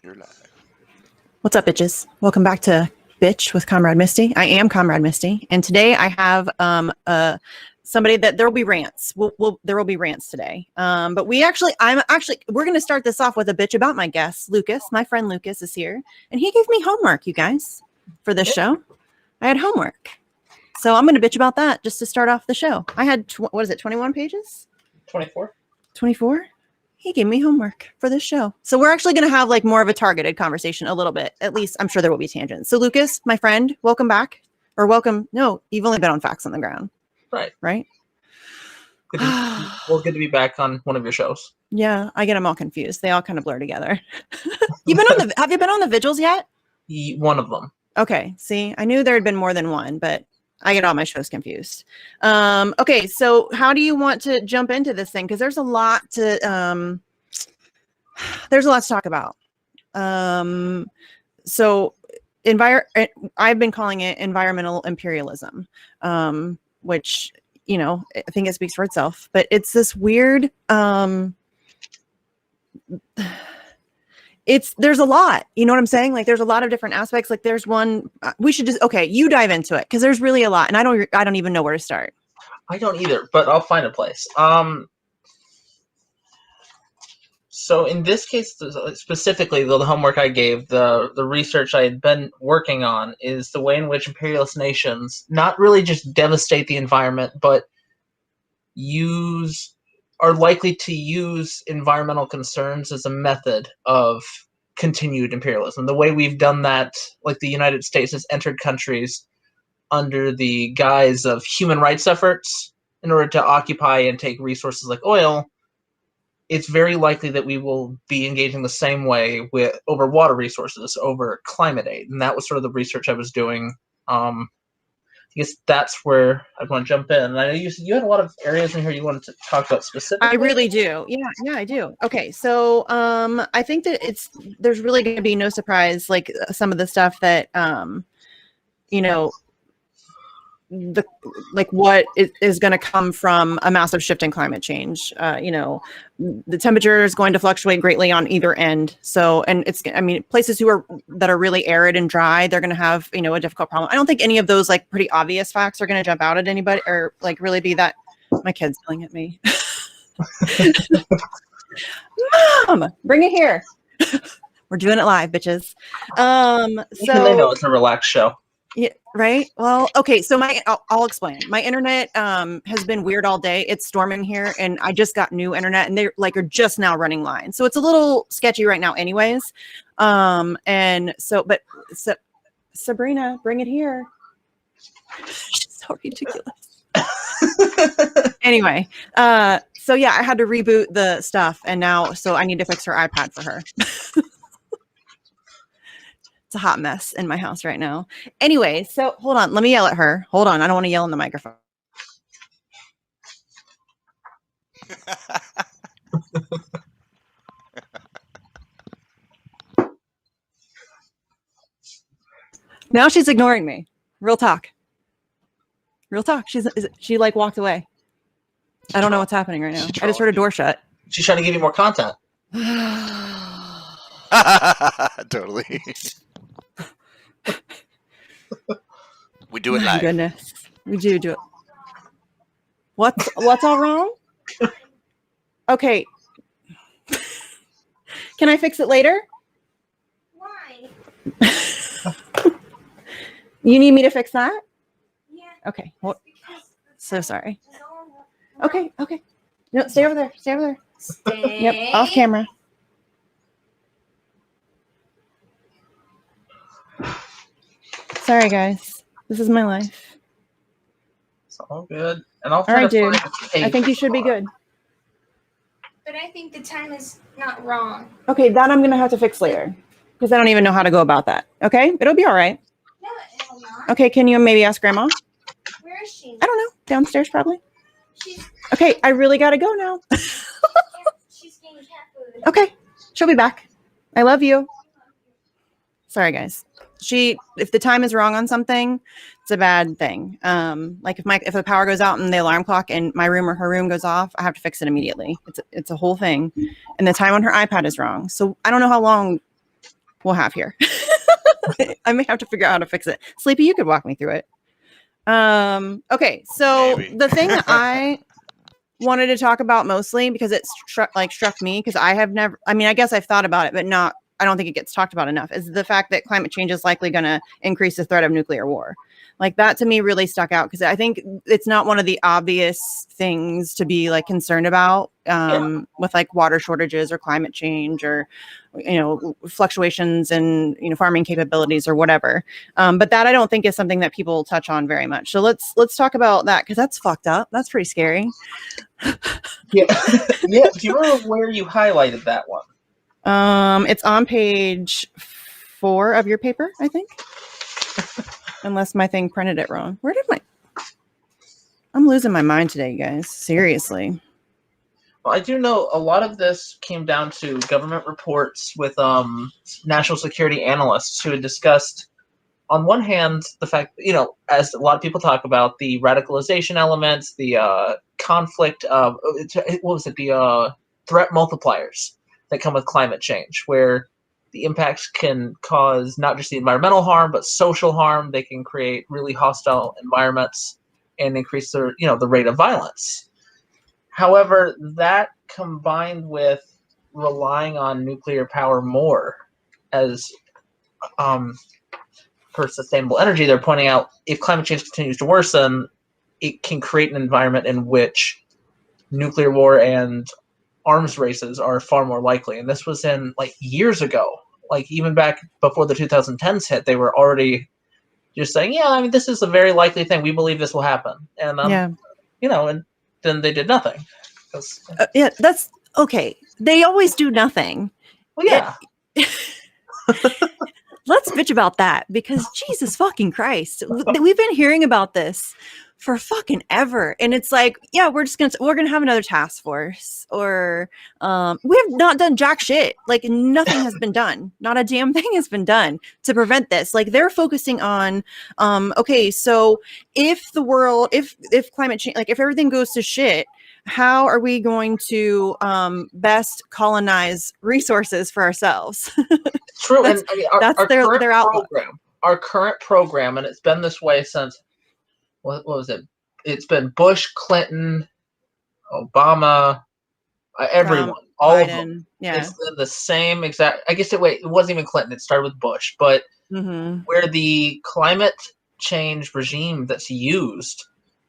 You're live. What's up, bitches? Welcome back to Bitch with Comrade Misty. I am Comrade Misty, and today I have somebody that there will be rants. There will be rants today. But we're going to start this off with a bitch about my guest, Lucas. My friend Lucas is here, and he gave me homework, you guys, for this show. I had homework, so I'm going to bitch about that just to start off the show. I had 21 pages? 24. 24. He gave me homework for this show. So we're actually going to have like more of a targeted conversation a little bit. At least I'm sure there will be tangents. So Lucas, my friend, welcome back. Or welcome. No, you've only been on Facts on the Ground. Right? Good to be back on one of your shows. Yeah, I get them all confused. They all kind of blur together. Have you been on the vigils yet? One of them. Okay. See, I knew there had been more than one, but I get all my shows confused. Okay, so how do you want to jump into this thing? Because there's a lot to talk about. So I've been calling it environmental imperialism, which, you know, I think it speaks for itself. But it's this weird. There's a lot, you know what I'm saying? Like there's a lot of different aspects. Like there's one, we should just, okay, you dive into it. Cause there's really a lot and I don't even know where to start. I don't either, but I'll find a place. So in this case, specifically the homework I gave, the research I had been working on is the way in which imperialist nations not really just devastate the environment, but are likely to use environmental concerns as a method of continued imperialism. The way we've done that, like the United States has entered countries under the guise of human rights efforts in order to occupy and take resources like oil, it's very likely that we will be engaging the same way over water resources, over climate aid. And that was sort of the research I was doing. I guess that's where I want to jump in. And I know you had a lot of areas in here you wanted to talk about specifically. I really do. Yeah, I do. Okay, so I think that there's really going to be no surprise, like some of the stuff that you know, what is going to come from a massive shift in climate change. You know, the temperature is going to fluctuate greatly on either end. So, and places that are really arid and dry, they're going to have, you know, a difficult problem. I don't think any of those like pretty obvious facts are going to jump out at anybody or like really be that. My kid's yelling at me. Mom, bring it here. We're doing it live, bitches. So they know it's a relaxed show. Yeah, right. Well, okay. So I'll explain. My internet has been weird all day. It's storming here, and I just got new internet, and they are just now running lines. So it's a little sketchy right now, anyways. And so, Sabrina, bring it here. She's so ridiculous. Anyway, so yeah, I had to reboot the stuff, and now I need to fix her iPad for her. It's a hot mess in my house right now. Anyway, so hold on. Let me yell at her. Hold on. I don't want to yell in the microphone. Now she's ignoring me. Real talk. She like walked away. I don't know what's happening right now. I just heard a door shut. She's trying to give you more content. Totally. We do it live. My goodness, we do it. What's all wrong? Okay. Can I fix it later? Why? You need me to fix that? Yeah. Okay. Well, so sorry. Okay. No, stay over there. Stay. Yep. Off camera. Sorry, guys. This is my life. It's all good. And I'll all right, dude. I think you should be good. But I think the time is not wrong. Okay, that I'm going to have to fix later because I don't even know how to go about that. Okay? It'll be all right. No, it will not. Okay, can you maybe ask Grandma? Where is she? I don't know. Downstairs, probably. She's Okay, I really got to go now. she's getting cat food. Okay, she'll be back. I love you. Sorry, guys. If the time is wrong on something, it's a bad thing. Like if the power goes out and the alarm clock in my room or her room goes off, I have to fix it immediately. It's a whole thing. And the time on her iPad is wrong. So I don't know how long we'll have here. I may have to figure out how to fix it. Sleepy, you could walk me through it. Okay, so Maybe. the thing I wanted to talk about mostly because it struck me because I have never, I mean, I guess I've thought about it, but I don't think it gets talked about enough, is the fact that climate change is likely going to increase the threat of nuclear war. Like that to me really stuck out because I think it's not one of the obvious things to be like concerned about with like water shortages or climate change or, fluctuations in, farming capabilities or whatever. But that I don't think is something that people touch on very much. So let's talk about that because that's fucked up. That's pretty scary. Yeah. Yeah. Do you remember where you highlighted that one? It's on page 4 of your paper, I think. Unless my thing printed it wrong. I'm losing my mind today, you guys. Seriously. Well, I do know a lot of this came down to government reports with national security analysts who had discussed, on one hand, the fact, as a lot of people talk about, the radicalization elements, the conflict, the threat multipliers that come with climate change, where the impacts can cause not just the environmental harm, but social harm. They can create really hostile environments and increase the rate of violence. However, that combined with relying on nuclear power more as for sustainable energy, they're pointing out if climate change continues to worsen, it can create an environment in which nuclear war and arms races are far more likely. And this was in years ago. Even back before the 2010s hit, they were already just saying, yeah, I mean, this is a very likely thing. We believe this will happen. And, and then they did nothing. Yeah, that's okay. They always do nothing. Well, yeah. Let's bitch about that because Jesus fucking Christ. We've been hearing about this for fucking ever. And it's like, yeah, we're going to have another task force or we have not done jack shit. Like nothing has been done. Not a damn thing has been done to prevent this. Like they're focusing on, okay, so if climate change, like if everything goes to shit, how are we going to best colonize resources for ourselves? True. That's, and I mean, that's their outlook. Our current program, and it's been this way since, what was it? It's been Bush, Clinton, Obama, everyone, all Biden, of them. Yeah. It's the same exact, I guess it wasn't even Clinton. It started with Bush, but where the climate change regime that's used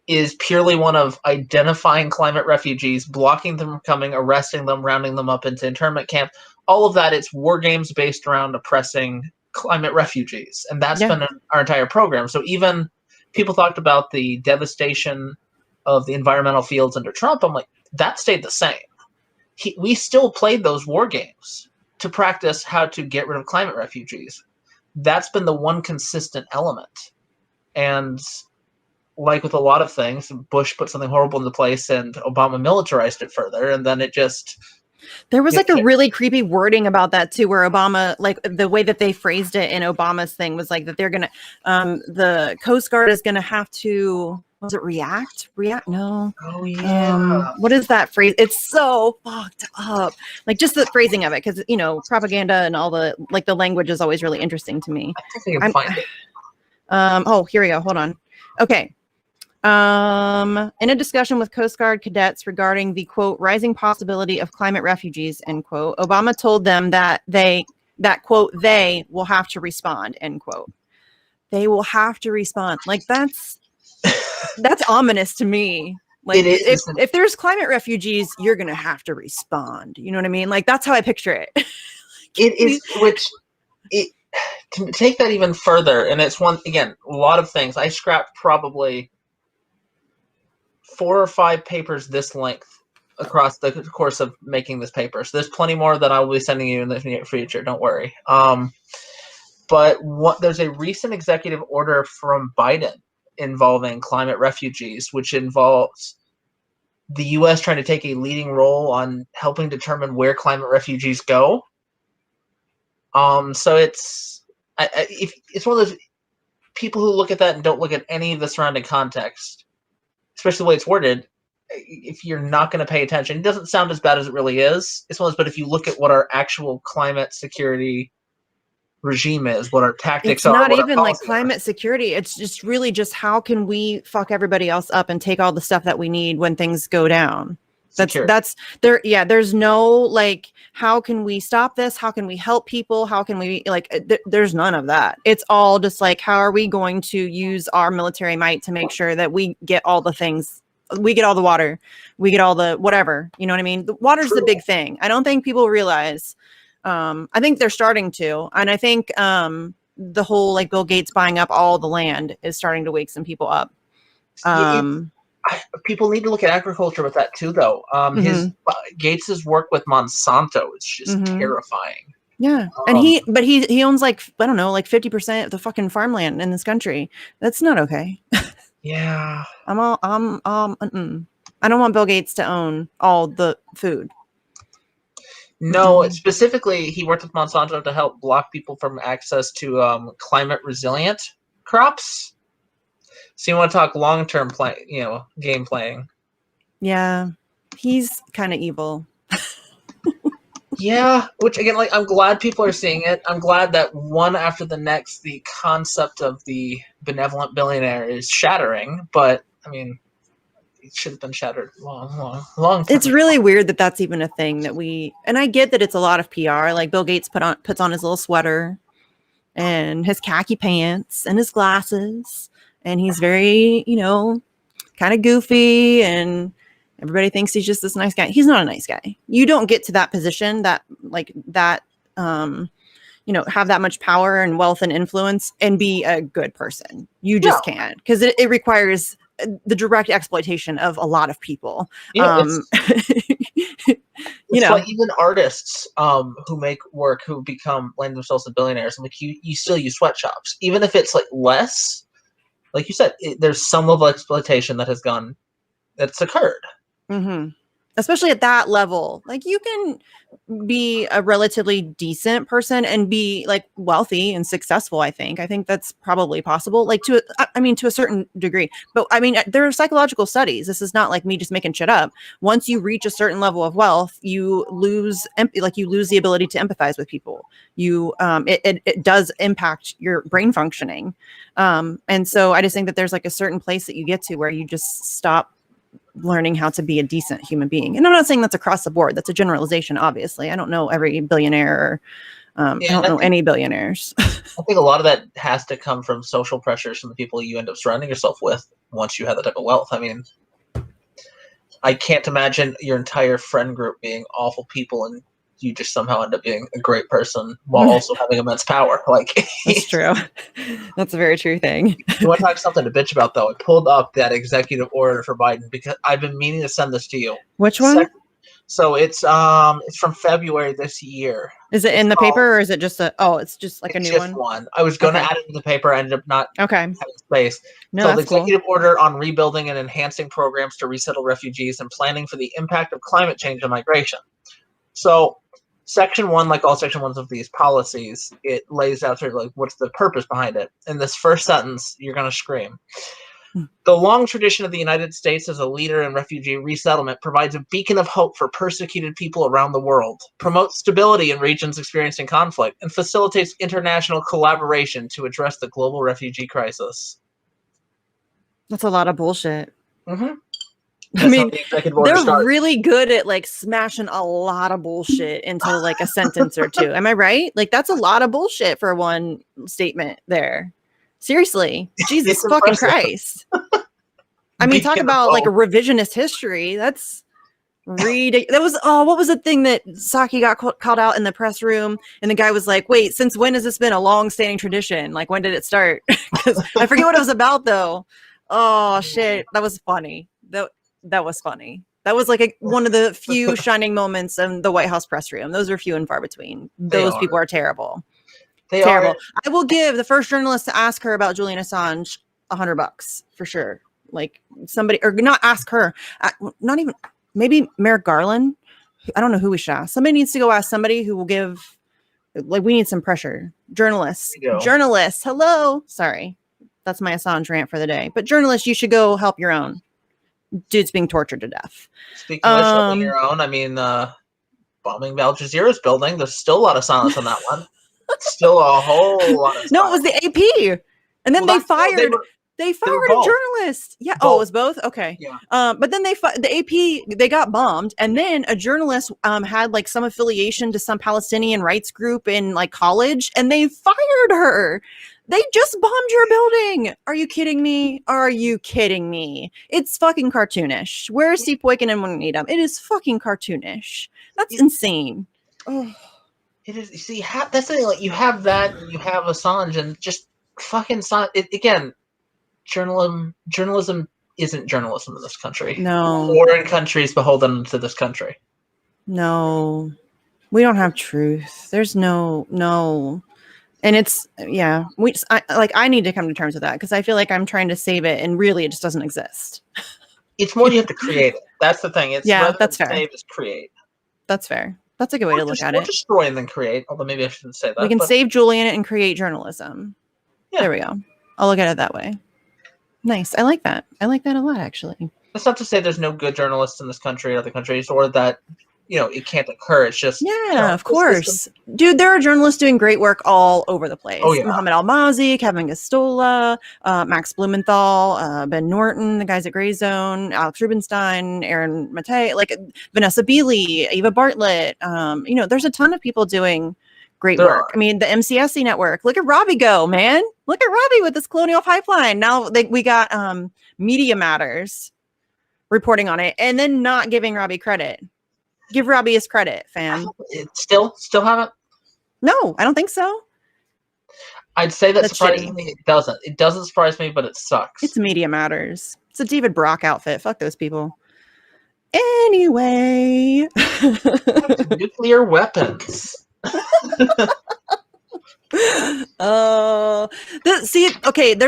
is purely one of identifying climate refugees, blocking them from coming, arresting them, rounding them up into internment camp. All of that, it's war games based around oppressing climate refugees. And that's been our entire program. So even people talked about the devastation of the environmental fields under Trump. I'm like, that stayed the same. We still played those war games to practice how to get rid of climate refugees. That's been the one consistent element. And like with a lot of things, Bush put something horrible into place and Obama militarized it further. And then it just... There was like a really creepy wording about that too, where Obama, like the way that they phrased it in Obama's thing was like that they're going to, the Coast Guard is going to have to, was it react? No. Oh, yeah. What is that phrase? It's so fucked up. Like just the phrasing of it. Cause propaganda and all the language is always really interesting to me. I think I can find it. Oh, here we go. Hold on. Okay. In a discussion with Coast Guard cadets regarding the quote rising possibility of climate refugees end quote, Obama told them that quote they will have to respond end quote. They will have to respond. Like that's ominous to me. Like if there's climate refugees, you're gonna have to respond. You know what I mean? Like that's how I picture it. It is, to take that even further, and it's a lot of things. I scrapped probably 4 or 5 papers this length across the course of making this paper. So there's plenty more that I will be sending you in the near future. Don't worry. But there's a recent executive order from Biden involving climate refugees, which involves the U.S. trying to take a leading role on helping determine where climate refugees go. So it's one of those people who look at that and don't look at any of the surrounding context, especially the way it's worded. If you're not going to pay attention, it doesn't sound as bad as it really is. It's one of those, but if you look at what our actual climate security regime is, what our tactics It's are. not what our even like policies are. climate security. It's just really just how can we fuck everybody else up and take all the stuff that we need when things go down. Security. That's there. Yeah, there's no like, how can we stop this? How can we help people? How can we like? There's none of that. It's all just like, how are we going to use our military might to make sure that we get all the things, we get all the water, we get all the whatever. You know what I mean? The water's the big thing. I don't think people realize. I think they're starting to, and I think the whole like Bill Gates buying up all the land is starting to wake some people up. People need to look at agriculture with that too, though. His Gates's work with Monsanto is just terrifying. Yeah, and he owns like, I don't know, like 50% of the fucking farmland in this country. That's not okay. Yeah, I don't want Bill Gates to own all the food. No, specifically, he worked with Monsanto to help block people from access to climate resilient crops. So you want to talk long-term game playing. Yeah, he's kind of evil. Yeah, which again, like, I'm glad people are seeing it. I'm glad that one after the next, the concept of the benevolent billionaire is shattering. But I mean, it should have been shattered long time. It's really weird that that's even a thing that we. And I get that it's a lot of PR. Like Bill Gates puts on his little sweater, and his khaki pants, and his glasses, and he's very, kind of goofy, and everybody thinks he's just this nice guy. He's not a nice guy. You don't get to that position have that much power and wealth and influence and be a good person. You just can't, because it requires the direct exploitation of a lot of people. It's like even artists who make work who land themselves as billionaires. Like you still use sweatshops, even if it's like less. Like you said, there's some level of exploitation that's occurred. Mm-hmm. Especially at that level. Like, you can be a relatively decent person and be like wealthy and successful. I think that's probably possible, like to a certain degree. But I mean, there are psychological studies. This is not like me just making shit up. Once you reach a certain level of wealth, you lose the ability to empathize with people. It does impact your brain functioning. And so I just think that there's like a certain place that you get to where you just stop learning how to be a decent human being. And I'm not saying that's across the board. That's a generalization, obviously. I don't know every billionaire. I don't know any billionaires. I think a lot of that has to come from social pressures from the people you end up surrounding yourself with once you have that type of wealth. I mean, I can't imagine your entire friend group being awful people and you just somehow end up being a great person while also having immense power. Like, that's true. That's a very true thing. You want to talk something to bitch about, though? I pulled up that executive order for Biden because I've been meaning to send this to you. Which one? So it's from February this year. Is it in the paper, or is it just it's just like a new one? I was going to add it to the paper. I ended up not having space. No, so that's the executive order on rebuilding and enhancing programs to resettle refugees and planning for the impact of climate change and migration. So Section 1, like all Section 1s of these policies, it lays out sort of like what's the purpose behind it. In this first sentence, you're going to scream. The long tradition of the United States as a leader in refugee resettlement provides a beacon of hope for persecuted people around the world, promotes stability in regions experiencing conflict, and facilitates international collaboration to address the global refugee crisis. That's a lot of bullshit. Mm-hmm. I mean, they're really good at like smashing a lot of bullshit into like a sentence or two. Am I right? Like, that's a lot of bullshit for one statement there. Seriously. Jesus fucking Christ. I mean, talk about like a revisionist history. That's ridiculous. That was, what was the thing that Psaki got called out in the press room? And the guy was like, wait, since when has this been a long-standing tradition? Like, when did it start? Because I forget what it was about, though. Oh, shit. That was funny. That was funny. That was like one of the few shining moments in the White House press room. Those are few and far between. Those people are terrible. Terrible. I will give the first journalist to ask her about Julian Assange $100 for sure. Like, somebody, or not ask her, not even, maybe Merrick Garland. I don't know who we should ask. Somebody needs to go ask somebody who will give, like, we need some pressure. Journalists. Hello. Sorry. That's my Assange rant for the day. But journalists, you should go help your own. Dude's being tortured to death. Speaking of helping your own, I mean, bombing Al Jazeera's building, there's still a lot of silence on that one. Still a whole lot of No, it was the AP. And then Well, they fired were a both. journalist. Yeah. Both. Oh, it was both? Okay. Yeah. But then the AP, they got bombed. And then a journalist had like some affiliation to some Palestinian rights group in like college, and they fired her. They just bombed your building. Are you kidding me? Are you kidding me? It's fucking cartoonish. Where's Steve Boykin when we need him? It is fucking cartoonish. That's insane. Oh. It is. You see, that's the thing. Like, you have that, and you have Assange, and just fucking again. Journalism isn't journalism in this country. No. Foreign countries beholden to this country. No. We don't have truth. There's no. And it's, yeah, I need to come to terms with that, because I feel like I'm trying to save it, and really it just doesn't exist. It's more you have to create it. That's the thing. It's that's fair. Save is create. That's fair. That's a good way to look at it. Destroy and then create. Although maybe I shouldn't say that. We can save Julian and create journalism. Yeah. There we go. I'll look at it that way. Nice. I like that. I like that a lot, actually. That's not to say there's no good journalists in this country or other countries, or that, it can't occur. It's just, of course. Dude, there are journalists doing great work all over the place. Oh, yeah. Muhammad Almazi, Kevin Gostola, Max Blumenthal, Ben Norton, the guys at Gray Zone, Alex Rubinstein, Aaron Matei, like Vanessa Beeley, Eva Bartlett. There's a ton of people doing great work. I mean, the MCSC network. Look at Robbie go, man. Look at Robbie with this Colonial Pipeline. Now we got Media Matters reporting on it, and then not giving Robbie credit. Give Robbie his credit, fam. Still haven't? No, I don't think so. I'd say that That's surprisingly shitty. it doesn't. It doesn't surprise me, but it sucks. It's Media Matters. It's a David Brock outfit. Fuck those people. Anyway. Nuclear weapons. There's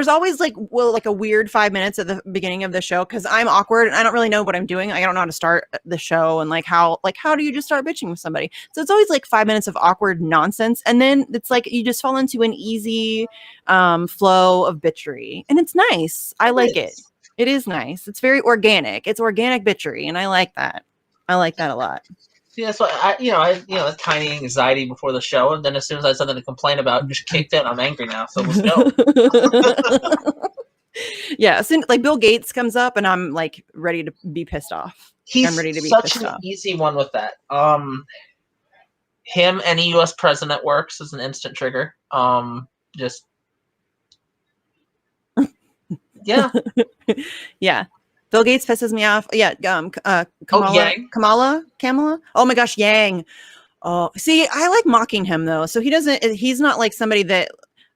always like a weird 5 minutes at the beginning of the show, because I'm awkward and I don't really know what I'm doing. I don't know how to start the show, and how do you just start bitching with somebody? So it's always like 5 minutes of awkward nonsense, and then it's like you just fall into an easy flow of bitchery, and it's nice. I like it. It is nice. It's very organic. It's organic bitchery, and I like that. I like that a lot. Yeah, so I a tiny anxiety before the show, and then as soon as I had something to complain about, just kicked in. I'm angry now, so let's go. Yeah, soon, like Bill Gates comes up, and I'm like ready to be pissed off. I'm ready to be such pissed an off. easy one with that. Him, any U.S. president works as an instant trigger. Just yeah, yeah. Bill Gates pisses me off. Yeah. Kamala. Oh my gosh, Yang. Oh, see, I like mocking him though. So he's not like somebody that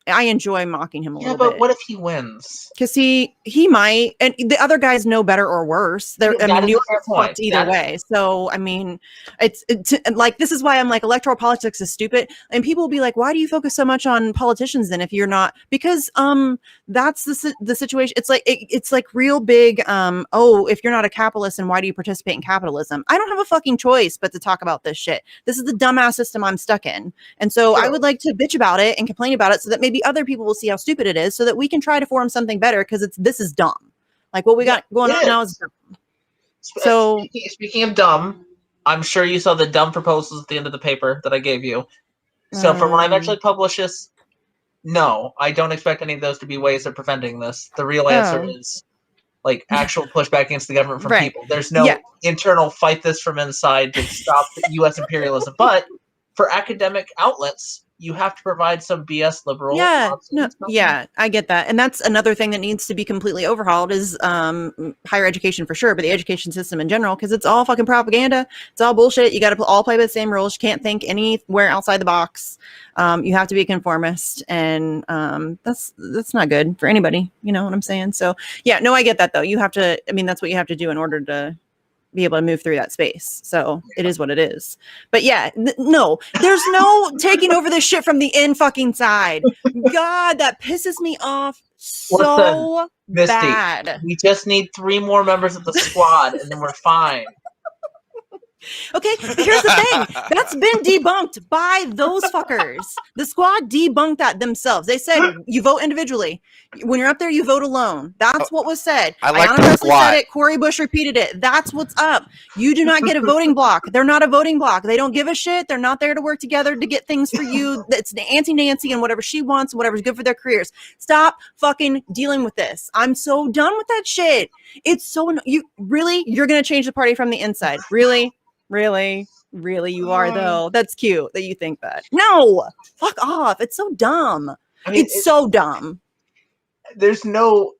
I enjoy mocking him a little bit. Yeah, but what if he wins? Because he might, and the other guys know better or worse. New York is fucked either way. So I mean, it's like, this is why I'm like, electoral politics is stupid. And people will be like, why do you focus so much on politicians then if you're not? Because that's the situation. It's like real big. If you're not a capitalist, and why do you participate in capitalism? I don't have a fucking choice but to talk about this shit. This is the dumbass system I'm stuck in, and so I would like to bitch about it and complain about it, so that maybe other people will see how stupid it is, so that we can try to form something better, because this is dumb. Like what we got going on now is dumb. So speaking of dumb, I'm sure you saw the dumb proposals at the end of the paper that I gave you. So for when I eventually publish this, no, I don't expect any of those to be ways of preventing this. The real answer is like actual pushback against the government from people. There's no internal fight this from inside to stop the U.S. imperialism. But for academic outlets, you have to provide some BS liberal. I get that. And that's another thing that needs to be completely overhauled is higher education for sure, but the education system in general, because it's all fucking propaganda. It's all bullshit. You got to all play by the same rules. You can't think anywhere outside the box. You have to be a conformist, and that's not good for anybody. You know what I'm saying? So yeah, no, I get that though. You have to, that's what you have to do in order to be able to move through that space. So it is what it is. But yeah, no, there's no taking over this shit from the fucking side. God, that pisses me off so Misty, bad. We just need 3 more members of the squad, and then we're fine. Okay, but here's the thing. That's been debunked by those fuckers. The squad debunked that themselves. They said you vote individually. When you're up there, you vote alone. That's what was said. I like Ayanna the Presley squad. said it. Corey Bush repeated it. That's what's up. You do not get a voting block. They're not a voting block. They don't give a shit. They're not there to work together to get things for you. It's Auntie Nancy and whatever she wants, whatever's good for their careers. Stop fucking dealing with this. I'm so done with that shit. It's so you're gonna change the party from the inside. Really you are though. That's cute that you think that. No, fuck off. It's so dumb. I mean, it's so dumb. There's no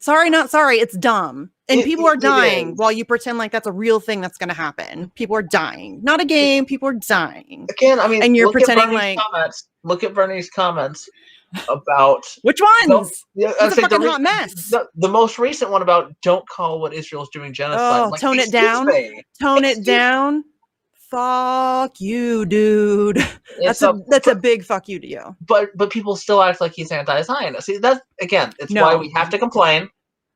sorry, not sorry. It's dumb. And people are it dying is. while you pretend like that's a real thing that's going to happen. People are dying. Not a game. People are dying. Again, I mean, and you're look pretending at like look at Bernie's comments about which ones? It's a fucking hot mess. The most recent one about don't call what Israel's doing genocide. Oh, like, tone it down. Tone it down. Fuck you, dude. That's a big fuck you to you. But people still act like he's anti-Zionist. See, that's again, it's why we have to complain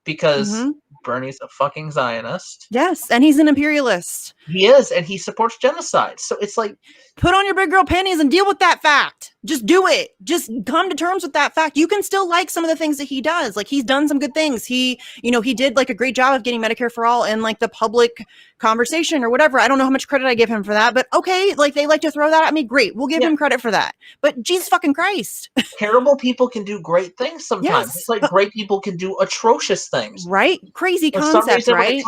because Bernie's a fucking Zionist. Yes, and he's an imperialist. He is, and he supports genocide. So it's like, put on your big girl panties and deal with that fact. Just do it. Just come to terms with that fact. You can still like some of the things that he does. Like he's done some good things. He did like a great job of getting Medicare for all in like the public conversation or whatever. I don't know how much credit I give him for that, but okay, like they like to throw that at me. Great. We'll give him credit for that. But Jesus fucking Christ. Terrible people can do great things sometimes. Yes. It's like great people can do atrocious things. Right? Crazy For concept, some reason, right?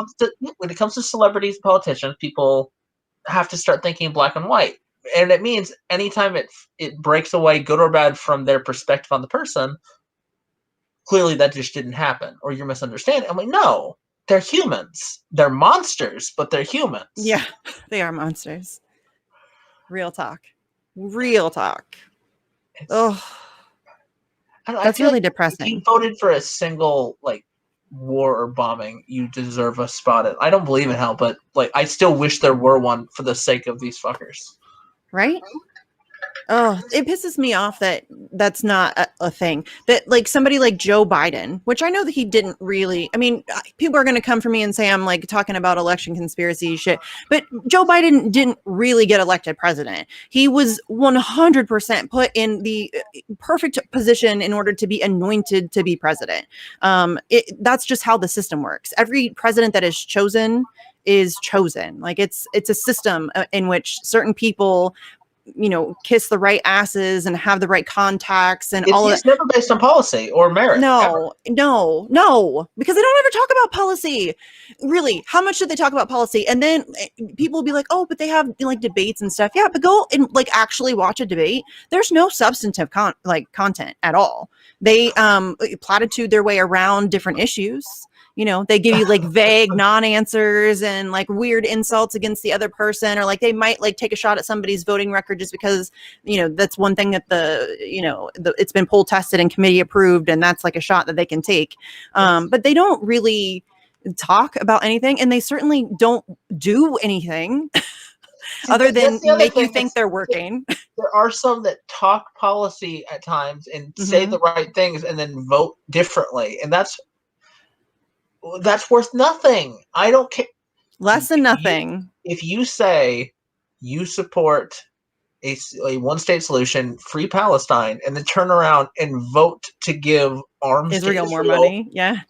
When it comes to celebrities, politicians, people have to start thinking black and white. And it means anytime it breaks away, good or bad, from their perspective on the person, clearly that just didn't happen, or you're misunderstanding. I'm like, no, they're humans. They're monsters, but they're humans. Yeah, they are monsters. Real talk. Real talk. Oh, that's really depressing. If you voted for a single war or bombing, you deserve a spot at. I don't believe in hell, but I still wish there were one for the sake of these fuckers. Right? Oh, it pisses me off that that's not a thing. That like somebody like Joe Biden, which I know that he didn't really, I mean, people are going to come for me and say I'm like talking about election conspiracy shit, but Joe Biden didn't really get elected president. He was 100% put in the perfect position in order to be anointed to be president. That's just how the system works. Every president that is chosen is chosen. Like it's a system in which certain people, kiss the right asses and have the right contacts and all of that. It's never based on policy or merit. No, because they don't ever talk about policy. Really, how much should they talk about policy? And then people will be like, oh, but they have like debates and stuff. Yeah, but go and like actually watch a debate. There's no substantive content at all. They platitude their way around different issues. They give you like vague non-answers and like weird insults against the other person, or like they might like take a shot at somebody's voting record just because, that's one thing that it's been poll tested and committee approved. And that's like a shot that they can take. But they don't really talk about anything, and they certainly don't do anything other than make you think they're working. There are some that talk policy at times and say the right things and then vote differently. And that's worth nothing. I don't care. Less than nothing. If you say you support a one-state solution, free Palestine, and then turn around and vote to give arms Israel to more money, yeah.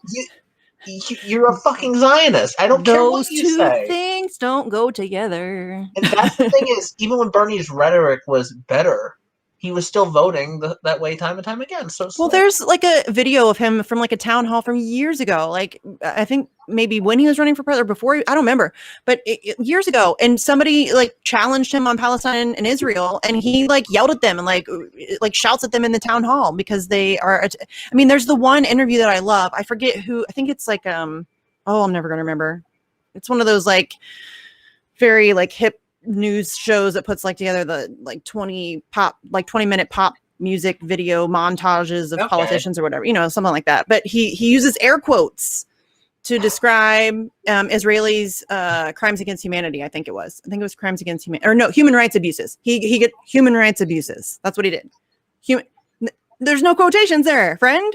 You're a fucking Zionist. I don't care what you say. Those two things don't go together. And that's the thing is, even when Bernie's rhetoric was better, he was still voting that way time and time again. So there's like a video of him from like a town hall from years ago. Like I think maybe when he was running for president, or before, I don't remember, but years ago. And somebody like challenged him on Palestine and Israel, and he like yelled at them and like shouts at them in the town hall because they are. There's the one interview that I love. I forget who. I think it's like I'm never gonna remember. It's one of those like very like hip news shows that puts like together the like 20-minute pop music video montages of politicians or whatever, something like that. But he uses air quotes to describe Israelis' crimes against humanity. I think it was crimes against humanity, or no, human rights abuses. He get human rights abuses. That's what he did. There's no quotations there, friend.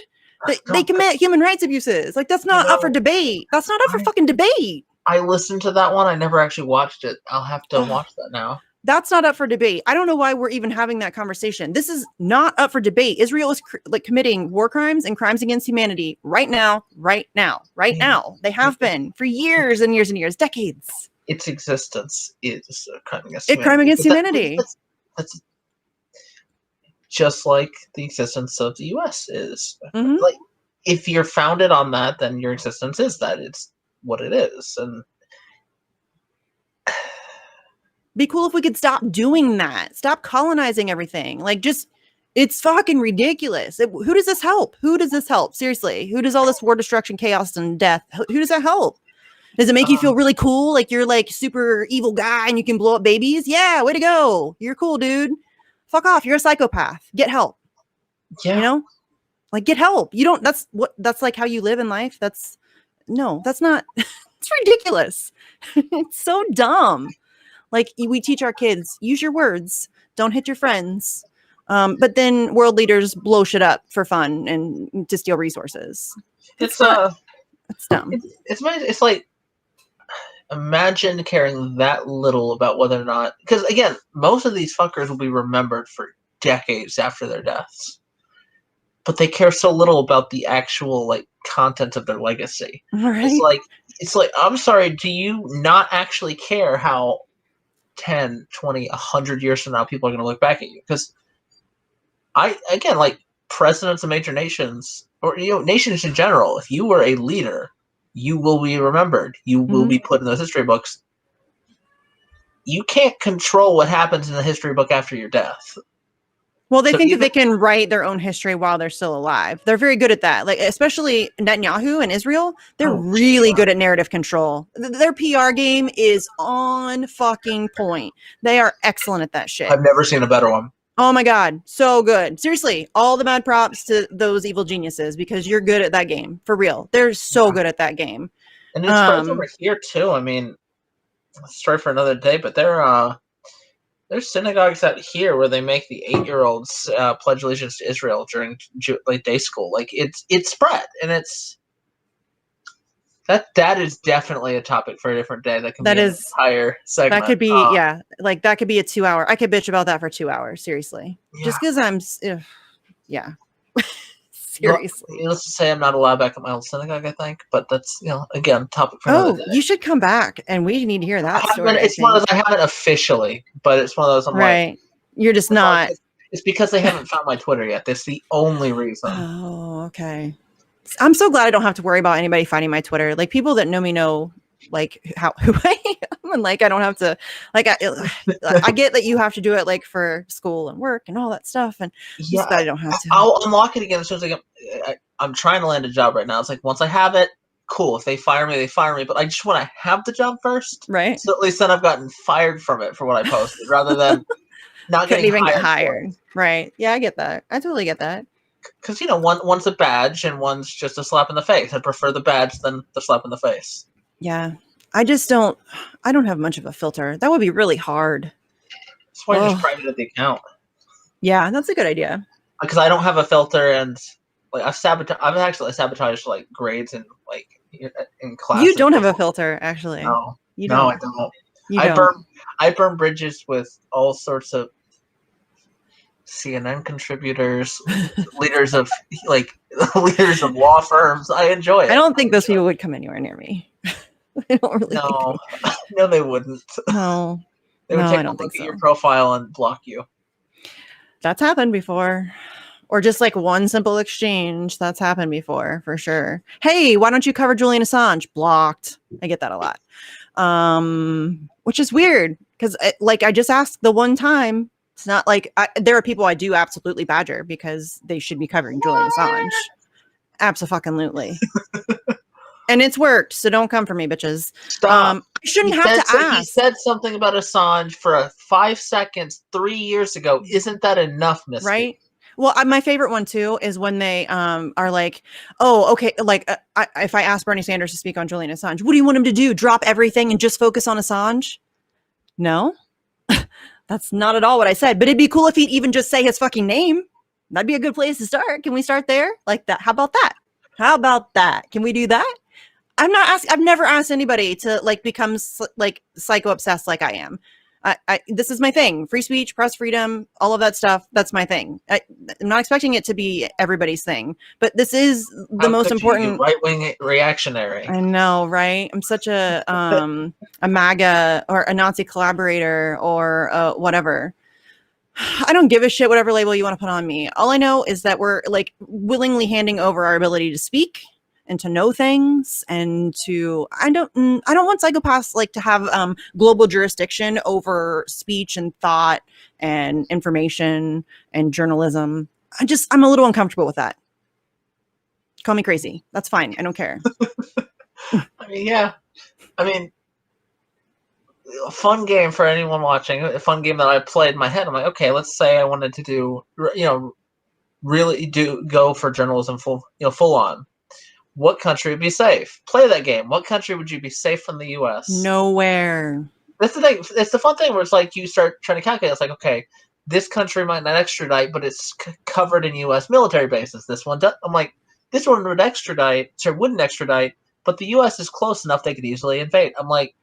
They commit human rights abuses. Like, that's not up for debate. That's not up for fucking debate. I listened to that one. I never actually watched it. I'll have to watch that now. That's not up for debate. I don't know why we're even having that conversation. This is not up for debate. Israel is committing war crimes and crimes against humanity right now. They have been for years and years and years, decades. Its existence is a crime against humanity. Crime against humanity. That's just like the existence of the U.S. is. Mm-hmm. Like, if you're founded on that, then your existence is that. It's what it is. And be cool if we could stop doing that. Stop colonizing everything. Like, just, it's fucking ridiculous. Who does this help? Who does this help? Seriously, who does all this war, destruction, chaos, and death? Who does that help? Does it make you feel really cool? Like you're like super evil guy and you can blow up babies? Yeah, way to go. You're cool, dude. Fuck off. You're a psychopath. Get help. Yeah. You know? Like, get help. You don't, that's like how you live in life. That's not, it's ridiculous. It's so dumb. Like, we teach our kids, use your words, don't hit your friends. But then world leaders blow shit up for fun and to steal resources. It's dumb. It's like, imagine caring that little about whether or not, because again, most of these fuckers will be remembered for decades after their deaths, but they care so little about the actual like content of their legacy. Right. It's like, I'm sorry, do you not actually care how 10, 20, 100 years from now people are going to look back at you? Because like presidents of major nations, or nations in general, if you were a leader, you will be remembered. You will be put in those history books. You can't control what happens in the history book after your death. Well, they think that they can write their own history while they're still alive. They're very good at that. Like, especially Netanyahu and Israel, they're really good at narrative control. Their PR game is on fucking point. They are excellent at that shit. I've never seen a better one. Oh my God. So good. Seriously, all the mad props to those evil geniuses, because you're good at that game. For real. They're so good at that game. And it's spreads over here too. I mean, story for another day, but there's synagogues out here where they make the 8-year-olds pledge allegiance to Israel during like day school. Like, it's spread, and it's that is definitely a topic for a different day. That can be an entire segment. That could be like that could be a 2-hour. I could bitch about that for 2 hours. Seriously, just because I'm seriously. Needless to say, I'm not allowed back at my old synagogue, I think, but that's, again, topic for another day. You should come back, and we need to hear that story. It's one of those, I haven't officially, but it's one of those, I'm right. You're just not. It's because they haven't found my Twitter yet. That's the only reason. Oh, okay. I'm so glad I don't have to worry about anybody finding my Twitter. Like, people that know me know, like, who I am, and like I don't have to, like, I get that you have to do it like for school and work and all that stuff, and just that I don't have to. I'll unlock it again as soon as I'm trying to land a job right now. It's like, once I have it, cool. If they fire me, they fire me. But I just want to have the job first, right? So at least then I've gotten fired from it for what I posted, rather than not getting even get hired. Right? Yeah, I get that. I totally get that. Because one's a badge and one's just a slap in the face. I prefer the badge than the slap in the face. Yeah, I don't have much of a filter. That would be really hard. That's why I just privated the account. Yeah, that's a good idea. Because I don't have a filter, and like I've actually sabotaged like grades and like in class. You don't have a filter, actually. No, I don't. I burn bridges with all sorts of CNN contributors, leaders of law firms. I enjoy it. I don't think those people would come anywhere near me. I don't really. No, they wouldn't. No, they would take a look at your profile and block you. That's happened before, or just like one simple exchange. That's happened before for sure. Hey, why don't you cover Julian Assange? Blocked. I get that a lot, which is weird because I just asked the one time. It's not like there are people I do absolutely badger because they should be covering Julian Assange. Absolutely. And it's worked. So don't come for me, bitches. Stop. I shouldn't have to ask. He said something about Assange for 5 seconds 3 years ago. Isn't that enough, Misty? Right. Well, my favorite one too is when they are like, oh, okay. Like if I ask Bernie Sanders to speak on Julian Assange, what do you want him to do? Drop everything and just focus on Assange? No. That's not at all what I said, but it'd be cool if he'd even just say his fucking name. That'd be a good place to start. Can we start there? Like that? How about that? How about that? Can we do that? I've never asked anybody to like become like psycho obsessed like I am. This is my thing. Free speech, press freedom, all of that stuff. That's my thing. I'm not expecting it to be everybody's thing, but this is the most important. Right-wing reactionary. I know, right? I'm such a MAGA or a Nazi collaborator or whatever. I don't give a shit whatever label you want to put on me. All I know is that we're like willingly handing over our ability to speak and to know things and to I don't want psychopaths like to have global jurisdiction over speech and thought and information and journalism. I'm a little uncomfortable with that. Call me crazy. That's fine. I don't care. I mean, yeah. I mean, a fun game for anyone watching, a fun game that I played in my head. I'm like, okay, let's say I wanted to do, really go for journalism full on. What country would be safe? Play that game. What country would you be safe from the U.S.? Nowhere. That's the thing. It's the fun thing where it's like you start trying to calculate. It's like, okay, this country might not extradite, but it's covered in U.S. military bases. This one does. I'm like, this one wouldn't extradite, but the U.S. is close enough they could easily invade. I'm like,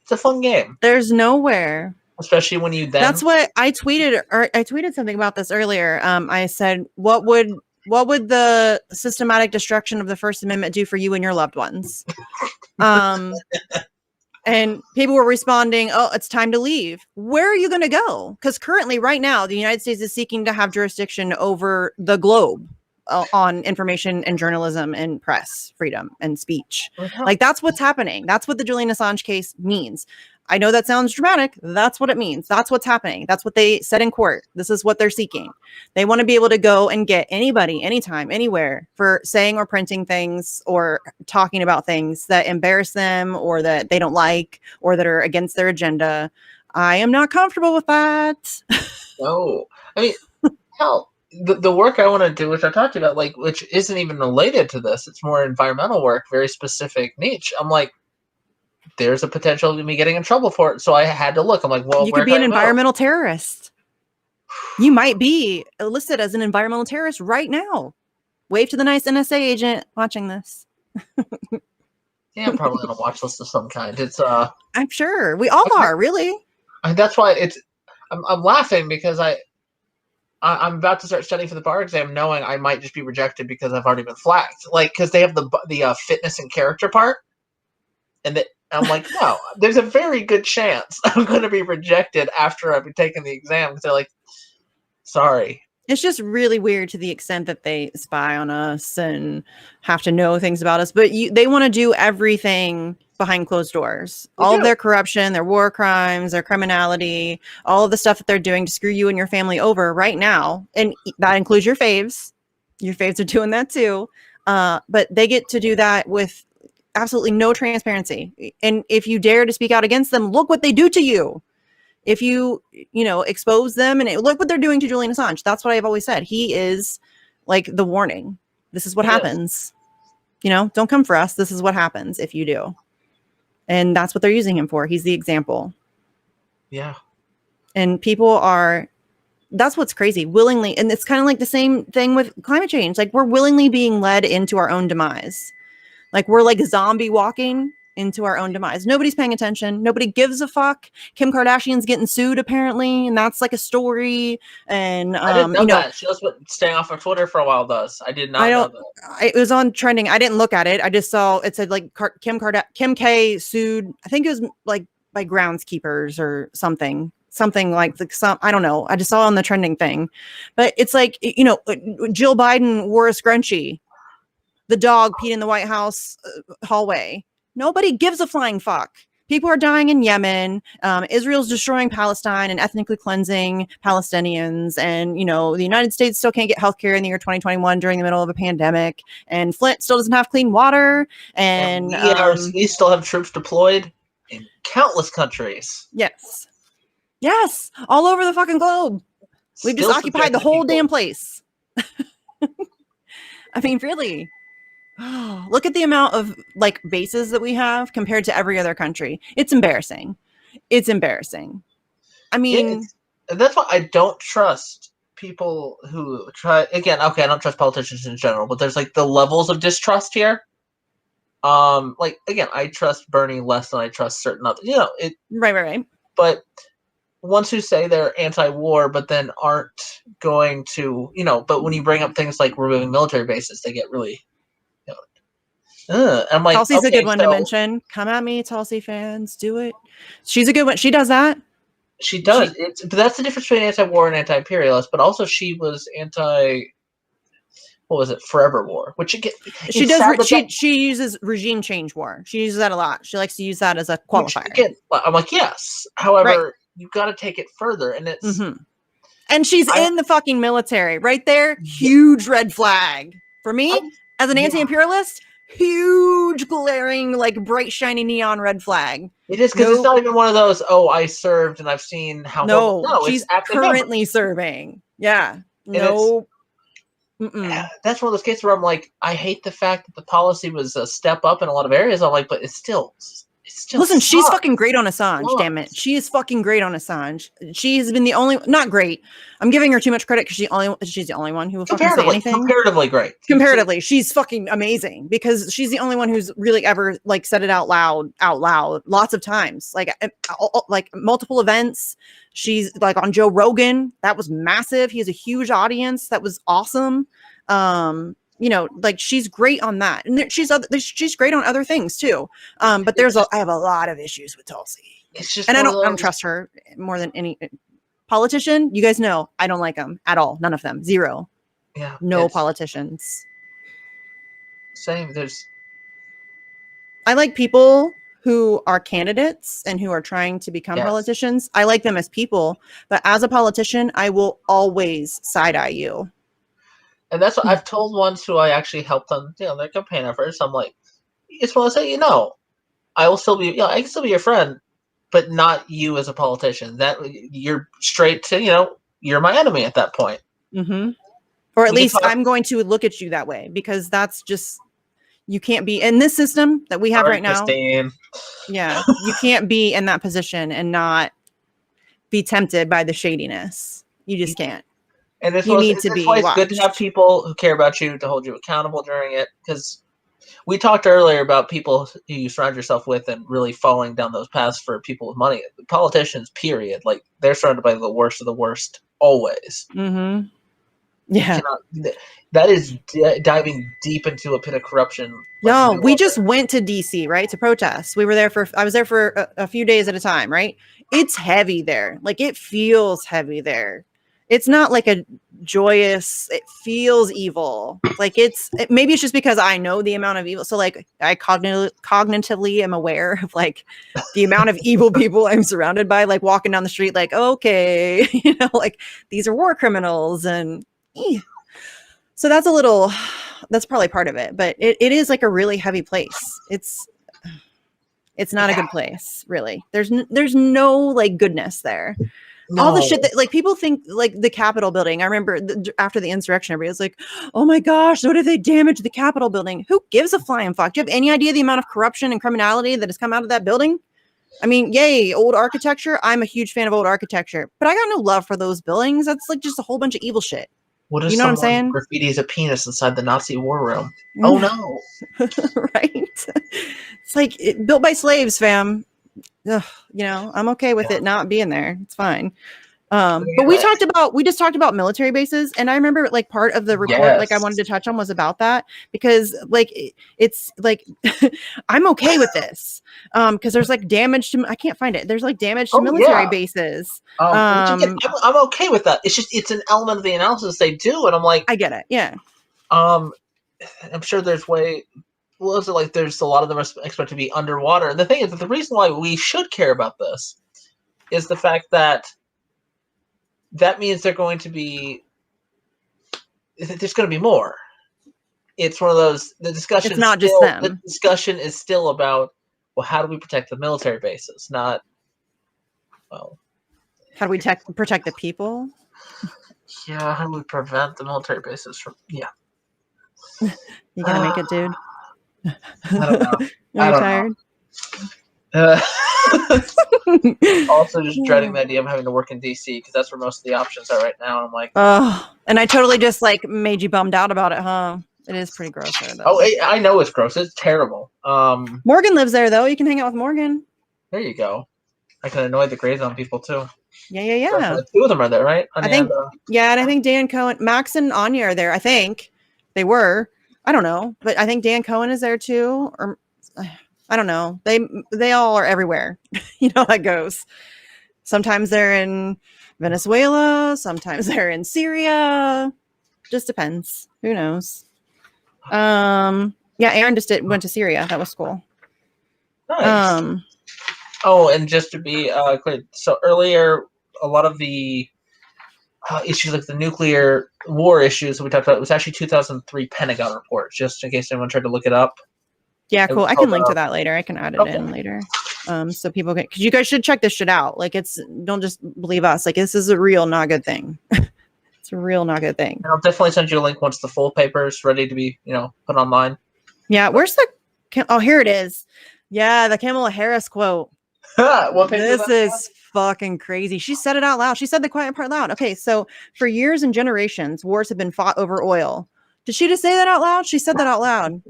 it's a fun game. There's nowhere. Especially when you then. That's what I tweeted. Or I tweeted something about this earlier. I said, what would the systematic destruction of the First Amendment do for you and your loved ones? And people were responding, oh, it's time to leave. Where are you going to go? Because currently, right now, the United States is seeking to have jurisdiction over the globe on information and journalism and press freedom and speech. Like, that's what's happening. That's what the Julian Assange case means. I know that sounds dramatic. That's what it means. That's what's happening. That's what they said in court. This is what they're seeking. They want to be able to go and get anybody, anytime, anywhere for saying or printing things or talking about things that embarrass them or that they don't like or that are against their agenda. I am not comfortable with that. No. I mean, hell, the work I want to do, which I talked about, like, which isn't even related to this. It's more environmental work, very specific niche. I'm like, there's a potential of me getting in trouble for it. So I had to look. I'm like, well, you could be an environmental terrorist. You might be listed as an environmental terrorist right now. Wave to the nice NSA agent watching this. Yeah, I'm probably on a watch list of some kind. It's I'm sure we all are, really. That's why I'm laughing because I'm about to start studying for the bar exam, knowing I might just be rejected because I've already been flagged. Like, because they have the fitness and character part, and I'm like, no, there's a very good chance I'm going to be rejected after I've taken the exam. Because they're like, sorry. It's just really weird to the extent that they spy on us and have to know things about us. But they want to do everything behind closed doors. All of their corruption, their war crimes, their criminality, all of the stuff that they're doing to screw you and your family over right now. And that includes your faves. Your faves are doing that too. But they get to do that with absolutely no transparency. And if you dare to speak out against them, look what they do to you. If you expose them and look what they're doing to Julian Assange. That's what I've always said. He is like the warning. This is what happens. Don't come for us. This is what happens if you do. And that's what they're using him for. He's the example. Yeah. And that's what's crazy. Willingly. And it's kind of like the same thing with climate change. Like, we're willingly being led into our own demise. Like, we're like zombie walking into our own demise. Nobody's paying attention. Nobody gives a fuck. Kim Kardashian's getting sued apparently, and that's like a story. And I didn't know that. She was staying off of Twitter for a while. I did not know that. It was on trending. I didn't look at it. I just saw it said like Kim K sued. I think it was like by groundskeepers or something like some. I don't know. I just saw on the trending thing, but it's like Jill Biden wore a scrunchie. The dog peed in the White House hallway. Nobody gives a flying fuck. People are dying in Yemen. Israel's destroying Palestine and ethnically cleansing Palestinians. And, the United States still can't get healthcare in the year 2021 during the middle of a pandemic. And Flint still doesn't have clean water. And we still have troops deployed in countless countries. Yes. Yes. All over the fucking globe. We've just occupied the whole damn place. I mean, really. Look at the amount of like bases that we have compared to every other country. It's embarrassing. I mean, that's why I don't trust people who try again. Okay, I don't trust politicians in general, but there's like the levels of distrust here. Like again, I trust Bernie less than I trust certain other. It. Right. But ones who say they're anti-war, but then aren't going to, But when you bring up things like removing military bases, they get really. I'm like, Tulsi's a okay, good one to mention. Come at me, Tulsi fans. Do it. She's a good one. She does that. She does. But that's the difference between anti-war and anti-imperialist. But also, she was anti. What was it? Forever war, which again, she does. She uses regime change war. She uses that a lot. She likes to use that as a qualifier. Again, I'm like, yes. However, you've got to take it further, and it's. And she's in the fucking military, right there. Huge red flag for me as an anti-imperialist. Huge, glaring, like bright, shiny neon red flag. It is because it's not even one of those. Oh, I served and I've seen how. No, she's currently serving. Yeah. No. That's one of those cases where I'm like, I hate the fact that the policy was a step up in a lot of areas. I'm like, but it's still. Listen, she's fucking great on Assange. Damn it, she is fucking great on Assange. She has been the only, not great. I'm giving her too much credit because she's the only one who will fucking say anything. Comparatively great. Comparatively, she's fucking amazing because she's the only one who's really ever like said it out loud, lots of times, like multiple events. She's like on Joe Rogan. That was massive. He has a huge audience. That was awesome. Like she's great on that, and she's great on other things too. But I have a lot of issues with Tulsi. It's just, and I don't trust her more than any politician. You guys know I don't like them at all. None of them. Zero. Yeah. No politicians. Same. I like people who are candidates and who are trying to become politicians. I like them as people, but as a politician, I will always side eye you. And that's what I've told ones who I actually helped them, their campaign efforts. I'm like, it's want to say, I will still be, I can still be your friend, but not you as a politician. That you're straight to, you're my enemy at that point. Mm-hmm. Or at least I'm going to look at you that way because that's just, you can't be in this system that we have right now. Christine. Yeah. You can't be in that position and not be tempted by the shadiness. You just can't. And it's good to have people who care about you to hold you accountable during it. Because we talked earlier about people who you surround yourself with and really falling down those paths for people with money. Politicians, period. Like they're surrounded by the worst of the worst always. Mm-hmm. Yeah. That is diving deep into a pit of corruption. No, we just went to DC, right? To protest. I was there for a few days at a time, right? It's heavy there. Like it feels heavy there. It's not like a joyous, it feels evil. Like maybe it's just because I know the amount of evil. So like I cognitively am aware of like the amount of evil people I'm surrounded by, like walking down the street, like, okay, like these are war criminals. And so that's probably part of it, but it is like a really heavy place. It's not a good place, really. There's no like goodness there. No. All the shit that like people think, like the Capitol building. I remember after the insurrection, everybody was like, "Oh my gosh, what if they damage the Capitol building?" Who gives a flying fuck? Do you have any idea the amount of corruption and criminality that has come out of that building? I mean, yay, old architecture. I'm a huge fan of old architecture, but I got no love for those buildings. That's like just a whole bunch of evil shit. What if I'm saying? Graffiti's a penis inside the Nazi war room? Oh no! Right? It's like built by slaves, fam. Ugh, I'm okay with it not being there. It's fine. But we just talked about military bases, and I remember like part of the report, like I wanted to touch on was about that because like it's like I'm okay with this because there's like damage to I can't find it. There's like damage to military bases. I'm okay with that. It's just it's an element of the analysis they do, and I'm like, I get it. Yeah. I'm sure there's there's a lot of them are expected to be underwater. And the thing is that the reason why we should care about this is the fact that means there's going to be more. It's one of those, the discussion. It's not just them. The discussion is still about, well, how do we protect the military bases? Not, well. How do we protect the people? Yeah, how do we prevent the military bases from, yeah. You gonna make it, dude? I don't know. Are you tired? Also, just dreading the idea of having to work in DC because that's where most of the options are right now. And I'm like, Oh, and I totally just like made you bummed out about it, huh? It is pretty gross there, though. oh, I know it's gross. It's terrible. Morgan lives there, though. You can hang out with Morgan. There you go. I can annoy the Gray Zone people too. Yeah. Two of them are there, right? I think, and I think Dan Cohen, Max and Anya are there. I think they were. I don't know, but I think Dan Cohen is there too, or I don't know. They all are everywhere. You know how that goes. Sometimes they're in Venezuela. Sometimes they're in Syria. Just depends. Who knows? Yeah, Aaron just went to Syria. That was cool. Nice. Oh, and just to be clear, so earlier, a lot of the issues like the nuclear war issues that we talked about, it was actually 2003 Pentagon report, just in case anyone tried to look it up. Yeah, cool. I can link to that later. I can add it in later. So people can, because you guys should check this shit out. Like, don't just believe us. Like, this is a real not good thing. It's a real not good thing. And I'll definitely send you a link once the full paper is ready to be, put online. Yeah, where's the? Oh, here it is. Yeah, the Kamala Harris quote. What paper This is fucking crazy. She said it out loud. She said the quiet part loud. Okay, so for years and generations, wars have been fought over oil. Did she just say that out loud? She said that out loud.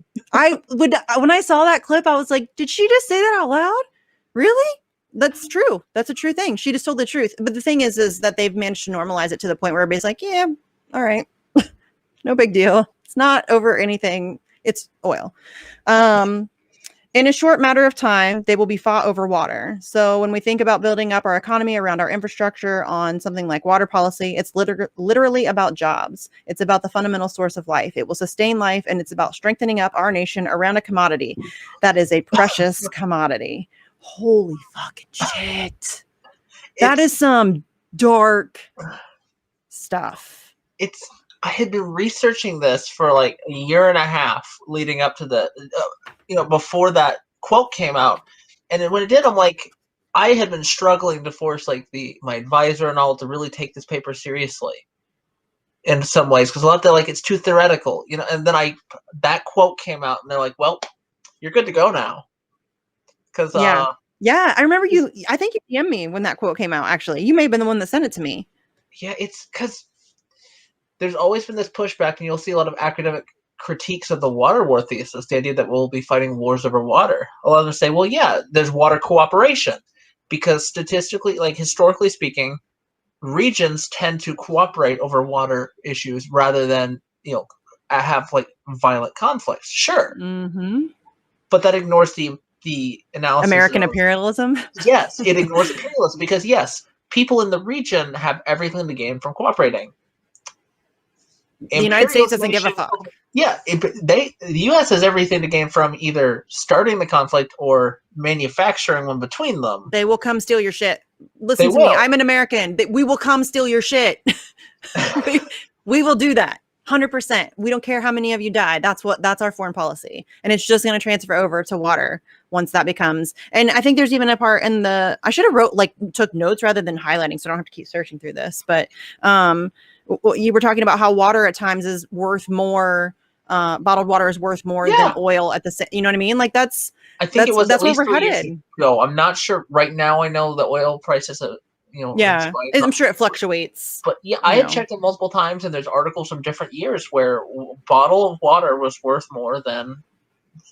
When I saw that clip, I was like, did she just say that out loud? Really? That's true. That's a true thing. She just told the truth. But the thing is that they've managed to normalize it to the point where everybody's like, yeah, all right. No big deal. It's not over anything. It's oil. In a short matter of time, they will be fought over water. So when we think about building up our economy around our infrastructure on something like water policy, it's literally about jobs. It's about the fundamental source of life. It will sustain life, and it's about strengthening up our nation around a commodity that is a precious commodity. Holy fucking shit. That is some dark stuff. I had been researching this for like a year and a half leading up to the, before that quote came out. And then when it did, I'm like, I had been struggling to force like my advisor and all to really take this paper seriously in some ways. Because a lot of they're like, it's too theoretical, and then that quote came out and they're like, well, you're good to go now. Because, yeah, I remember I think you DM'd me when that quote came out, actually. You may have been the one that sent it to me. Yeah, it's because there's always been this pushback, and you'll see a lot of academic critiques of the water war thesis, the idea that we'll be fighting wars over water. A lot of them say, well, yeah, there's water cooperation, because statistically, like historically speaking, regions tend to cooperate over water issues rather than, have like violent conflicts. Sure. Mm-hmm. But that ignores the analysis. American imperialism? Yes, it ignores imperialism because, yes, people in the region have everything to gain from cooperating. The United States doesn't give a fuck. Yeah, the U.S. has everything to gain from either starting the conflict or manufacturing one between them. They will come steal your shit. Listen to me. I'm an American. We will come steal your shit. we will do that. 100%. We don't care how many of you die. That's our foreign policy. And it's just going to transfer over to water once that becomes. And I think there's even a part in I should have took notes rather than highlighting, so I don't have to keep searching through this. But you were talking about how water at times is worth more. Bottled water is worth more than oil at the same. You know what I mean? Like that's where we're headed. No, I'm not sure. Right now, I know the oil prices are. I'm sure it fluctuates. But yeah, I have checked it multiple times, and there's articles from different years where a bottle of water was worth more than,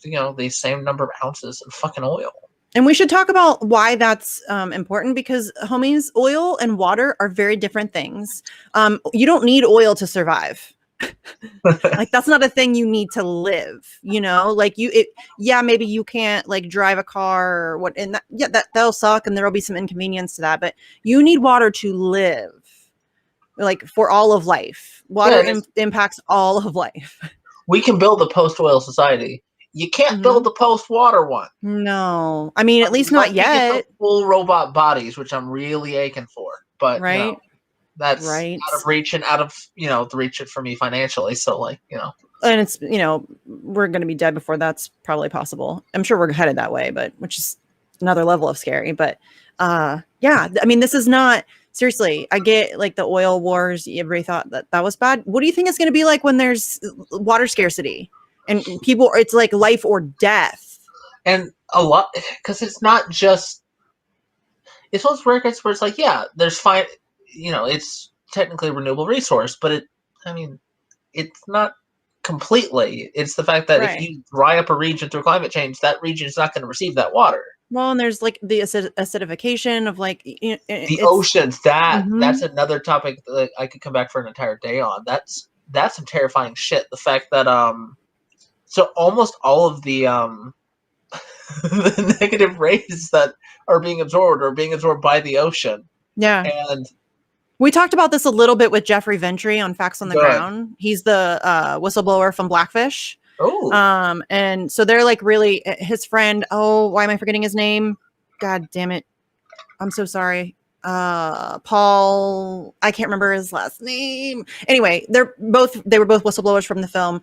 the same number of ounces of fucking oil. And we should talk about why that's important because, homies, oil and water are very different things. You don't need oil to survive. Like that's not a thing you need to live, maybe you can't like drive a car or what, and that'll suck and there'll be some inconvenience to that, but you need water to live, like for all of life. Water impacts all of life. We can build a post-oil society. You can't build the post-water one. No, I mean, at least not yet. Full robot bodies, which I'm really aching for, but right. That's out of reach and out of, the reach for me financially. So and it's, we're going to be dead before that's probably possible. I'm sure we're headed that way, but which is another level of scary. But I mean, this is not seriously. I get like the oil wars. Everybody thought that was bad. What do you think it's going to be like when there's water scarcity and people, it's like life or death? And a lot, because it's not just, it's those records where it's like, yeah, there's fine, it's technically a renewable resource, but it's not completely. It's the fact that if Right. you dry up a region through climate change, that region is not going to receive that water. Well, and there's like the acidification of like The it's, oceans, Mhm. that's another topic that I could come back for an entire day on. That's some terrifying shit. The fact that so almost all of the the negative rays that are being absorbed by the ocean. Yeah. And We talked about this a little bit with Jeffrey Ventry on Facts on the Good. Ground. He's the whistleblower from Blackfish. oh, And so they're like really his friend. Oh, why am I forgetting his name? God damn it. I'm so sorry. Paul, I can't remember his last name. Anyway, they were both whistleblowers from the film.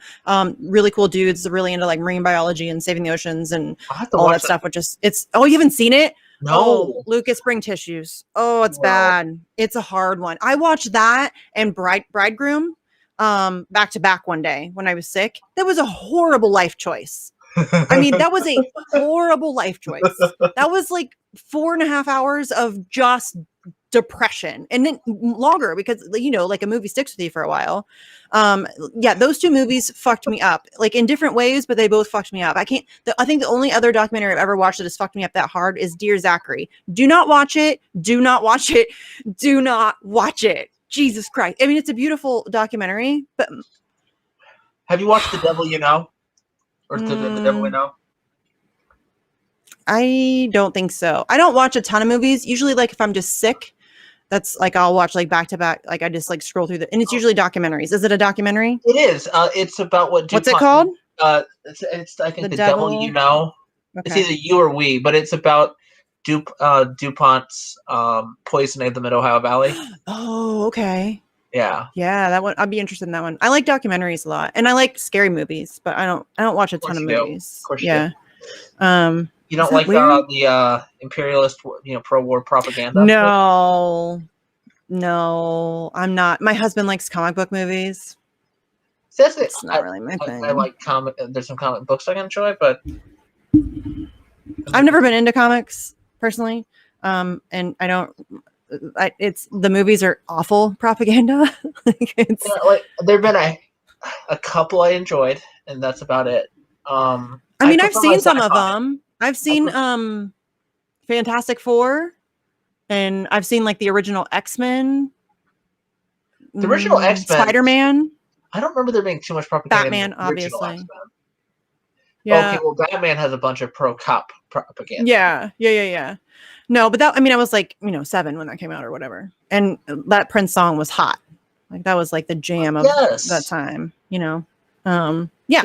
Really cool dudes, really into like marine biology and saving the oceans and I have to all watch that stuff, which is you haven't seen it? No, Oh, Lucas, bring tissues. Oh, it's No. bad. It's a hard one. I watched that and Bridegroom back to back one day when I was sick. That was a horrible life choice. I mean, that was a horrible life choice. That was like 4.5 hours of just depression, and then longer because like a movie sticks with you for a while. Yeah, those two movies fucked me up, like in different ways, but they both fucked me up. I think the only other documentary I've ever watched that has fucked me up that hard is Dear Zachary. Do not watch it. Do not watch it. Do not watch it. Jesus Christ. I mean, it's a beautiful documentary, but have you watched The Devil You Know? Or The Devil We Know? I don't think so. I don't watch a ton of movies. Usually, like if I'm just sick, that's like I'll watch like back to back. Like I just like scroll through and it's usually documentaries. Is it a documentary? It is. It's about what DuPont, What's it called? It's I think The The Devil You Know. It's Okay. either you or we, but it's about DuPont's poisoning of the Mid-Ohio Valley. Oh, okay. Yeah. Yeah, that one. I'd be interested in that one. I like documentaries a lot, and I like scary movies, but I don't watch a ton of you do. movies. Of course you Yeah. You don't Is that like weird? the imperialist, pro-war propaganda? No, I'm not. My husband likes comic book movies. It's not really my thing. I like comic. There's some comic books I can enjoy, but I've never been into comics personally, and I don't. It's the movies are awful propaganda. Like it's there've been a couple I enjoyed, and that's about it. I mean, I've seen some of them. I've seen Fantastic Four, and I've seen like the original X-Men. The original X-Men, Spider-Man. I don't remember there being too much propaganda. Batman, in the original obviously. X-Men. Yeah. Okay, well, Batman has a bunch of pro-cop propaganda. Yeah. No, but I was like, 7 when that came out or whatever. And that Prince song was hot. Like that was like the jam of that time, Yeah.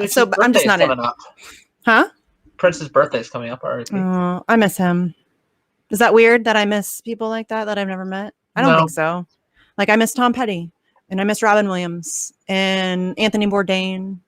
So but I'm just not in. Huh? Prince's birthday's coming up already. Oh, I miss him. Is that weird that I miss people like that I've never met? I don't think so. Like I miss Tom Petty and I miss Robin Williams and Anthony Bourdain.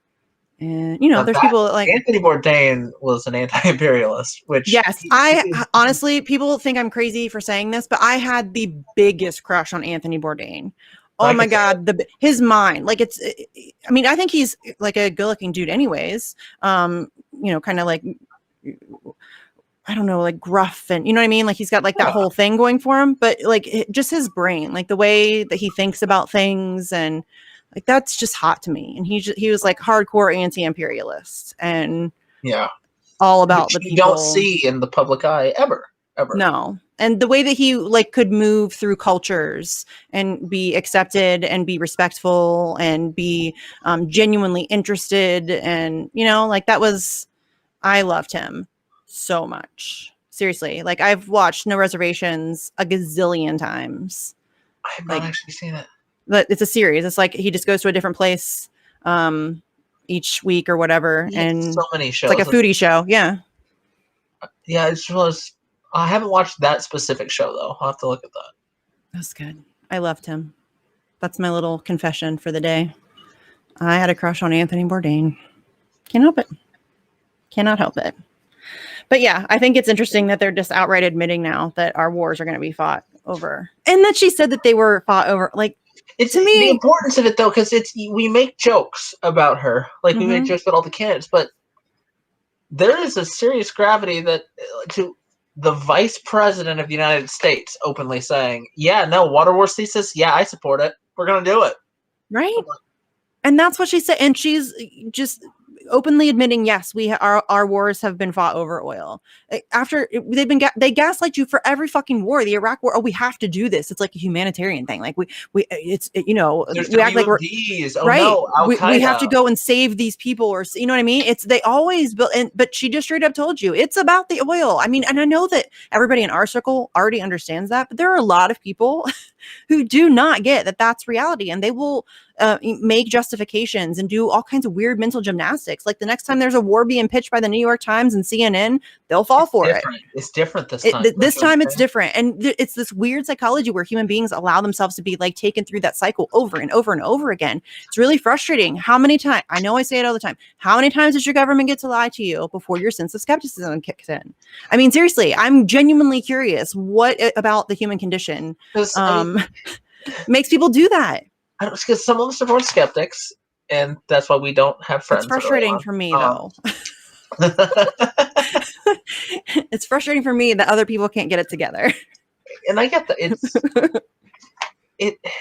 And there's people that like Anthony Bourdain was an anti-imperialist, which yes, I honestly, people think I'm crazy for saying this, but I had the biggest crush on Anthony Bourdain. Oh my God, his mind, like I mean, I think he's like a good-looking dude, anyways. Kind of like I don't know, like gruff and you know what I mean? Like he's got like that whole thing going for him, but like just his brain, like the way that he thinks about things and like that's just hot to me. And he was like hardcore anti-imperialist and all about the people you don't see in the public eye ever. No. And the way that he like could move through cultures and be accepted and be respectful and be genuinely interested and like that was I loved him so much. Seriously, like I've watched No Reservations a gazillion times. I have not actually seen it. But it's a series. It's like he just goes to a different place each week or whatever. And so many shows. It's like a foodie show. Yeah. Yeah, I haven't watched that specific show though. I'll have to look at that. That's good. I loved him. That's my little confession for the day. I had a crush on Anthony Bourdain. Can't help it. Cannot help it. But yeah, I think it's interesting that they're just outright admitting now that our wars are going to be fought over. And that she said that they were fought over. Like, it's to me, the importance of it though, because we make jokes about her. Like we make jokes about all the candidates, but there is a serious gravity that to the vice president of the United States openly saying, "Yeah, no, water wars thesis. Yeah, I support it. We're gonna do it." Right. And that's what she said. And she's just openly admitting, yes, our wars have been fought over oil. After they gaslight you for every fucking war. The Iraq war. Oh, we have to do this. It's like a humanitarian thing. Like There's we act like we're WMDs. Oh right. no, We have to Al-Qaeda. go and save these people, or you know what I mean? They always build. But she just straight up told you it's about the oil. I mean, and I know that everybody in our circle already understands that, but there are a lot of people who do not get that that's reality, and they will make justifications and do all kinds of weird mental gymnastics. Like the next time there's a war being pitched by the New York Times and CNN, they'll fall for it. It's different this time. This time it's different. And it's this weird psychology where human beings allow themselves to be like taken through that cycle over and over and over again. It's really frustrating. How many times, I know I say it all the time, how many times does your government get to lie to you before your sense of skepticism kicks in? I mean, seriously, I'm genuinely curious what about the human condition makes people do that. Because some of us are born skeptics, and that's why we don't have friends. It's frustrating for me, though. It's frustrating for me that other people can't get it together. And I get that.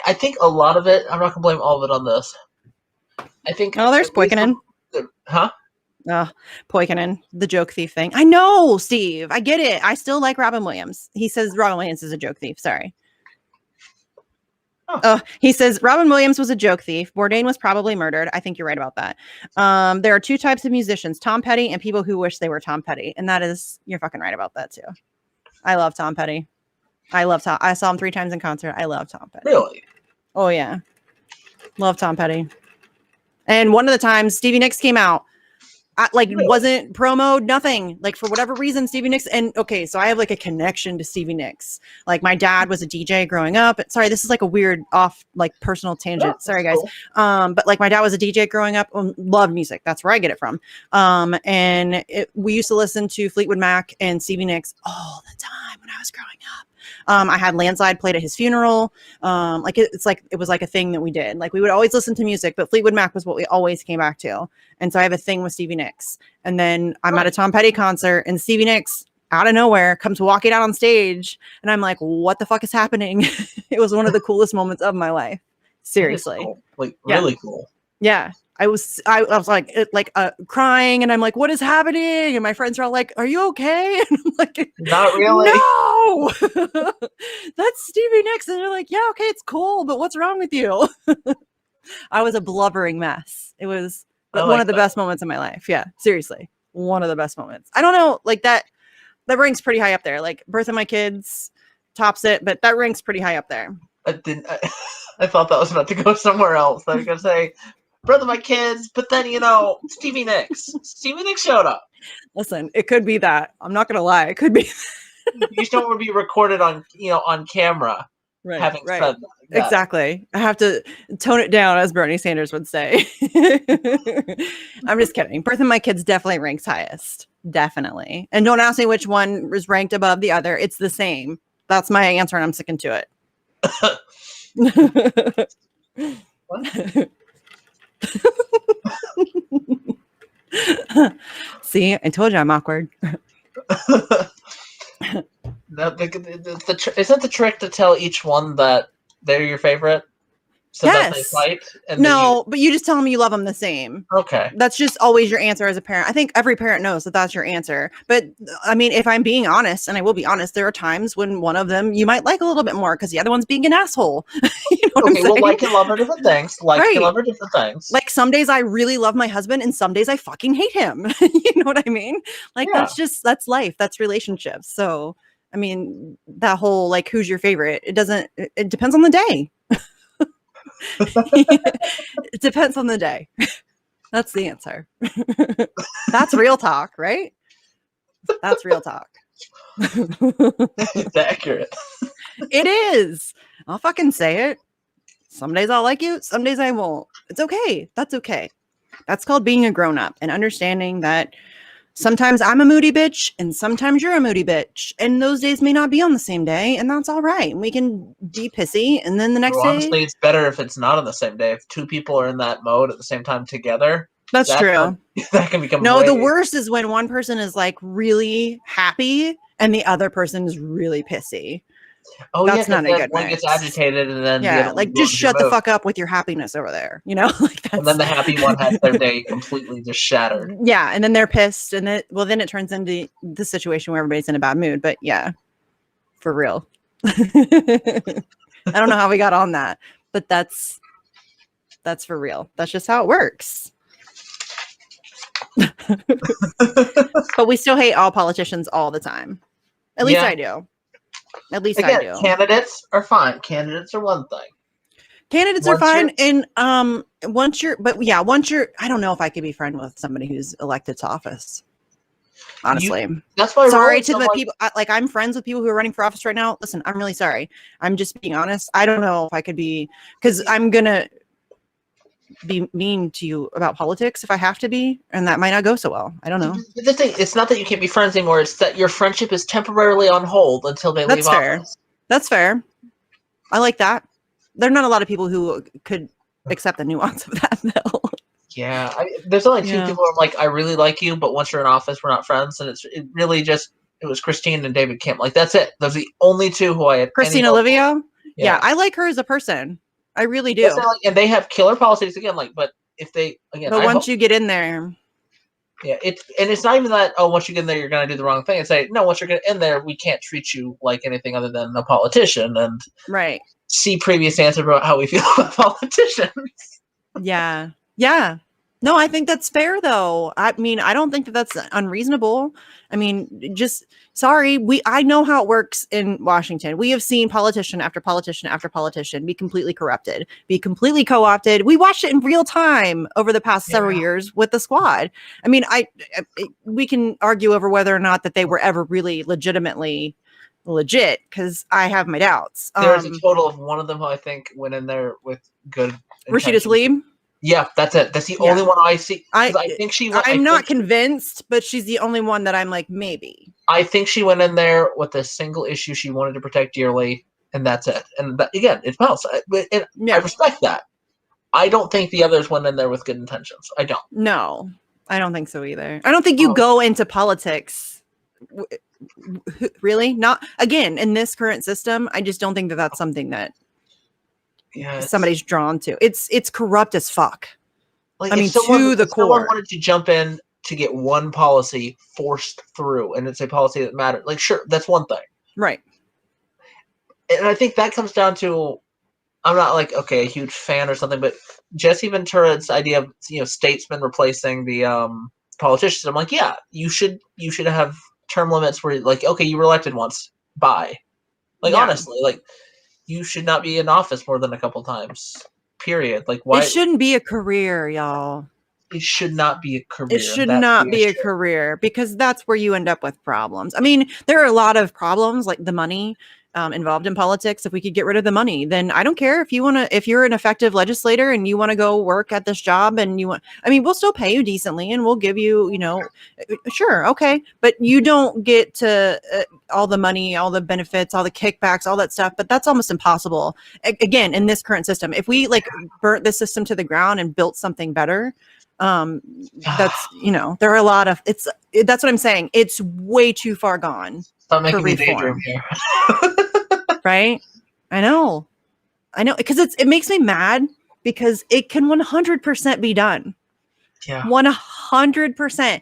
I think a lot of it, I'm not going to blame all of it on this. I think... Oh, there's Poikinen. Huh? Poikinen, the joke thief thing. I know, Steve. I get it. I still like Robin Williams. He says Robin Williams is a joke thief. Sorry. He says Robin Williams was a joke thief. Bourdain was probably murdered. I think you're right about that. There are two types of musicians, Tom Petty and people who wish they were Tom Petty. And you're fucking right about that too. I love Tom Petty. I saw him 3 times in concert. I love Tom Petty. Really? Oh yeah. Love Tom Petty. And one of the times Stevie Nicks came out, wasn't promoed, nothing. Like for whatever reason, Stevie Nicks. And okay, so I have like a connection to Stevie Nicks. Like my dad was a DJ growing up. Sorry, this is like a weird off like personal tangent. Sorry guys. Cool. But like my dad was a DJ growing up. Loved music. That's where I get it from. And we used to listen to Fleetwood Mac and Stevie Nicks all the time when I was growing up. I had Landslide played at his funeral. It was like a thing that we did. Like we would always listen to music, but Fleetwood Mac was what we always came back to. And so I have a thing with Stevie Nicks. And then I'm at a Tom Petty concert and Stevie Nicks out of nowhere comes walking out on stage. And I'm like, what the fuck is happening? It was one of the coolest moments of my life. Seriously. Cool. Like really cool. Yeah. I was like crying and I'm like, what is happening? And my friends are all like, are you okay? And I'm like, not really. No, that's Stevie Nicks. And they're like, yeah, okay, it's cool. But what's wrong with you? I was a blubbering mess. It was one of the best moments of my life. Yeah, seriously. One of the best moments. I don't know, like that ranks pretty high up there. Like Birth of My Kids tops it, but that ranks pretty high up there. I thought that was about to go somewhere else. I was going to say, Birth of My Kids, but then Stevie Nicks. Stevie Nicks showed up. Listen, it could be that. I'm not gonna lie, it could be. You just don't want to be recorded on camera. Right. Having right. said that. Exactly. I have to tone it down, as Bernie Sanders would say. I'm just kidding. Birth of My Kids definitely ranks highest. Definitely. And don't ask me which one is ranked above the other. It's the same. That's my answer, and I'm sticking to it. What? See, I told you I'm awkward. Isn't the trick to tell each one that they're your favorite? So that they fight? And but you just tell them you love them the same. Okay. That's just always your answer as a parent. I think every parent knows that that's your answer. But I mean, if I'm being honest, and I will be honest, there are times when one of them you might like a little bit more because the other one's being an asshole. You know what I'm saying? Well, like and love are different things. And love are different things. Like some days I really love my husband and some days I fucking hate him. You know what I mean? Like that's life. That's relationships. So, I mean, that whole like, who's your favorite? It depends on the day. It depends on the day. That's the answer. That's real talk, right? That's real talk. It's accurate. It is. I'll fucking say it. Some days I'll like you, some days I won't. It's okay. That's okay. That's called being a grown-up and understanding that sometimes I'm a moody bitch and sometimes you're a moody bitch. And those days may not be on the same day, and that's all right. We can be pissy, and then the next day... Honestly, it's better if it's not on the same day. If two people are in that mode at the same time together, That's true. That can become No, the worst is when one person is like really happy and the other person is really pissy. Oh, That's yeah, not a because good one mix. gets agitated and then the Yeah, other like one just blows shut the your fuck up with your happiness over there. You know, like that's. And then the happy one has their day completely just shattered. Yeah, and then they're pissed, and then it turns into the situation where everybody's in a bad mood. But yeah, for real. I don't know how we got on that, but that's for real. That's just how it works. But we still hate all politicians all the time. At least Yeah. I do. At least Again, I do. candidates are fine. Candidates are one thing. Candidates are fine, and once you're, I don't know if I could be friends with somebody who's elected to office. Honestly, that's why. Sorry to the people. Like I'm friends with people who are running for office right now. Listen, I'm really sorry. I'm just being honest. I don't know if I could be, because I'm gonna be mean to you about politics if I have to be, and that might not go so well. I don't know. The thing, it's not that you can't be friends anymore. It's that your friendship is temporarily on hold until they leave office. That's fair. I like that. There are not a lot of people who could accept the nuance of that, though. Yeah, there's only two people who I'm like, I really like you, but once you're in office, we're not friends. And it really just, it was Christine and David Kim. Like, that's it. Those are the only two who I had. Christine Olivio? Yeah, I like her as a person. I really do. And they have killer policies again. Like, but if they, again. But once you get in there. Yeah, it's not even that, oh, once you get in there, you're going to do the wrong thing. It's like, no, once you're in there, we can't treat you like anything other than a politician. And right. See previous answer about how we feel about politicians. Yeah. Yeah. No, I think that's fair, though. I mean, I don't think that that's unreasonable. I mean, just sorry. I know how it works in Washington. We have seen politician after politician after politician be completely corrupted, be completely co-opted. We watched it in real time over the past several years with the Squad. I mean, we can argue over whether or not that they were ever really legitimately legit, because I have my doubts. There's a total of one of them who I think went in there with good Rashida Tlaib. Yeah, that's it. That's the only one I see. I think she. I'm not convinced, but she's the only one that I'm like, maybe. I think she went in there with a single issue she wanted to protect dearly, and that's it. And again, it's mouse. I respect that. I don't think the others went in there with good intentions. I don't. No, I don't think so either. I don't think you go into politics. Really? Not again in this current system. I just don't think that that's something that somebody's drawn to. It's corrupt as fuck. Like, I mean, to the core. Someone wanted to jump in to get one policy forced through, and it's a policy that mattered. Like, sure, that's one thing, right? And I think that comes down to, I'm not like a huge fan or something, but Jesse Ventura's idea of statesmen replacing the politicians. I'm like, yeah, you should have term limits where like, okay, you were elected once, bye. Like honestly, like. You should not be in office more than a couple times. Period. Like why? It shouldn't be a career, y'all. It should not be a career. It should not be a career, because that's where you end up with problems. I mean, there are a lot of problems like the money involved in politics. If we could get rid of the money, then I don't care if you're an effective legislator and you want to go work at this job and we'll still pay you decently and we'll give you, sure. Okay. But you don't get to all the money, all the benefits, all the kickbacks, all that stuff. But that's almost impossible. Again, in this current system, if we burnt this system to the ground and built something better, that's, there are a lot of, that's what I'm saying. It's way too far gone. Stop making me daydream here. Right? I know, because it makes me mad because it can 100% be done. Yeah. 100%.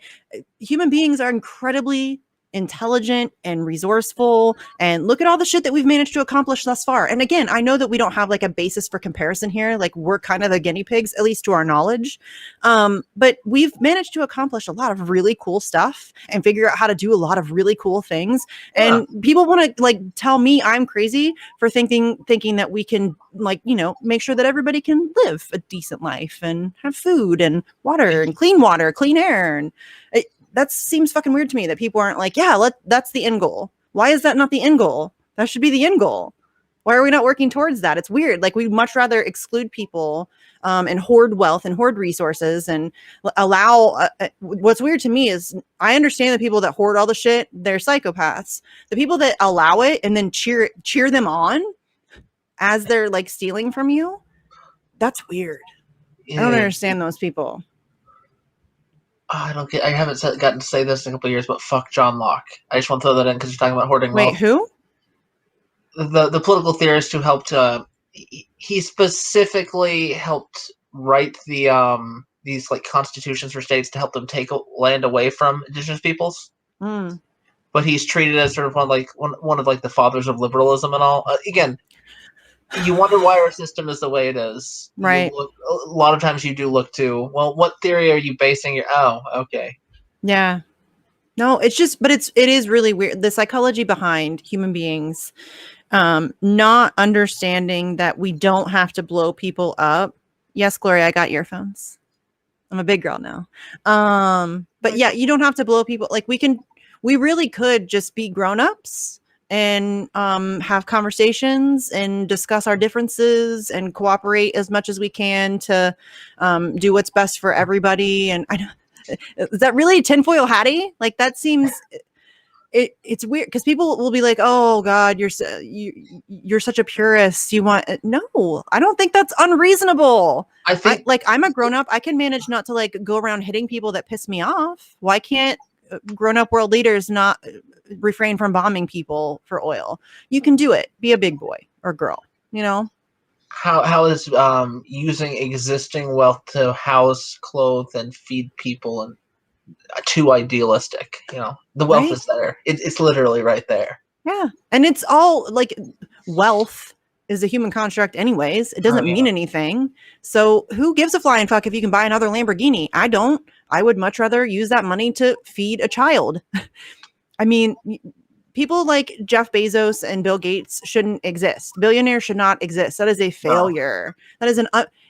Human beings are incredibly intelligent and resourceful, and look at all the shit that we've managed to accomplish thus far. And again, I know that we don't have like a basis for comparison here. Like we're kind of the guinea pigs, at least to our knowledge. But we've managed to accomplish a lot of really cool stuff and figure out how to do a lot of really cool things. And people want to tell me I'm crazy for thinking that we can make sure that everybody can live a decent life and have food and water and clean air. And that seems fucking weird to me that people aren't like, that's the end goal. Why is that not the end goal? That should be the end goal. Why are we not working towards that? It's weird. Like we'd much rather exclude people and hoard wealth and hoard resources and allow. What's weird to me is I understand the people that hoard all the shit, they're psychopaths. The people that allow it and then cheer them on as they're stealing from you, that's weird. I don't understand those people. I haven't gotten to say this in a couple of years, but fuck John Locke. I just want to throw that in because you're talking about hoarding Wait, wealth. who? The political theorist who helped. He specifically helped write these like constitutions for states to help them take land away from indigenous peoples. Mm. But he's treated as sort of one of like the fathers of liberalism and all. Again, you wonder why our system is the way it is. Right. A lot of times you do look to, well, what theory are you basing your? Oh, okay. Yeah. No, it's just, but it is really weird. The psychology behind human beings, not understanding that we don't have to blow people up. Yes, Gloria, I got earphones. I'm a big girl now. But yeah, you don't have to blow people. Like we really could just be grown-ups and have conversations and discuss our differences and cooperate as much as we can to do what's best for everybody. And I know, is that really tinfoil hattie? Like that seems it's weird because people will be like, "Oh God, you're such a purist. You want no? I don't think that's unreasonable. I think I'm a grown up. I can manage not to like go around hitting people that piss me off. Why can't grown up world leaders not refrain from bombing people for oil? You can do it. Be a big boy or girl. You know." how is using existing wealth to house, clothe, and feed people and too idealistic? The wealth Right? is there. It's literally right there. Yeah. And it's all like wealth is a human construct anyways. It doesn't mean anything. So who gives a flying fuck if you can buy another Lamborghini? I don't. I would much rather use that money to feed a child. I mean, people like Jeff Bezos and Bill Gates shouldn't exist. Billionaires should not exist. That is a failure. That is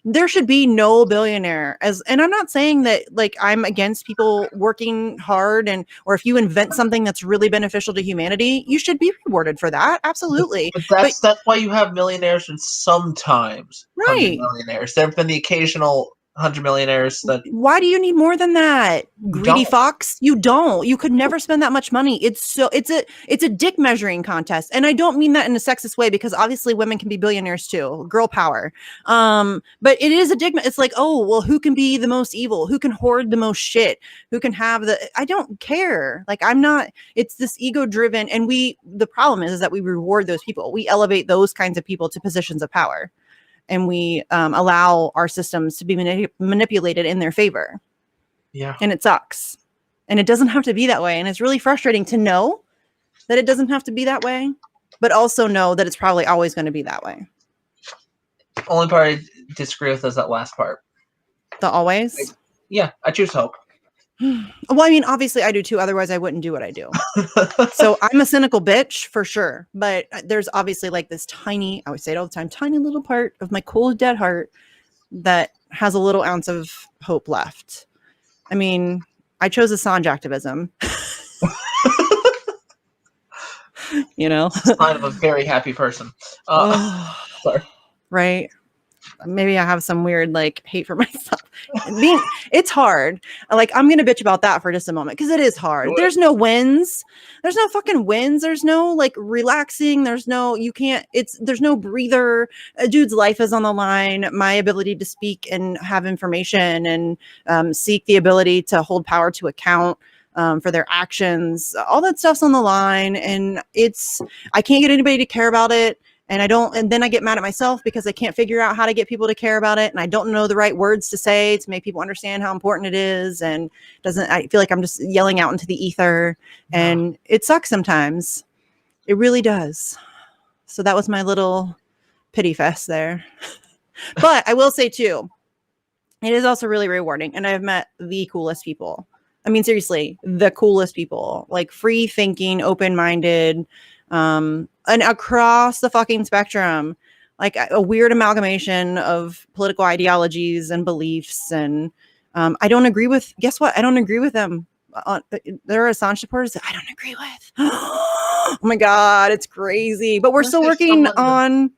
there should be no billionaire. And I'm not saying that like I'm against people working hard or if you invent something that's really beneficial to humanity, you should be rewarded for that. Absolutely. But that's why you have millionaires and sometimes Right. 100 millionaires. There have been the occasional 100 millionaires that. Why do you need more than that? Greedy fox? You don't. You could never spend that much money. It's a dick measuring contest. And I don't mean that in a sexist way because obviously women can be billionaires too. Girl power. But it is a dick. It's like, oh, well, who can be the most evil? Who can hoard the most shit? Who can have I don't care. Like I'm not, it's this ego driven. And the problem is that we reward those people. We elevate those kinds of people to positions of power. And we allow our systems to be manipulated in their favor. Yeah. And it sucks. And it doesn't have to be that way. And it's really frustrating to know that it doesn't have to be that way, but also know that it's probably always going to be that way. Only part I disagree with is that last part. The always? Yeah, I choose hope. Well, I mean, obviously I do too. Otherwise I wouldn't do what I do. So I'm a cynical bitch for sure. But there's obviously like this I would say it all the time, tiny little part of my cold, dead heart that has a little ounce of hope left. I mean, I chose Assange activism. Sign of a very happy person. Sorry. Right. Maybe I have some weird like hate for myself. It's hard. Like I'm gonna bitch about that for just a moment because it is hard. There's no wins. There's no fucking wins. There's no like relaxing. There's no breather. A dude's life is on the line. My ability to speak and have information and seek the ability to hold power to account for their actions. All that stuff's on the line, and I can't get anybody to care about it. And then I get mad at myself because I can't figure out how to get people to care about it. And I don't know the right words to say to make people understand how important it is. And I feel like I'm just yelling out into the ether and it sucks sometimes. It really does. So that was my little pity fest there. But I will say too, it is also really rewarding. And I've met the coolest people. I mean, seriously, the coolest people, like free thinking, open-minded, and across the fucking spectrum, like a weird amalgamation of political ideologies and beliefs. And I don't agree with, guess what? I don't agree with them. There are Assange supporters that I don't agree with. Oh my God, it's crazy. But we're still working on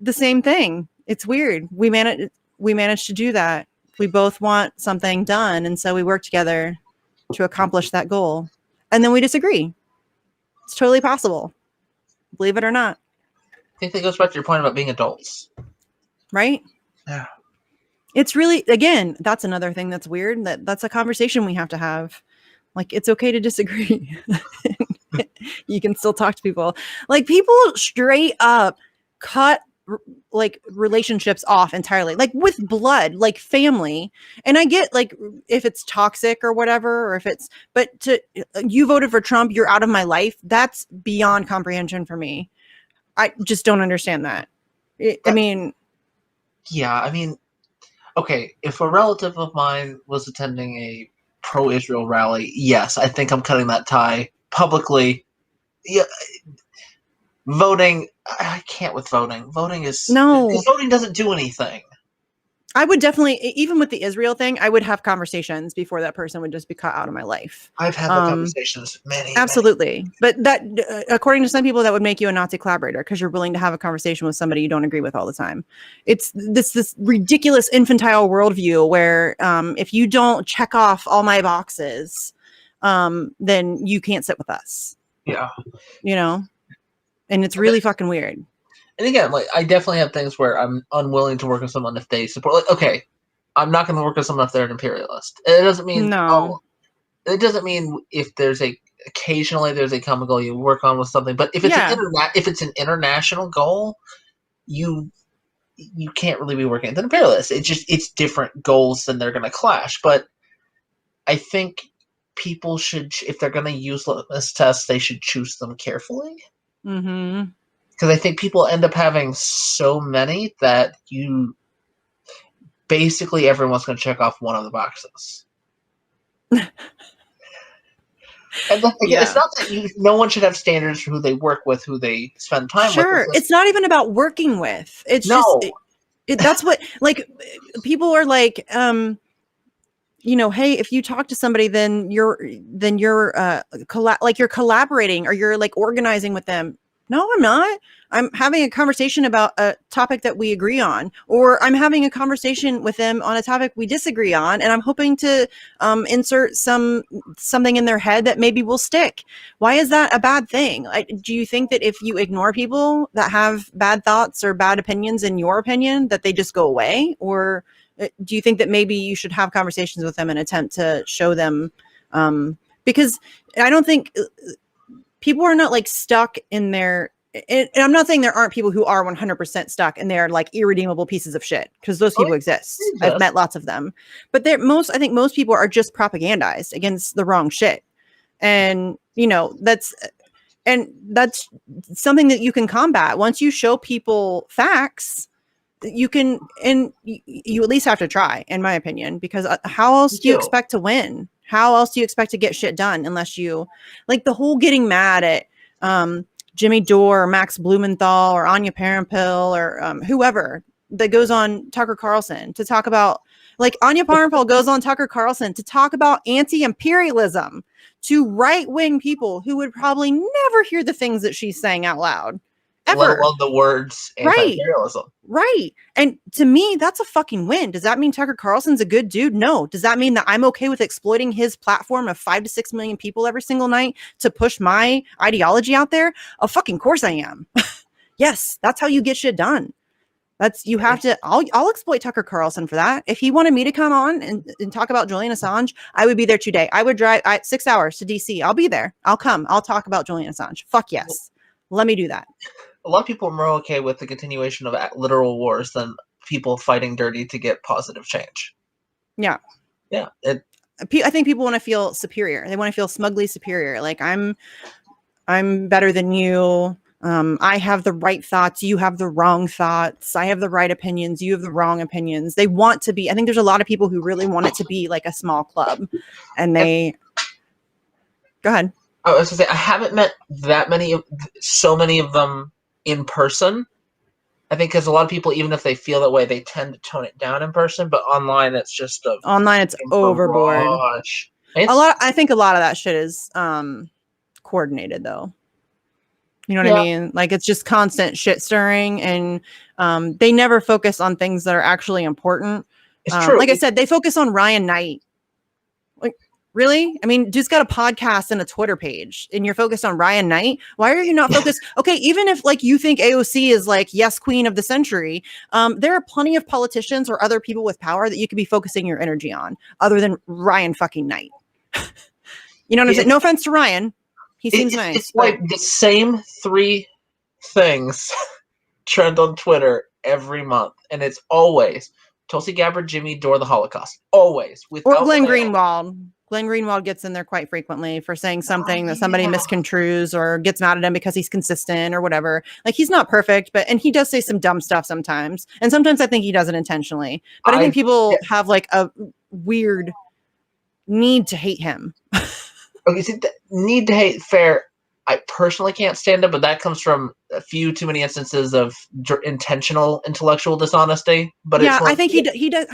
the same thing. It's weird. We managed to do that. We both want something done. And so we work together to accomplish that goal. And then we disagree. It's totally possible. Believe it or not. I think that goes back to your point about being adults. Right? Yeah. It's really, again, that's another thing that's weird. That's a conversation we have to have. Like, it's okay to disagree. You can still talk to people. Like, people straight up cut like relationships off entirely, like with blood, like family. And I get like if it's toxic or whatever, or if it's, but to you voted for Trump, you're out of my life. That's beyond comprehension for me. I just don't understand that. I mean, yeah, I mean, okay, if a relative of mine was attending a pro-Israel rally, yes, I think I'm cutting that tie publicly. Yeah, voting, I can't with voting. Voting is no, voting doesn't do anything. I would definitely, even with the Israel thing, I would have conversations before that person would just be cut out of my life. I've had the conversations many. Absolutely. But that, according to some people, that would make you a Nazi collaborator because you're willing to have a conversation with somebody you don't agree with all the time. It's this ridiculous infantile worldview where if you don't check off all my boxes, then you can't sit with us. Yeah. You know? And it's really fucking weird. And again, like, I definitely have things where I'm unwilling to work with someone if they support. Like, okay, I'm not going to work with someone if they're an imperialist. It doesn't mean it doesn't mean if there's occasionally there's a common goal you work on with something. But if it's if it's an international goal, you can't really be working with an imperialist. It's different goals, and they're going to clash. But I think people should, if they're going to use litmus tests, they should choose them carefully. Mm-hmm. Because I think people end up having so many that basically everyone's going to check off one of the boxes. And it's not that no one should have standards for who they work with, who they spend time with. Sure, it's not even about working with. It's just that's what, like, people are like, you know, hey, if you talk to somebody, then you're like you're collaborating or you're like organizing with them. No, I'm not. I'm having a conversation about a topic that we agree on, or I'm having a conversation with them on a topic we disagree on, and I'm hoping to insert something in their head that maybe will stick. Why is that a bad thing? Do you think that if you ignore people that have bad thoughts or bad opinions, in your opinion, that they just go away? Or do you think that maybe you should have conversations with them and attempt to show them? Because I don't think people are not like stuck in their, and I'm not saying there aren't people who are 100% stuck and they're like irredeemable pieces of shit, because those people exist. I've met lots of them, but I think most people are just propagandized against the wrong shit. And, you know, that's something that you can combat. Once you show people facts, you can, and you at least have to try, in my opinion, because how else do you expect to win? How else do you expect to get shit done unless you, like, the whole getting mad at Jimmy Dore or Max Blumenthal or Anya Parampil or whoever that goes on Tucker Carlson to talk about, like, Anya Parampil goes on Tucker Carlson to talk about anti-imperialism to right-wing people who would probably never hear the things that she's saying out loud. Ever. Let alone the words anti-imperialism. Right. And to me, that's a fucking win. Does that mean Tucker Carlson's a good dude? No. Does that mean that I'm okay with exploiting his platform of 5 to 6 million people every single night to push my ideology out there? Of fucking course I am. Yes, that's how you get shit done. You have to, I'll exploit Tucker Carlson for that. If he wanted me to come on and talk about Julian Assange, I would be there today. I would drive 6 hours to DC. I'll be there. I'll come. I'll talk about Julian Assange. Fuck yes. Let me do that. A lot of people are more okay with the continuation of literal wars than people fighting dirty to get positive change. Yeah. Yeah. I think people want to feel superior. They want to feel smugly superior. Like, I'm better than you. I have the right thoughts. You have the wrong thoughts. I have the right opinions. You have the wrong opinions. They want to be, I think there's a lot of people who really want it to be like a small club, and go ahead. I was going to say, I haven't met so many of them in person. I think because a lot of people, even if they feel that way, they tend to tone it down in person. But online, it's just online. It's overboard. I think a lot of that shit is coordinated, though. You know what I mean? Like, it's just constant shit stirring, and they never focus on things that are actually important. It's true. Like I said, they focus on Ryan Knight. Like, Really? I mean, dude's got a podcast and a Twitter page, and you're focused on Ryan Knight. Why are you not focused? Okay, even if like you think AOC is like yes, queen of the century, there are plenty of politicians or other people with power that you could be focusing your energy on, other than Ryan fucking Knight. You know what I'm saying? No offense to Ryan, he seems nice. It's like the same 3 things trend on Twitter every month, and it's always Tulsi Gabbard, Jimmy Dore, the Holocaust. Always, or Glenn Greenwald. Glenn Greenwald gets in there quite frequently for saying something that somebody misconstrues or gets mad at him because he's consistent or whatever. Like, he's not perfect, and he does say some dumb stuff sometimes. And sometimes I think he does it intentionally. But I think people have like a weird need to hate him. Okay, see, need to hate, fair. I personally can't stand it, but that comes from a few too many instances of intentional intellectual dishonesty. But yeah, it's like, I think he does.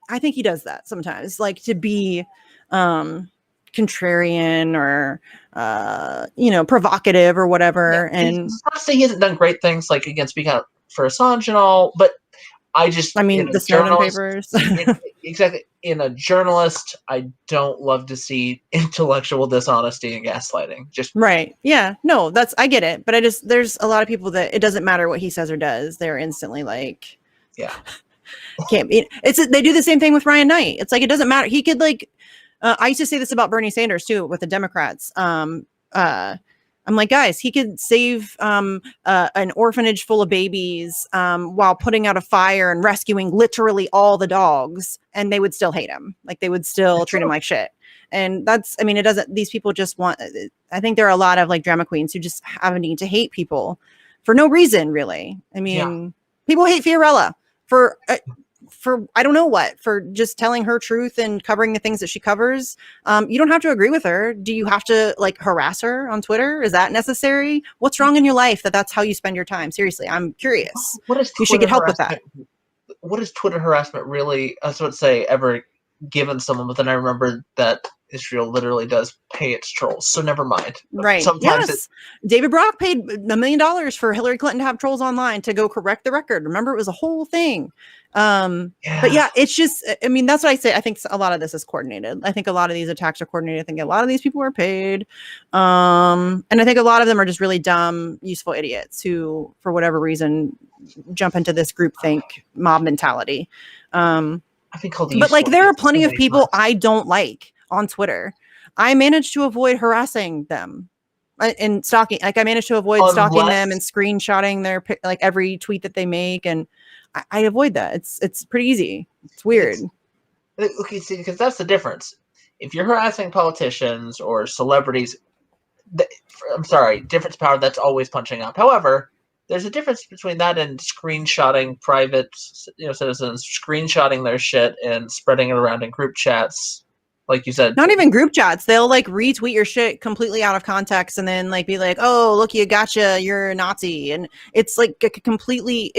I think he does that sometimes, like to be contrarian or provocative or whatever. Yeah, and not to say he hasn't done great things like again speaking out for Assange and all, but I mean the Snowden papers. Exactly. In a journalist, I don't love to see intellectual dishonesty and gaslighting. Just right. Yeah. No, I get it. But there's a lot of people that it doesn't matter what he says or does. They're instantly like, yeah, can't be. They do the same thing with Ryan Knight. It's like, it doesn't matter. He could like, I used to say this about Bernie Sanders too, with the Democrats. I'm like, guys, he could save an orphanage full of babies while putting out a fire and rescuing literally all the dogs, and they would still hate him. Like, they would still treat him like shit. And it doesn't, these people just want, I think there are a lot of like drama queens who just have a need to hate people for no reason, really. I mean, people hate Fiorella for I don't know what, for just telling her truth and covering the things that she covers. You don't have to agree with her. Do you have to like harass her on Twitter? Is that necessary? What's wrong in your life that's how you spend your time? Seriously, I'm curious. You should get help with that. What is Twitter harassment really, I would say, ever given someone? But then I remember that Israel literally does pay its trolls, so never mind. Right. Sometimes David Brock paid $1 million for Hillary Clinton to have trolls online to go correct the record. Remember, it was a whole thing. But yeah, it's just, I mean, that's what I say. I think a lot of this is coordinated. I think a lot of these attacks are coordinated. I think a lot of these people are paid. And I think a lot of them are just really dumb, useful idiots who, for whatever reason, jump into this groupthink mob mentality. I think but like, there are plenty of people I don't like on Twitter. I managed to avoid harassing them and stalking. Like, I managed to avoid stalking them and screenshotting their like every tweet that they make, and I avoid that. It's pretty easy. It's weird. Okay, see, because that's the difference. If you're harassing politicians or celebrities, I'm sorry, difference power, that's always punching up. However, there's a difference between that and screenshotting private, citizens, screenshotting their shit and spreading it around in group chats. Like you said, not even group chats. They'll like retweet your shit completely out of context and then like be like, "Oh, look, you gotcha, you're a Nazi," and it's like completely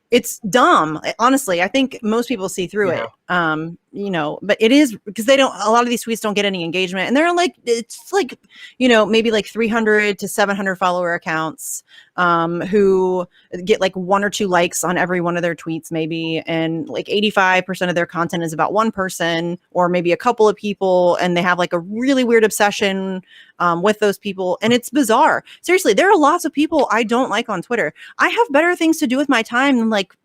it's dumb. Honestly, I think most people see through it. But it is because a lot of these tweets don't get any engagement, and they're like, it's like, maybe like 300 to 700 follower accounts who get like 1 or 2 likes on every one of their tweets, maybe. And like 85% of their content is about one person or maybe a couple of people. And they have like a really weird obsession with those people. And it's bizarre. Seriously, there are lots of people I don't like on Twitter. I have better things to do with my time than like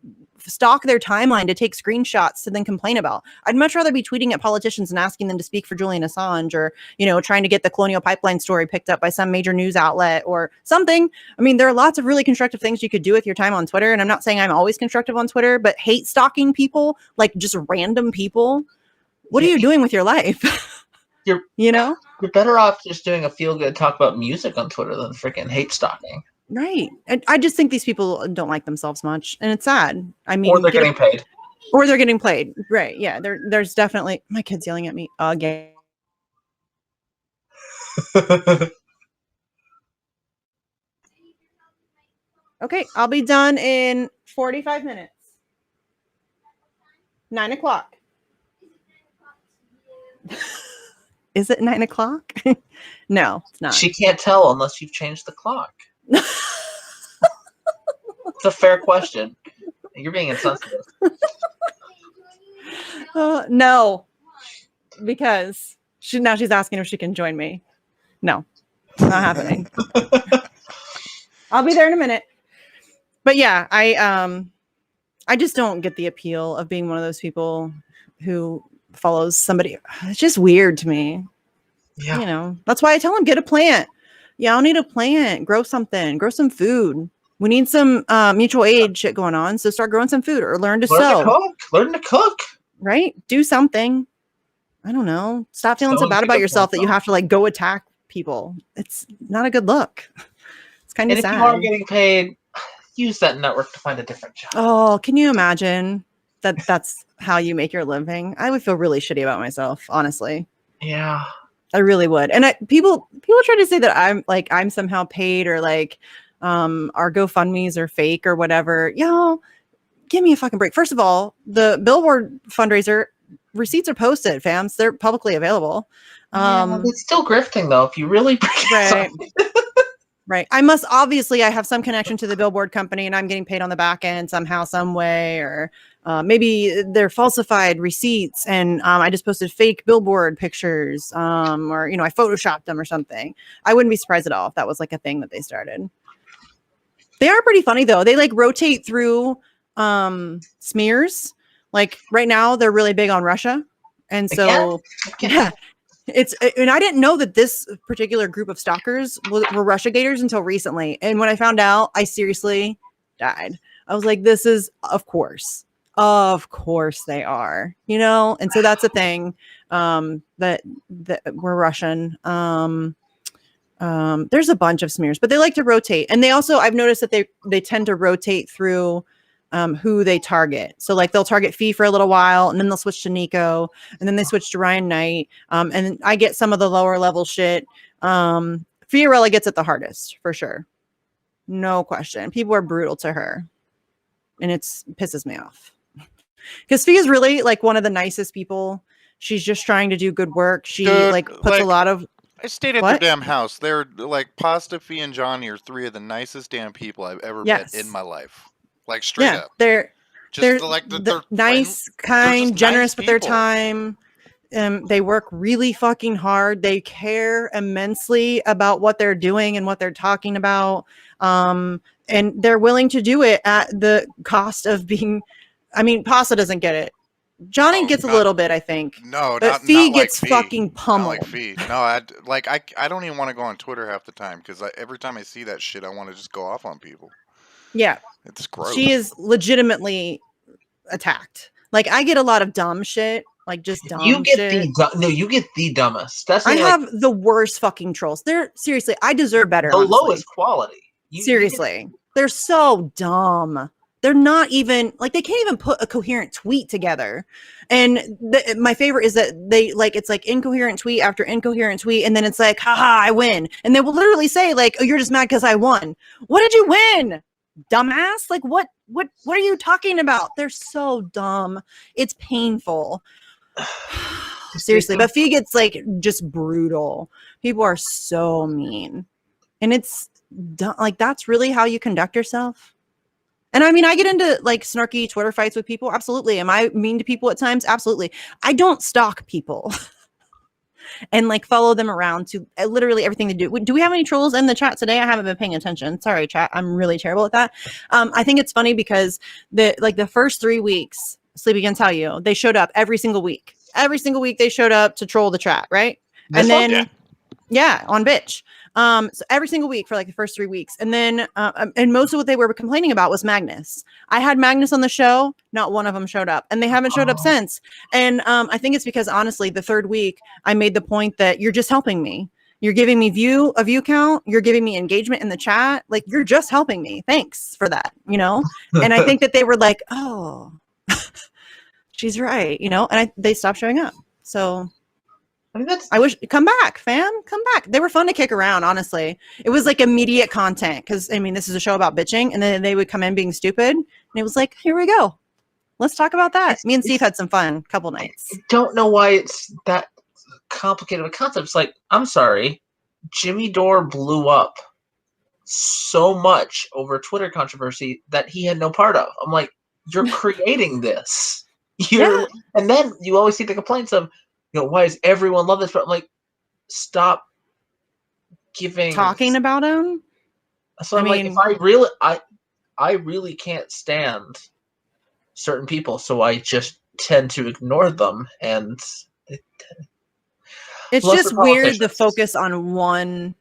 stalk their timeline to take screenshots to then complain about. I'd much rather be tweeting at politicians and asking them to speak for Julian Assange, or, trying to get the Colonial Pipeline story picked up by some major news outlet or something. I mean, there are lots of really constructive things you could do with your time on Twitter. And I'm not saying I'm always constructive on Twitter, but hate stalking people, like just random people. What are you doing with your life? You're better off just doing a feel-good talk about music on Twitter than freaking hate stalking. Right. I just think these people don't like themselves much, and it's sad. I mean, or they're getting paid. Or they're getting played. Right. Yeah. There's definitely, my kid's yelling at me again. Okay. I'll be done in 45 minutes. 9 o'clock. Is it 9 o'clock? No, it's not. She can't tell unless you've changed the clock. It's a fair question. You're being insensitive. No, because Now she's asking if she can join me. No, it's not happening. I'll be there in a minute. But yeah, I just don't get the appeal of being one of those people who follows somebody. It's just weird to me. Yeah. You know, that's why I tell them, get a plant. Y'all need a plant, grow something, grow some food. We need some mutual aid shit going on. So start growing some food or learn to sew. Learn to cook. Right? Do something. I don't know. Stop feeling so Sewing's bad a about good yourself that point, you though. have to like go attack people. It's not a good look. It's kind of And if sad. you are getting paid, use that network to find a different job. Oh, can you imagine that's how you make your living? I would feel really shitty about myself, honestly. Yeah. I really would. And people try to say that I'm somehow paid or like our GoFundMe's are fake or whatever. Y'all, give me a fucking break. First of all, the Billboard fundraiser receipts are posted, fams. They're publicly available. Yeah, it's still grifting though. If you really break Right. Right. I have some connection to the Billboard company and I'm getting paid on the back end somehow, some way, or maybe they're falsified receipts and I just posted fake Billboard pictures or, I Photoshopped them or something. I wouldn't be surprised at all if that was like a thing that they started. They are pretty funny though. They like rotate through smears. Like right now they're really big on Russia. And so, yeah. And I didn't know that this particular group of stalkers were Russiagators until recently. And when I found out, I seriously died. I was like, this is, of course they are, And so that's a thing that we're Russian. There's a bunch of smears, but they like to rotate. And they also, I've noticed that they tend to rotate through who they target. So like they'll target Fee for a little while and then they'll switch to Nico and then they switch to Ryan Knight. And I get some of the lower level shit. Fiorella gets it the hardest for sure. No question. People are brutal to her and it pisses me off because Fee is really like one of the nicest people. She's just trying to do good work. She puts a lot of, I stayed at their damn house. They're like Pasta, Fee, and Johnny are three of the nicest damn people I've ever met in my life. Like straight up. They're they're nice, kind, generous with their time. They work really fucking hard. They care immensely about what they're doing and what they're talking about. And they're willing to do it at the cost of being, Pasta doesn't get it. Johnny gets a little bit, I think. No, but Fee gets fucking pummeled. Not like Fee. No, I don't even want to go on Twitter half the time because every time I see that shit, I want to just go off on people. Yeah. It's gross. She is legitimately attacked. Like I get a lot of dumb shit, like just dumb shit. You get the dumbest. That's I have the worst fucking trolls. They're seriously, I deserve better. The lowest quality. Seriously. They're so dumb. They're not even like they can't even put a coherent tweet together. And my favorite is that they like it's like incoherent tweet after incoherent tweet, and then it's like, haha, I win. And they will literally say, like, oh, you're just mad because I won. What did you win? Dumbass. Like what are you talking about? They're so dumb. It's painful. Seriously, but Fee gets like just brutal. People are so mean. And it's like that's really how you conduct yourself. And I get into like snarky Twitter fights with people. Absolutely. Am I mean to people at times? Absolutely. I don't stalk people and like follow them around to literally everything they do. Do we have any trolls in the chat today? I haven't been paying attention. Sorry, chat. I'm really terrible at that. I think it's funny because the first 3 weeks, Sleepy can tell you, they showed up every single week. Every single week they showed up to troll the chat, right? And then, yeah, on Bitch. So every single week for like the first 3 weeks. And then, and most of what they were complaining about was Magnus. I had Magnus on the show. Not one of them showed up and they haven't showed up since. And, I think it's because honestly, the third week I made the point that you're just helping me. You're giving me a view count. You're giving me engagement in the chat. Like you're just helping me. Thanks for that, And I think that they were like, oh, she's right, and they stopped showing up. So I wish come back, fam. Come back. They were fun to kick around, honestly. It was like immediate content because this is a show about bitching, and then they would come in being stupid, and it was like, here we go. Let's talk about that. Me and Steve had some fun a couple nights. I don't know why it's that complicated of a concept. It's like, I'm sorry, Jimmy Dore blew up so much over Twitter controversy that he had no part of. I'm like, you're creating this. And then you always see the complaints of, why does everyone love this? But I'm like, stop talking about him. So I'm like, if I really can't stand certain people, so I just tend to ignore them, and it's just weird to focus on one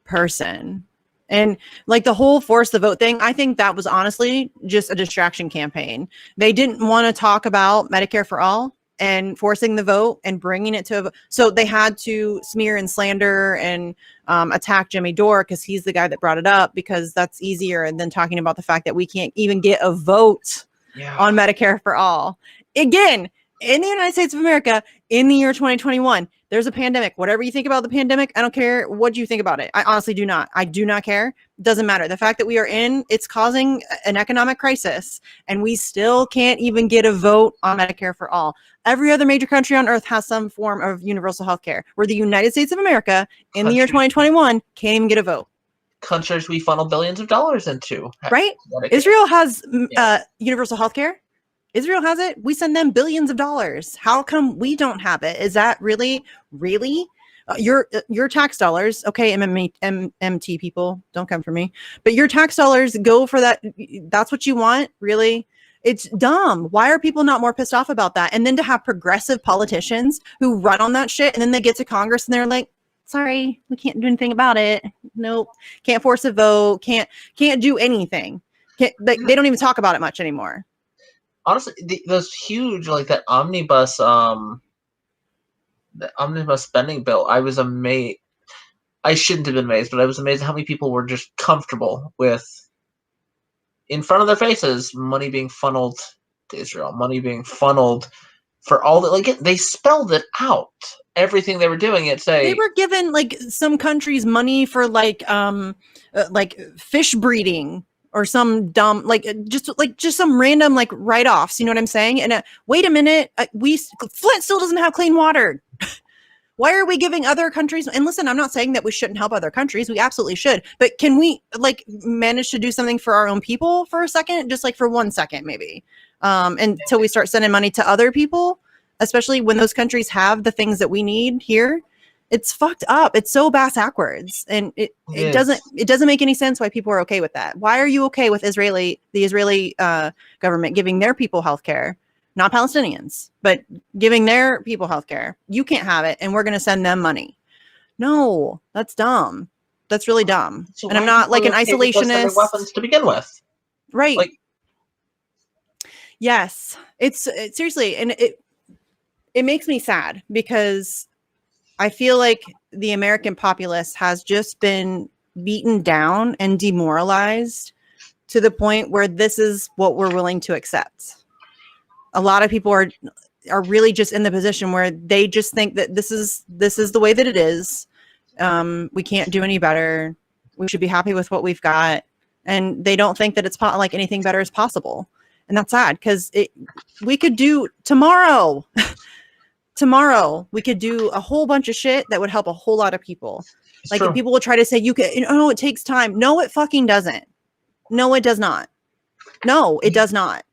person. And like the whole force the vote thing, I think that was honestly just a distraction campaign. They didn't want to talk about Medicare for all and forcing the vote and bringing it to so they had to smear and slander and attack Jimmy Dore because he's the guy that brought it up, because that's easier than talking about the fact that we can't even get a vote on Medicare for all. Again, in the United States of America, in the year 2021, there's a pandemic. Whatever you think about the pandemic, I don't care what you think about it. I honestly do not. I do not care. It doesn't matter. The fact that we are it's causing an economic crisis, and we still can't even get a vote on Medicare for all. Every other major country on earth has some form of universal health care, where the United States of America in the year 2021 can't even get a vote. Countries we funnel billions of dollars into. Right? Medicare. Israel has universal health care. Israel has it. We send them billions of dollars. How come we don't have it? Is that really your tax dollars? Okay, MMT people, don't come for me. But your tax dollars go for that. That's what you want, really? It's dumb. Why are people not more pissed off about that? And then to have progressive politicians who run on that shit, and then they get to Congress and they're like, "Sorry, we can't do anything about it. Nope, can't force a vote. Can't do anything. They don't even talk about it much anymore." Honestly, those huge, like that omnibus spending bill, I was amazed. I shouldn't have been amazed, but I was amazed at how many people were just comfortable with, in front of their faces, money being funneled to Israel, money being funneled for all that. Like, they spelled it out. Everything they were doing, they were given like some countries money for like fish breeding. Or some dumb, just some random write-offs, you know what I'm saying? And wait a minute, Flint still doesn't have clean water. Why are we giving other countries? And listen, I'm not saying that we shouldn't help other countries. We absolutely should. But can we manage to do something for our own people for a second? Just for 1 second, maybe, until we start sending money to other people, especially when those countries have the things that we need here. It's fucked up. It's so backwards, and it doesn't make any sense why people are okay with that. Why are you okay with the Israeli government giving their people health care, not Palestinians, but giving their people health care? You can't have it, and we're going to send them money. No, that's dumb. That's really dumb. So and I'm not an isolationist. Weapons to begin with, right? Yes, it's seriously, and it makes me sad because I feel like the American populace has just been beaten down and demoralized to the point where this is what we're willing to accept. A lot of people are really just in the position where they just think that this is the way that it is. We can't do any better. We should be happy with what we've got. And they don't think that it's anything better is possible. And that's sad because we could do tomorrow. Tomorrow, we could do a whole bunch of shit that would help a whole lot of people. People will try to say, it takes time. No, it fucking doesn't. No, it does not. No, it does not.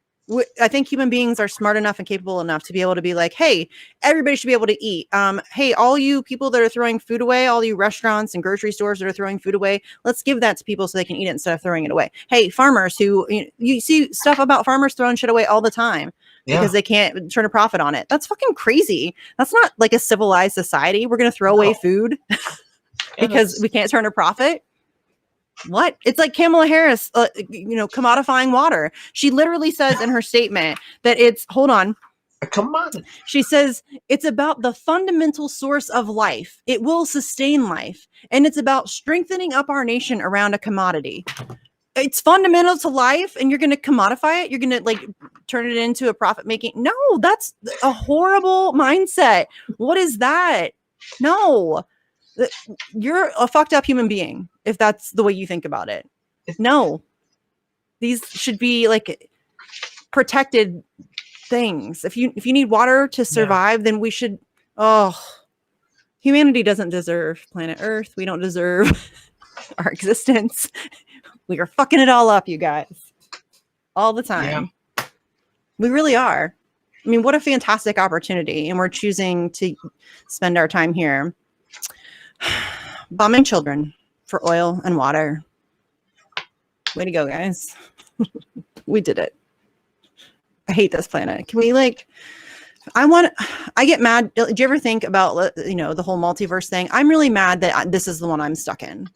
I think human beings are smart enough and capable enough to be able to be like, hey, everybody should be able to eat. Hey, all you people that are throwing food away, all you restaurants and grocery stores that are throwing food away, let's give that to people so they can eat it instead of throwing it away. Hey, farmers who, you see stuff about farmers throwing shit away all the time. Because they can't turn a profit on it. That's fucking crazy. That's not a civilized society. We're going to throw away food because we can't turn a profit. What? It's like Kamala Harris, commodifying water. She literally says in her statement that hold on. Come on. She says it's about the fundamental source of life. It will sustain life. And it's about strengthening up our nation around a commodity. It's fundamental to life, and you're going to commodify it. You're going to turn it into a profit making. No, that's a horrible mindset. What is that? No, you're a fucked up human being if that's the way you think about it. No, these should be protected things. If you need water to survive, then we should. Oh, humanity doesn't deserve planet Earth. We don't deserve our existence. We are fucking it all up, you guys. All the time. Yeah. We really are. I mean, what a fantastic opportunity. And we're choosing to spend our time here bombing children for oil and water. Way to go, guys. We did it. I hate this planet. Can we I get mad. Do you ever think about, the whole multiverse thing? I'm really mad that this is the one I'm stuck in.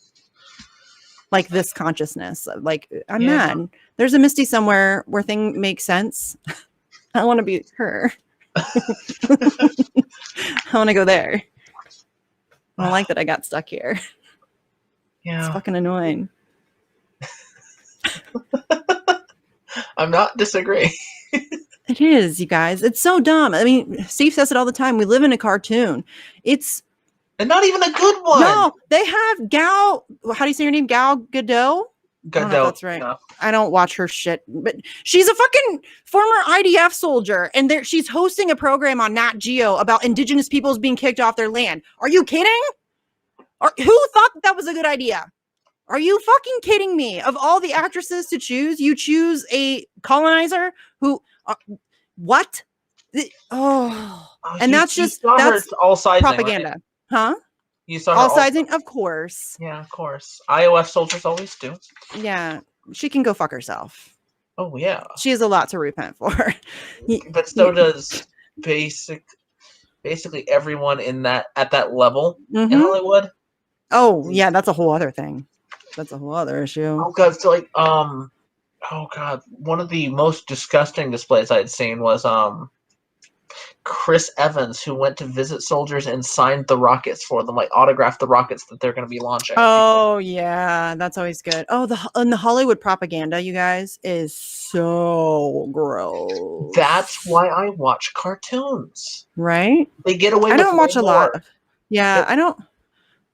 Like this consciousness. Like, I'm mad. There's a Misty somewhere where things make sense. I want to be her. I want to go there. I don't like that I got stuck here. Yeah. It's fucking annoying. I'm not disagreeing. It is, you guys. It's so dumb. I mean, Steve says it all the time. We live in a cartoon. And not even a good one. No, they have Gal. How do you say her name? Gal Gadot? I don't know if that's right. No. I don't watch her shit, but she's a fucking former IDF soldier, and she's hosting a program on Nat Geo about indigenous peoples being kicked off their land. Are you kidding? Who thought that was a good idea? Are you fucking kidding me? Of all the actresses to choose, you choose a colonizer who... what? And that's all sides propaganda, right? Huh? You saw all siding, of course. Yeah, of course. IOF soldiers always do. Yeah, she can go fuck herself. Oh yeah, she has a lot to repent for. But so does basically everyone at that level in Hollywood. Oh yeah, that's a whole other thing. That's a whole other issue. Oh god, so one of the most disgusting displays I'd seen was Chris Evans, who went to visit soldiers and signed the rockets for them, like autographed the rockets that they're going to be launching. Oh yeah, that's always good. Oh, the Hollywood propaganda, you guys, is so gross. That's why I watch cartoons. Right? They get away. I don't watch a lot. Yeah, I don't.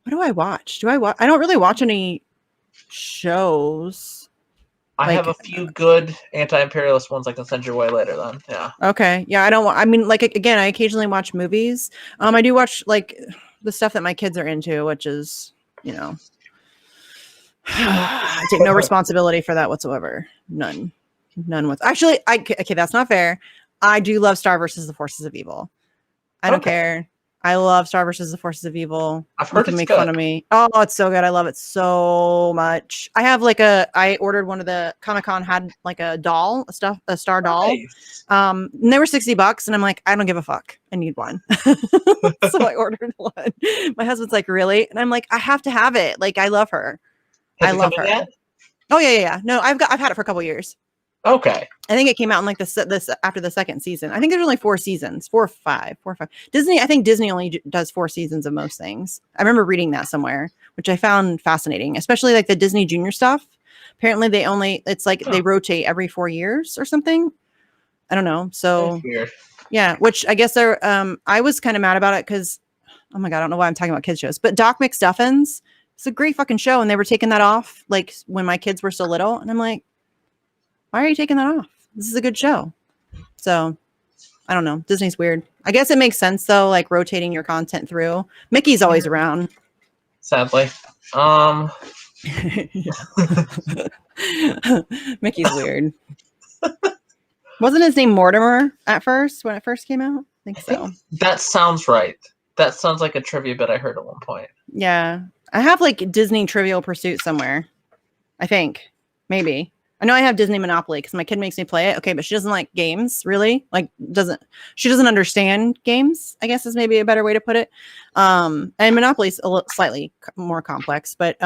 What do I watch? I don't really watch any shows. I have a few good anti-imperialist ones I can send your way later then. Yeah. Okay. Yeah, again, I occasionally watch movies. I do watch the stuff that my kids are into, which is, I take no responsibility for that whatsoever. None actually, okay, that's not fair. I do love Star versus the Forces of Evil. I don't care. I love Star versus the Forces of Evil. I've heard you can make fun of me. Oh, it's so good. I love it so much. I have I ordered one of the Comic-Con had a doll, a star doll. Nice. And they were $60 and I'm like, I don't give a fuck. I need one. So I ordered one. My husband's like, really? And I'm like, I have to have it. I love her. I love her. Yet? Oh yeah. No, I've had it for a couple years. Okay. I think it came out in this after the second season. I think there's only 4 seasons, 4 or 5. Disney, I think Disney only does 4 seasons of most things. I remember reading that somewhere, which I found fascinating, especially the Disney Junior stuff. Apparently they rotate every 4 years or something. I don't know. So yeah, which I guess I was kind of mad about it because, oh my God, I don't know why I'm talking about kids shows, but Doc McStuffins, it's a great fucking show. And they were taking that off when my kids were still little. And I'm like, why are you taking that off? This is a good show. So I don't know. Disney's weird. I guess it makes sense though, rotating your content through. Mickey's always around. Sadly. Mickey's weird. Wasn't his name Mortimer at first when it first came out? I think so. That sounds right. That sounds like a trivia bit I heard at one point. Yeah. I have Disney Trivial Pursuit somewhere. I think. Maybe. I know I have Disney Monopoly because my kid makes me play it. Okay, but she doesn't like games, really. She doesn't understand games, I guess is maybe a better way to put it. And Monopoly's slightly more complex, but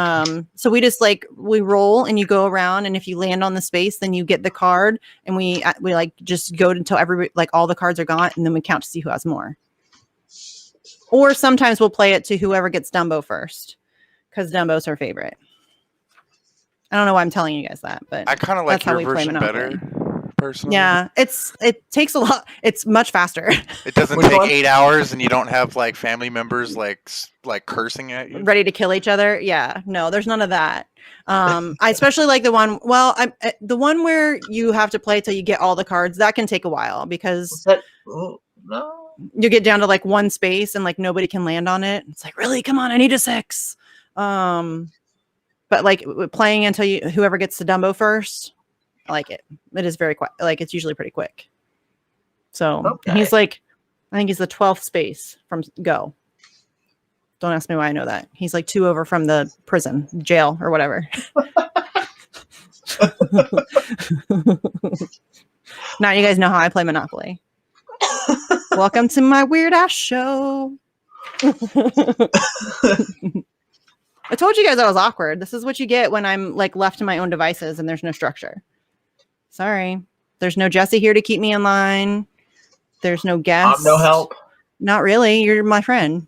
so we just we roll and you go around, and if you land on the space, then you get the card, and we just go until everybody all the cards are gone, and then we count to see who has more. Or sometimes we'll play it to whoever gets Dumbo first, because Dumbo's her favorite. I don't know why I'm telling you guys that, but I kind of like your version better, personally. Yeah, it takes a lot. It's much faster. It doesn't take 8 hours, and you don't have family members cursing at you, ready to kill each other. Yeah, no, there's none of that. I especially like the one. Well, the one where you have to play till you get all the cards. That can take a while because no, you get down to one space and nobody can land on it. It's really, come on, I need a 6. But playing until whoever gets to Dumbo first, I like it. It is very quick. It's usually pretty quick. So he's like, I think he's the 12th space from go. Don't ask me why I know that. He's like 2 over from the prison, jail, or whatever. Now you guys know how I play Monopoly. Welcome to my weird ass show. I told you guys I was awkward. This is what you get when I'm like left to my own devices and there's no structure. Sorry. There's no Jesse here to keep me in line. There's no guest. No help. Not really. You're my friend.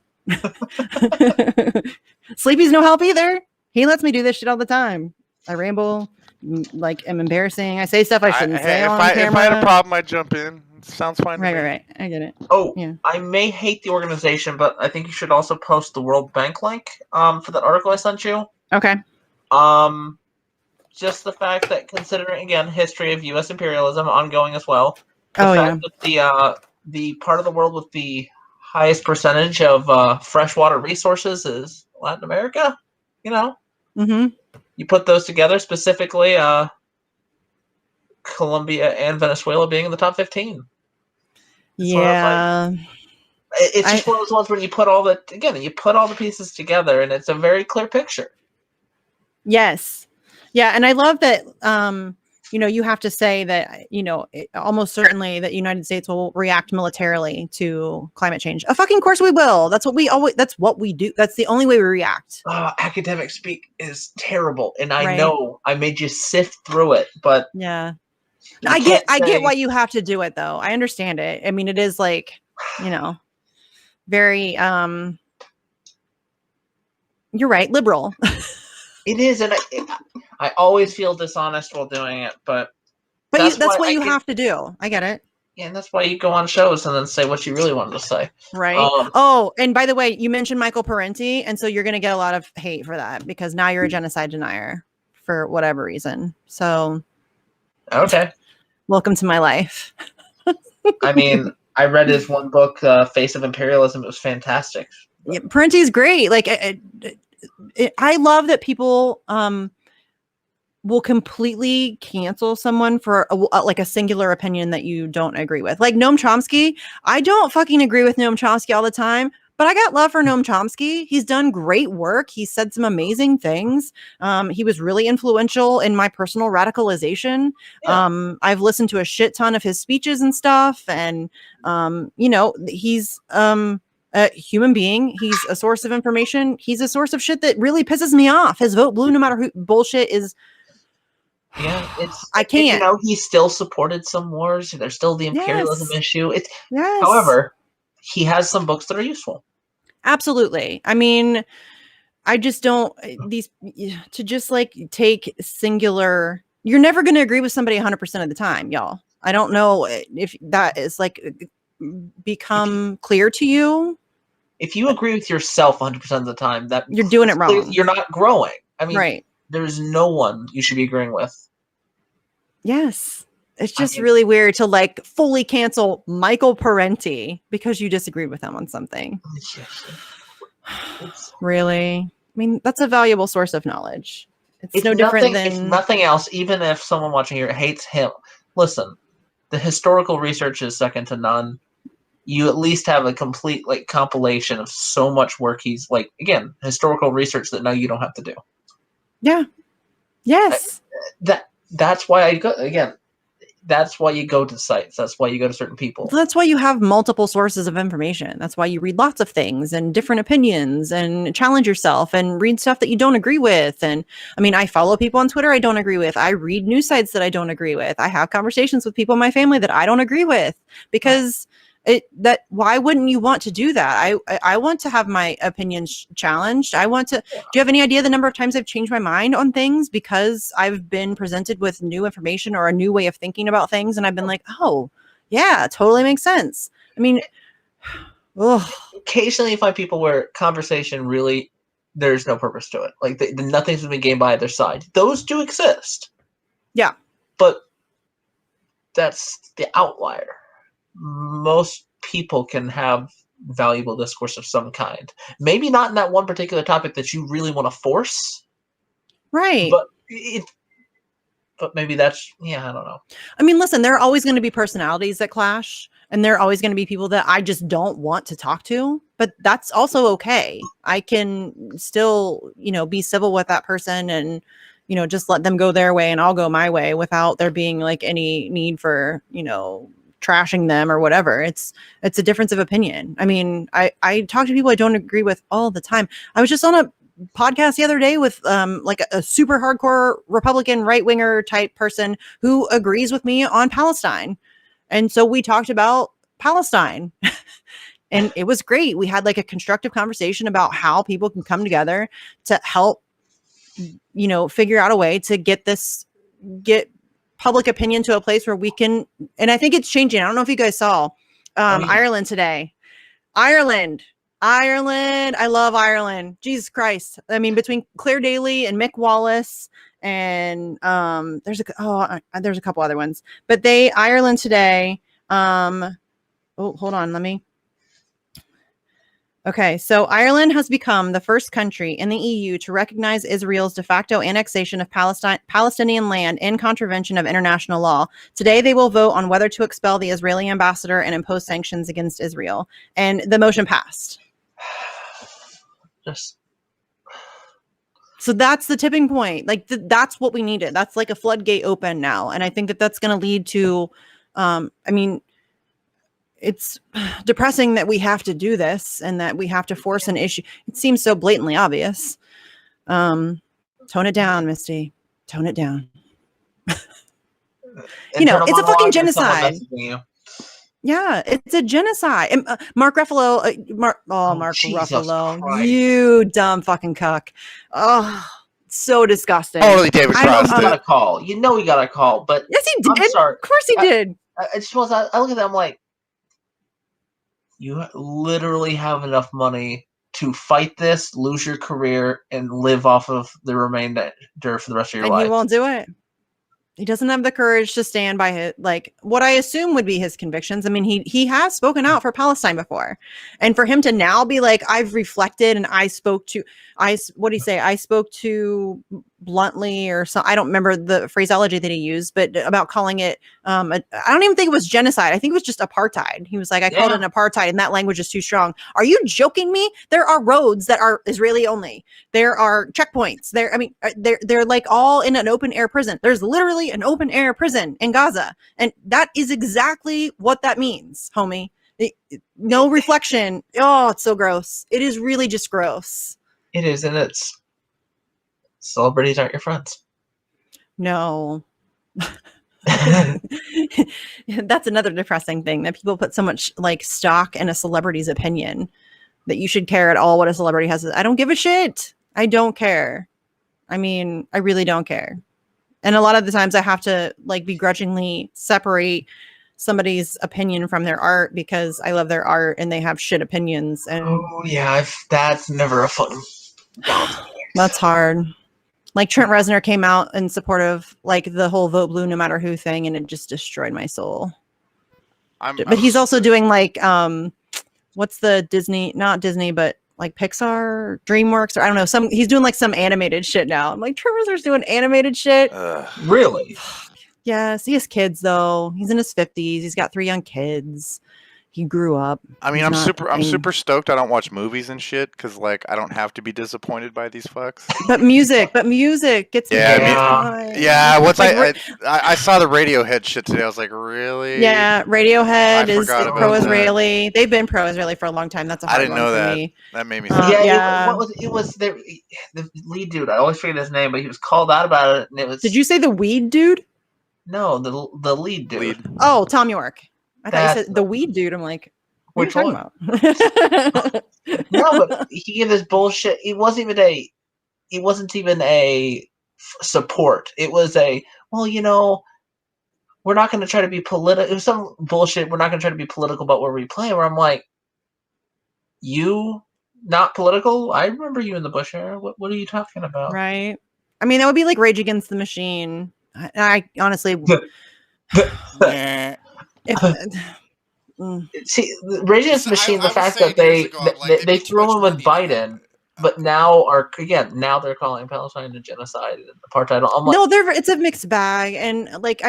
Sleepy's no help either. He lets me do this shit all the time. I ramble, like am embarrassing. I say stuff I shouldn't say on camera. If I had a problem, I'd jump in. Sounds fine. Right. I get it. Oh, yeah. I may hate the organization, but I think you should also post the World Bank link for that article I sent you. Okay. Just the fact that, considering again history of U.S. imperialism ongoing as well. That the part of the world with the highest percentage of freshwater resources is Latin America. You know. Mm-hmm. You put those together, specifically Colombia and Venezuela being in the top 15. Yeah. It's just one of those ones where you put all the pieces together and it's a very clear picture. Yes. Yeah. And I love that, you have to say that, almost certainly that United States will react militarily to climate change. A fucking course we will. That's what we do. That's the only way we react. Academic speak is terrible. And I know I made you sift through it, but yeah. I get why you have to do it though. I understand it. I mean, it is like, very, you're right. Liberal. It is. And I always feel dishonest while doing it, but that's what you have to do. I get it. Yeah, and that's why you go on shows and then say what you really wanted to say. Right. And by the way, you mentioned Michael Parenti, and so you're going to get a lot of hate for that because now you're a genocide denier for whatever reason. So, okay. Welcome to my life. I mean, I read his one book, Face of Imperialism. It was fantastic. Yeah, Parenti's great. Like, I love that people will completely cancel someone for a singular opinion that you don't agree with. Like Noam Chomsky. I don't fucking agree with Noam Chomsky all the time, but I got love for Noam Chomsky. He's done great work. He said some amazing things. He was really influential in my personal radicalization. Yeah. I've listened to a shit ton of his speeches and stuff. And, he's a human being. He's a source of information. He's a source of shit that really pisses me off. His vote blue no matter who bullshit is. Yeah, I can't. He still supported some wars. There's still the imperialism issue. However, he has some books that are useful. Absolutely. I mean, I just don't take singular. You're never going to agree with somebody 100% of the time, y'all. I don't know if that is become clear to you. If you agree with yourself 100% of the time, that you're doing it wrong. You're not growing. I mean, right. There's no one you should be agreeing with. Yes. It's just really weird to fully cancel Michael Parenti because you disagreed with him on something. Really? I mean, that's a valuable source of knowledge. It's no different than... If nothing else, even if someone watching here hates him, listen, the historical research is second to none. You at least have a complete compilation of so much work he's again, historical research that now you don't have to do. Yeah. Yes. That's why I go again. That's why you go to sites. That's why you go to certain people. That's why you have multiple sources of information. That's why you read lots of things and different opinions and challenge yourself and read stuff that you don't agree with. And I mean, I follow people on Twitter I don't agree with. I read news sites that I don't agree with. I have conversations with people in my family that I don't agree with because why wouldn't you want to do that? I want to have my opinions challenged. I want to. Do you have any idea the number of times I've changed my mind on things because I've been presented with new information or a new way of thinking about things, and I've been like, oh, yeah, totally makes sense. I mean, occasionally you find people where conversation really there's no purpose to it. Nothing's been gained by either side. Those do exist. Yeah, but that's the outlier. Most people can have valuable discourse of some kind. Maybe not in that one particular topic that you really want to force. Right. But but maybe that's, I don't know. I mean, listen, there are always going to be personalities that clash, and there are always going to be people that I just don't want to talk to, but that's also okay. I can still, be civil with that person and, just let them go their way and I'll go my way without there being like any need for, trashing them or whatever. It's a difference of opinion. I mean, I talk to people I don't agree with all the time. I was just on a podcast the other day with like a super hardcore Republican right-winger type person who agrees with me on Palestine. And so we talked about Palestine and it was great. We had like a constructive conversation about how people can come together to help, figure out a way to get public opinion to a place where we can, and I think it's changing. I don't know if you guys saw Ireland today. Ireland. I love Ireland. Jesus Christ. I mean, between Claire Daly and Mick Wallace and there's a couple other ones, but Ireland today. Hold on. Okay, so Ireland has become the first country in the EU to recognize Israel's de facto annexation of Palestinian land in contravention of international law. Today, they will vote on whether to expel the Israeli ambassador and impose sanctions against Israel. And the motion passed. So that's the tipping point. Like that's what we needed. That's like a floodgate open now. And I think that that's going to lead to, it's depressing that we have to do this and that we have to force an issue. It seems so blatantly obvious. Tone it down, Misty. Tone it down. It's a fucking genocide. Yeah, it's a genocide. And, Mark Ruffalo, Mark Ruffalo, Christ. You dumb fucking cuck. Oh, so disgusting. Totally David Cross. I got a call. He got a call, but yes, he did. I'm sorry. Of course he did. I look at that. I'm like, you literally have enough money to fight this, lose your career, and live off of the remainder for the rest of your life. And he won't do it. He doesn't have the courage to stand by his, like what I assume would be his convictions. I mean, he has spoken out for Palestine before, and for him to now be like, I've reflected and I spoke to bluntly or so. I don't remember the phraseology that he used, but about calling it, I don't even think it was genocide. I think it was just apartheid. He was like, I called it an apartheid and that language is too strong. Are you joking me? There are roads that are Israeli only. There are checkpoints there. I mean, they're like all in an open air prison. There's literally an open air prison in Gaza. And that is exactly what that means, homie. No reflection. Oh, it's so gross. It is really just gross. It is. And it's celebrities aren't your friends. No. That's another depressing thing, that people put so much like stock in a celebrity's opinion that you should care at all what a celebrity has. I don't give a shit. I don't care. I mean, I really don't care. And a lot of the times I have to like begrudgingly separate somebody's opinion from their art because I love their art and they have shit opinions. And that's never a fun. That's hard. Like Trent Reznor came out in support of like the whole vote blue no matter who thing, and it just destroyed my soul. But he's also doing like what's the Disney, not Disney, but like Pixar, DreamWorks, or I don't know, he's doing like some animated shit now. I'm like, Trent Reznor's doing animated shit. Really? Yes, he has kids though. He's in his 50s. He's got 3 young kids. He grew up. I mean, I'm super stoked I don't watch movies and shit because like I don't have to be disappointed by these fucks. But music gets me. I saw the Radiohead shit today. I was like, really? Yeah, Radiohead is pro-Israeli. They've been pro-Israeli for a long time. That's a hard I didn't know that. Me. That made me sad. It was the lead dude. I always forget his name, but he was called out about it, and it was. Did you say the weed dude? No, the lead dude. Oh, Tom York. I thought you said the weed dude. I'm like, what are you talking about? No, but he gave this bullshit. It wasn't even a support. It was we're not going to try to be political. It was some bullshit. We're not going to try to be political about where we play. Where I'm like, you not political? I remember you in the Bush era. What are you talking about? Right. I mean, that would be like Rage Against the Machine. I honestly. See, Rage Against the Machine, the fact that they threw him with Biden, but now they're calling Palestine a genocide and apartheid. No, it's a mixed bag, and like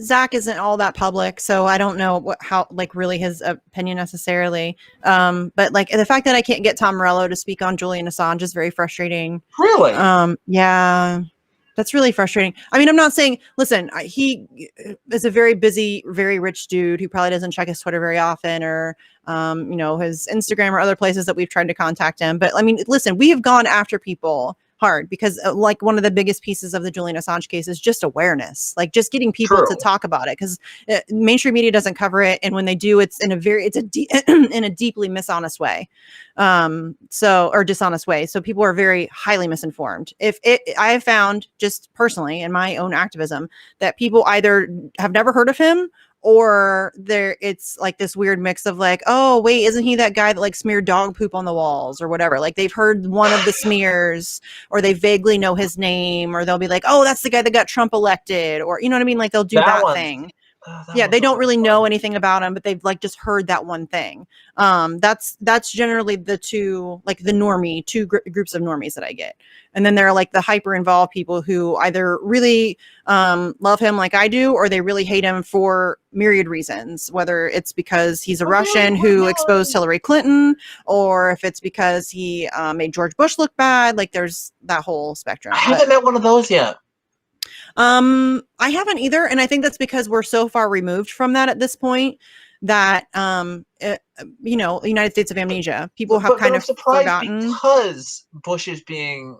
Zach isn't all that public, so I don't know how really his opinion necessarily. But like the fact that I can't get Tom Morello to speak on Julian Assange is very frustrating. Really? Yeah. That's really frustrating. I mean, I'm not saying, listen, he is a very busy, very rich dude who probably doesn't check his Twitter very often or, his Instagram or other places that we've tried to contact him. But I mean, listen, we have gone after people hard because like one of the biggest pieces of the Julian Assange case is just awareness, like just getting people to talk about it because mainstream media doesn't cover it. And when they do, it's in a deeply dishonest way. Or dishonest way. So people are very highly misinformed. I have found just personally in my own activism that people either have never heard of him or it's like this weird mix of like, oh wait, isn't he that guy that like smeared dog poop on the walls or whatever? Like they've heard one of the smears or they vaguely know his name or they'll be like, oh, that's the guy that got Trump elected, or you know what I mean? Like they'll do that thing. Yeah, they don't really know anything about him, but they've like just heard that one thing. That's generally the two, like the normie, groups of normies that I get. And then there are like the hyper involved people who either really love him like I do, or they really hate him for myriad reasons, whether it's because he's a Russian who exposed Hillary Clinton, or if it's because he made George Bush look bad. Like there's that whole spectrum. I haven't met one of those yet. I haven't either. And I think that's because we're so far removed from that at this point that, the United States of amnesia, people have kind of forgotten. Because Bush is being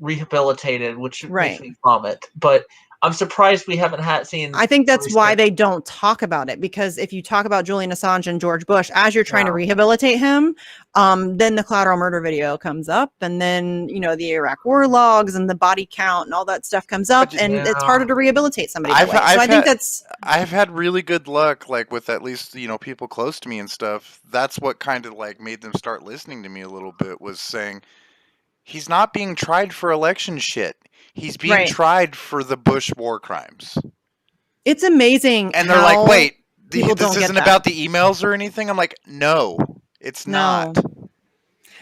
rehabilitated, which makes me vomit. But I'm surprised we haven't seen. I think that's why they don't talk about it, because if you talk about Julian Assange and George Bush as you're trying to rehabilitate him, then the collateral murder video comes up, and then the Iraq war logs and the body count and all that stuff comes up, and it's harder to rehabilitate somebody. I've had really good luck, like with at least people close to me and stuff. That's what kind of like made them start listening to me a little bit, was saying he's not being tried for election shit. He's being tried for the Bush war crimes. It's amazing. And they're like, wait, this isn't about the emails or anything? I'm like, no, it's not.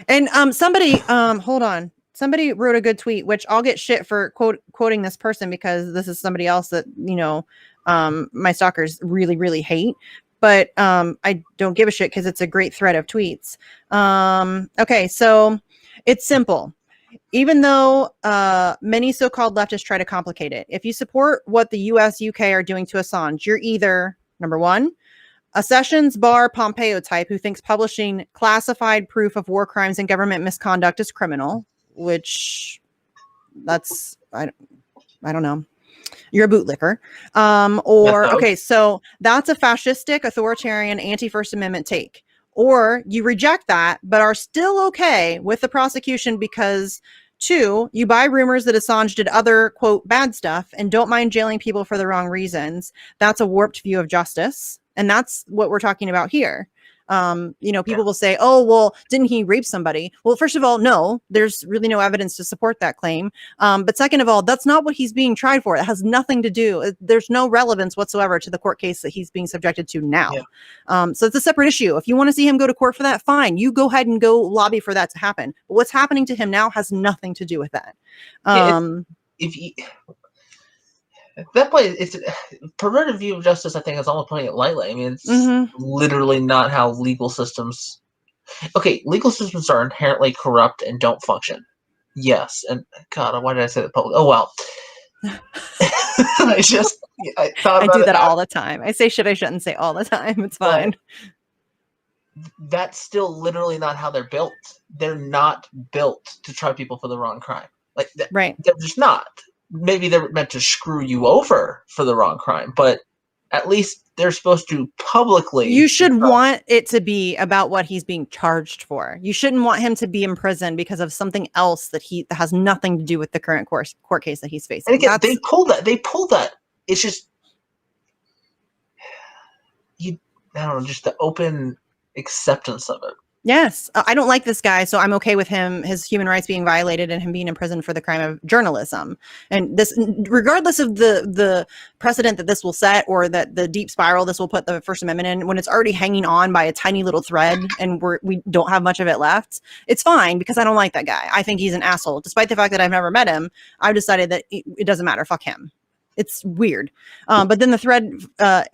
And somebody, hold on. Somebody wrote a good tweet, which I'll get shit for quoting this person because this is somebody else that, my stalkers really, really hate. But I don't give a shit because it's a great thread of tweets. Okay, so it's simple. Even though many so-called leftists try to complicate it, if you support what the US, UK are doing to Assange, you're either, number one, a Sessions Barr Pompeo type who thinks publishing classified proof of war crimes and government misconduct is criminal, which that's, I don't know. You're a bootlicker. Okay, so that's a fascistic, authoritarian, anti-First Amendment take. Or you reject that, but are still okay with the prosecution because, two, you buy rumors that Assange did other, quote, bad stuff and don't mind jailing people for the wrong reasons. That's a warped view of justice. And that's what we're talking about here. People will say, oh, well, didn't he rape somebody? Well, first of all, no, there's really no evidence to support that claim. But second of all, that's not what he's being tried for. It has nothing to do. There's no relevance whatsoever to the court case that he's being subjected to now. Yeah. So it's a separate issue. If you want to see him go to court for that, fine. You go ahead and go lobby for that to happen. But what's happening to him now has nothing to do with that. That way, it's perverted view of justice. I think is almost putting it lightly. I mean, it's literally not how legal systems. Okay, legal systems are inherently corrupt and don't function. Yes, and God, why did I say that public? Oh well. I thought about I do that all the time. I say shit I shouldn't say all the time. It's fine. That's still literally not how they're built. They're not built to try people for the wrong crime. Like that, right? They're just not. Maybe they're meant to screw you over for the wrong crime, but at least they're supposed to publicly. You should want it to be about what he's being charged for. You shouldn't want him to be in prison because of something else that has nothing to do with the current court case that he's facing. And again, they pulled that. It's just I don't know, just the open acceptance of it. Yes, I don't like this guy, so I'm okay with his human rights being violated and him being in prison for the crime of journalism. And this, regardless of the precedent that this will set or that the deep spiral this will put the First Amendment in, when it's already hanging on by a tiny little thread and we don't have much of it left, it's fine because I don't like that guy. I think he's an asshole. Despite the fact that I've never met him, I've decided that it doesn't matter. Fuck him. It's weird. But then the thread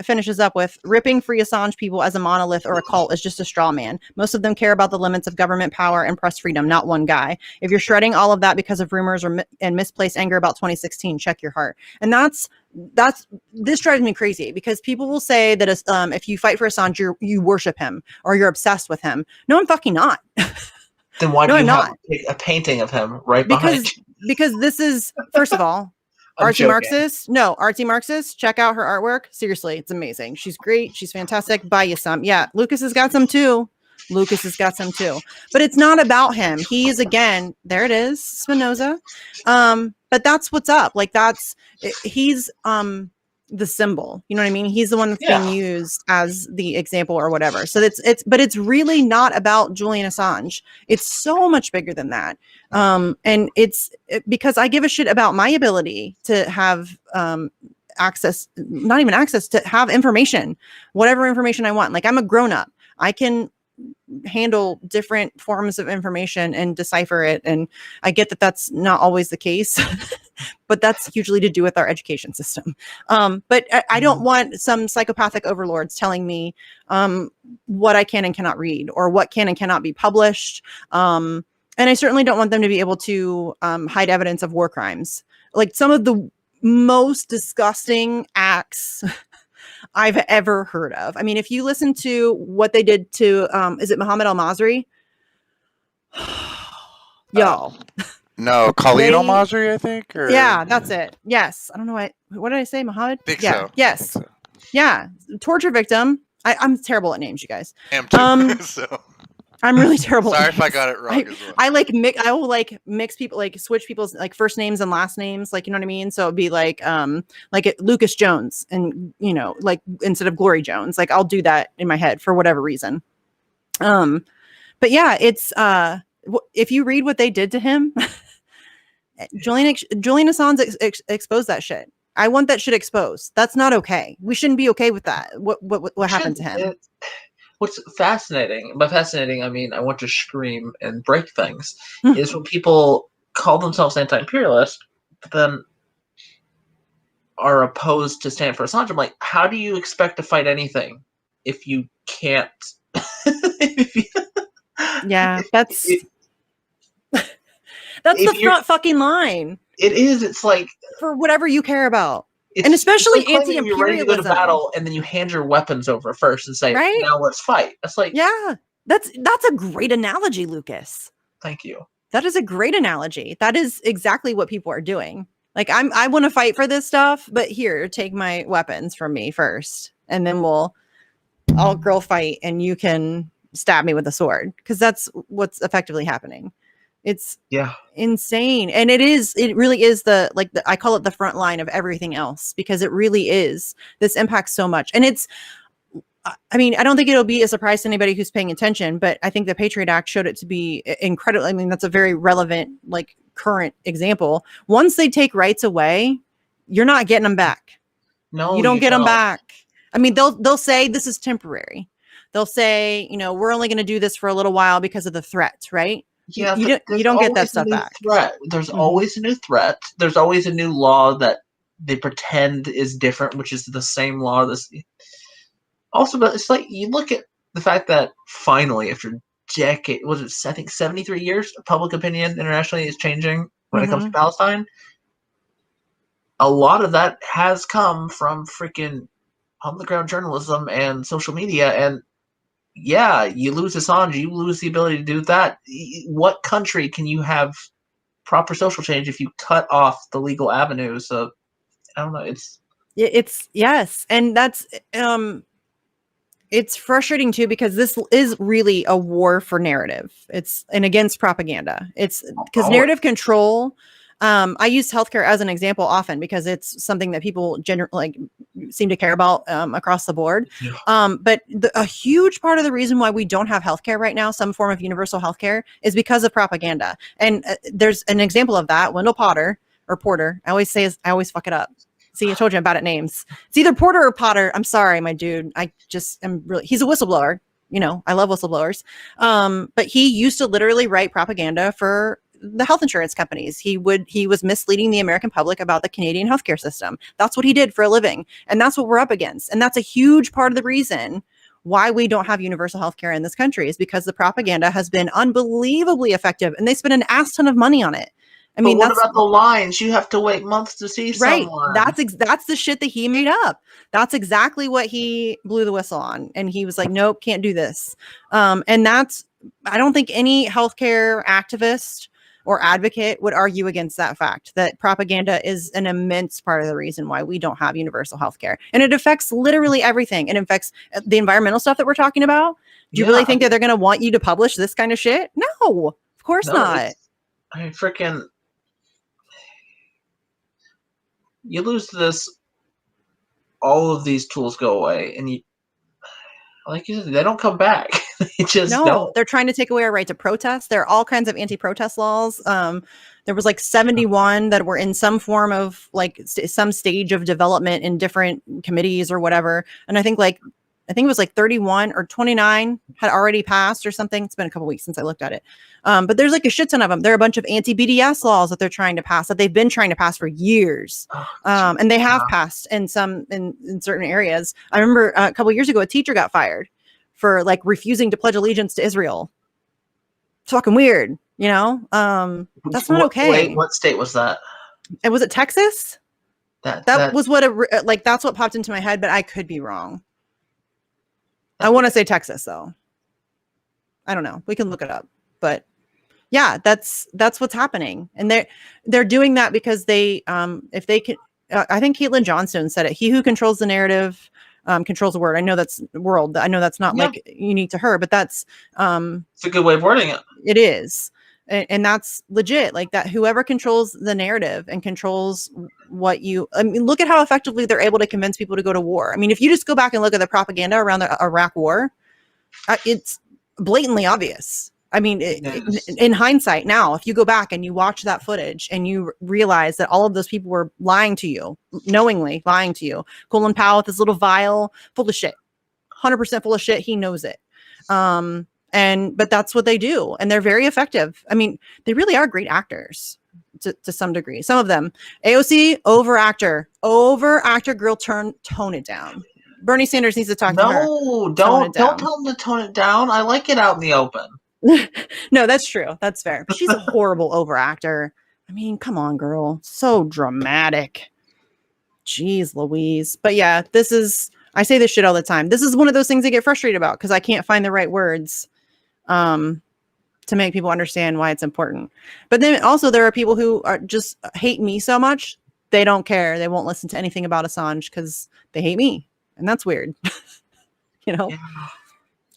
finishes up with ripping free Assange people as a monolith or a cult is just a straw man. Most of them care about the limits of government power and press freedom, not one guy. If you're shredding all of that because of rumors and misplaced anger about 2016, check your heart. And this drives me crazy because people will say that if you fight for Assange, you worship him or you're obsessed with him. No, I'm fucking not. Then why No, do I'm you have not. a painting of him right behind you? Because this is, first of all, I'm Artsy joking. Marxist. No, Artsy Marxist. Check out her artwork. Seriously, it's amazing. She's great. She's fantastic. Buy you some. Yeah, Lucas has got some too. But it's not about him. He's again, there it is, Spinoza. But that's what's up. Like he's the symbol. You know what I mean? He's the one that's being used as the example or whatever. So but it's really not about Julian Assange. It's so much bigger than that. And because I give a shit about my ability to have access, not even access, to have information, whatever information I want. Like I'm a grown up. I can handle different forms of information and decipher it. And I get that that's not always the case, but that's hugely to do with our education system. But I don't want some psychopathic overlords telling me what I can and cannot read or what can and cannot be published. And I certainly don't want them to be able to hide evidence of war crimes. Like some of the most disgusting acts I've ever heard of. I mean, if you listen to what they did to, is it Muhammad al-Masri? Y'all. No, Khalid al-Masri, I think. Or... Yeah, that's it. Yes. I don't know what did I say, Muhammad? Think yeah. so. Yes. Think so. Yeah. Torture victim. I'm terrible at names, you guys. Am too. So. I'm really terrible. Sorry if I got it wrong as well. I will mix people, like switch people's like first names and last names, like, you know what I mean? So it'd be like Lucas Jones and, you know, like instead of Glory Jones, like I'll do that in my head for whatever reason. But yeah, it's if you read what they did to him, Julian Assange exposed that shit. I want that shit exposed. That's not okay. We shouldn't be okay with that. What happened to him? What's fascinating, by fascinating, I mean, I want to scream and break things, is when people call themselves anti-imperialist, but then are opposed to stand for Assange. I'm like, how do you expect to fight anything if you can't? Yeah, that's the front fucking line. It is. It's like, for whatever you care about. And especially it's like anti-imperialism. You're ready to go to battle, and then you hand your weapons over first and say, right? Now let's fight. That's like, yeah, that's a great analogy, Lucas. Thank you. That is a great analogy. That is exactly what people are doing. Like I want to fight for this stuff, but here, take my weapons from me first, and then I'll girl fight, and you can stab me with a sword, because that's what's effectively happening. It's insane. And it really is I call it the front line of everything else, because it really is. This impacts so much. And I mean, I don't think it'll be a surprise to anybody who's paying attention, but I think the Patriot Act showed it to be incredible. I mean, that's a very relevant, like, current example. Once they take rights away, you're not getting them back. No, you don't get them back. I mean, they'll say this is temporary. They'll say, you know, we're only going to do this for a little while because of the threat, right? Yeah, you don't get that stuff back. There's always a new threat. There's always a new law that they pretend is different, which is the same law. Also, but it's like, you look at the fact that finally, after decade, I think 73 years, public opinion internationally is changing when it comes to Palestine. A lot of that has come from freaking on the ground journalism and social media, and yeah, you lose Assange, you lose the ability to do that. What country can you have proper social change if you cut off the legal avenues? So I don't know. It's yes, and that's it's frustrating too, because this is really a war for narrative. It's and against propaganda. It's because narrative control I use healthcare as an example often because it's something that people generally seem to care about across the board. But a huge part of the reason why we don't have healthcare right now, some form of universal healthcare, is because of propaganda. And there's an example of that. Wendell Potter or Porter. I always fuck it up. See, I told you I'm bad at names. It's either Porter or Potter. I'm sorry, my dude. I just am really, he's a whistleblower. You know, I love whistleblowers. But he used to literally write propaganda for the health insurance companies. He was misleading the American public about the Canadian healthcare system. That's what he did for a living. And that's what we're up against. And that's a huge part of the reason why we don't have universal healthcare in this country, is because the propaganda has been unbelievably effective and they spend an ass ton of money on it. I mean, what about the lines? You have to wait months to see someone. That's the shit that he made up. That's exactly what he blew the whistle on. And he was like, nope, can't do this. And I don't think any healthcare activist or advocate would argue against that fact, that propaganda is an immense part of the reason why we don't have universal healthcare. And it affects literally everything. It affects the environmental stuff that we're talking about. Do you really think that they're going to want you to publish this kind of shit? No, of course not. I mean, freaking, you lose this, all of these tools go away, and you, like you said, they don't come back. They just don't. They're trying to take away our right to protest. There are all kinds of anti-protest laws. There was like 71 that were in some form of like some stage of development in different committees or whatever. And I think it was like 31 or 29 had already passed or something. It's been a couple weeks since I looked at it. But there's like a shit ton of them. There are a bunch of anti-BDS laws that they're trying to pass, that they've been trying to pass for years. And they have passed in certain areas. I remember a couple years ago, a teacher got fired for like refusing to pledge allegiance to Israel. It's fucking weird, you know? That's not okay. Wait, what state was that? And was it Texas? That was what that's what popped into my head, but I could be wrong. I want to say Texas though. I don't know. We can look it up, but yeah, that's what's happening. And they're doing that because they, if they can, I think Caitlin Johnstone said it. He who controls the narrative, controls the word. I know that's world. I know that's not like unique to her, but that's, it's a good way of wording it. It is. And that's legit. Like that, whoever controls the narrative and controls what I mean, look at how effectively they're able to convince people to go to war. I mean, if you just go back and look at the propaganda around the Iraq war, it's blatantly obvious. I mean, in hindsight now, if you go back and you watch that footage and you realize that all of those people were lying to you, knowingly lying to you. Colin Powell with his little vial full of shit, 100% full of shit. He knows it. But that's what they do. And they're very effective. I mean, they really are great actors to some degree. Some of them. AOC, overactor, girl, tone it down. Bernie Sanders needs to talk to her. No, don't tell him to tone it down. I like it out in the open. No, that's true. That's fair. But she's a horrible overactor. I mean, come on, girl. So dramatic. Jeez Louise. But yeah, I say this shit all the time. This is one of those things I get frustrated about because I can't find the right words to make people understand why it's important. But then also there are people who are just hate me so much, they don't care. They won't listen to anything about Assange because they hate me. And that's weird. You know,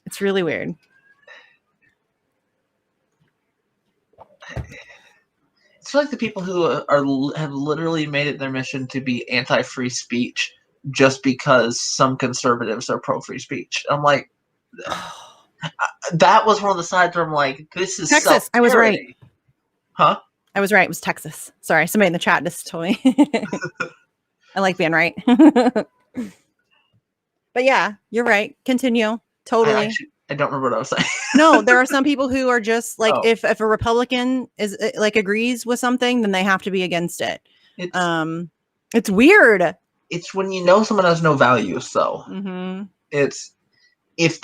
It's really weird. It's like the people who have literally made it their mission to be anti-free speech just because some conservatives are pro-free speech. I'm like, that was one of the sides where I'm like, this is Texas. I was right. Huh? I was right. It was Texas. Sorry. Somebody in the chat just told me. I like being right. But yeah, you're right. Continue. Totally. I don't remember what I was saying. No, there are some people who are just like, if a Republican is like agrees with something, then they have to be against it. It's weird. It's when you know someone has no values, though. Mm-hmm. It's if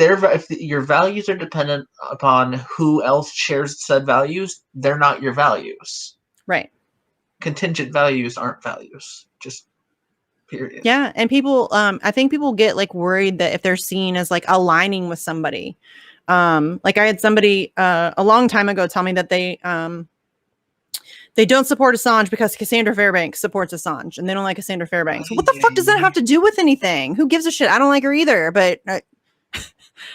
your values are dependent upon who else shares said values, they're not your values. Right. Contingent values aren't values. Just period. Yeah, and people, I think people get like worried that if they're seen as like aligning with somebody, like I had somebody a long time ago tell me that they don't support Assange because Cassandra Fairbanks supports Assange, and they don't like Cassandra Fairbanks. What the fuck does that have to do with anything? Who gives a shit? I don't like her either, but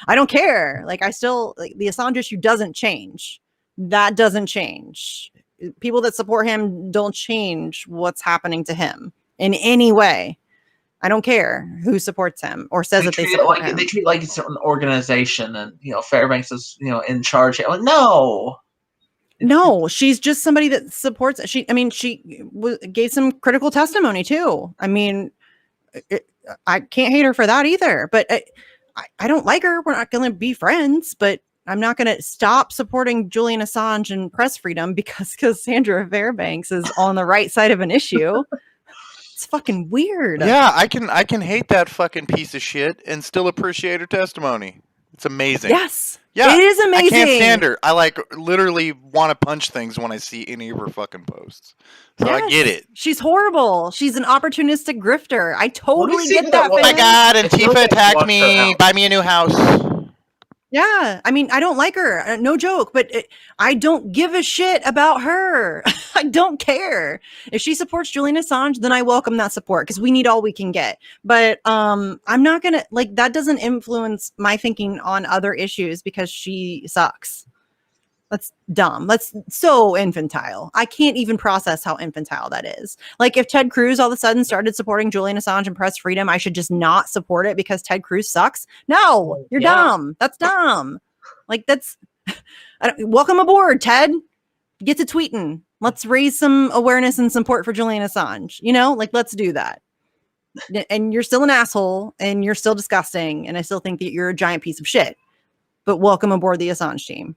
I don't care. Like I still like the Assange issue doesn't change. That doesn't change. people that support him don't change what's happening to him in any way. I don't care who supports him or says that they support him. They treat it like it's an organization, and Fairbanks is in charge. Like, no, she's just somebody that supports. She gave some critical testimony too. I mean, I can't hate her for that either. But I don't like her. We're not going to be friends. But I'm not going to stop supporting Julian Assange and press freedom because Sandra Fairbanks is on the right side of an issue. It's fucking weird. Yeah, I can hate that fucking piece of shit and still appreciate her testimony. It's amazing. Yes. Yeah. It is amazing. I can't stand her. I literally want to punch things when I see any of her fucking posts. So yes. I get it. She's horrible. She's an opportunistic grifter. I totally get that. Oh my God, Antifa attacked me. Buy me a new house. Yeah, I mean, I don't like her, no joke, but I don't give a shit about her. I don't care. If she supports Julian Assange, then I welcome that support because we need all we can get. But I'm not gonna that doesn't influence my thinking on other issues because she sucks. That's dumb. That's so infantile. I can't even process how infantile that is. Like if Ted Cruz all of a sudden started supporting Julian Assange and press freedom, I should just not support it because Ted Cruz sucks. No, you're dumb. That's dumb. Welcome aboard, Ted. Get to tweeting. Let's raise some awareness and support for Julian Assange. Let's do that. And you're still an asshole and you're still disgusting. And I still think that you're a giant piece of shit. But welcome aboard the Assange team.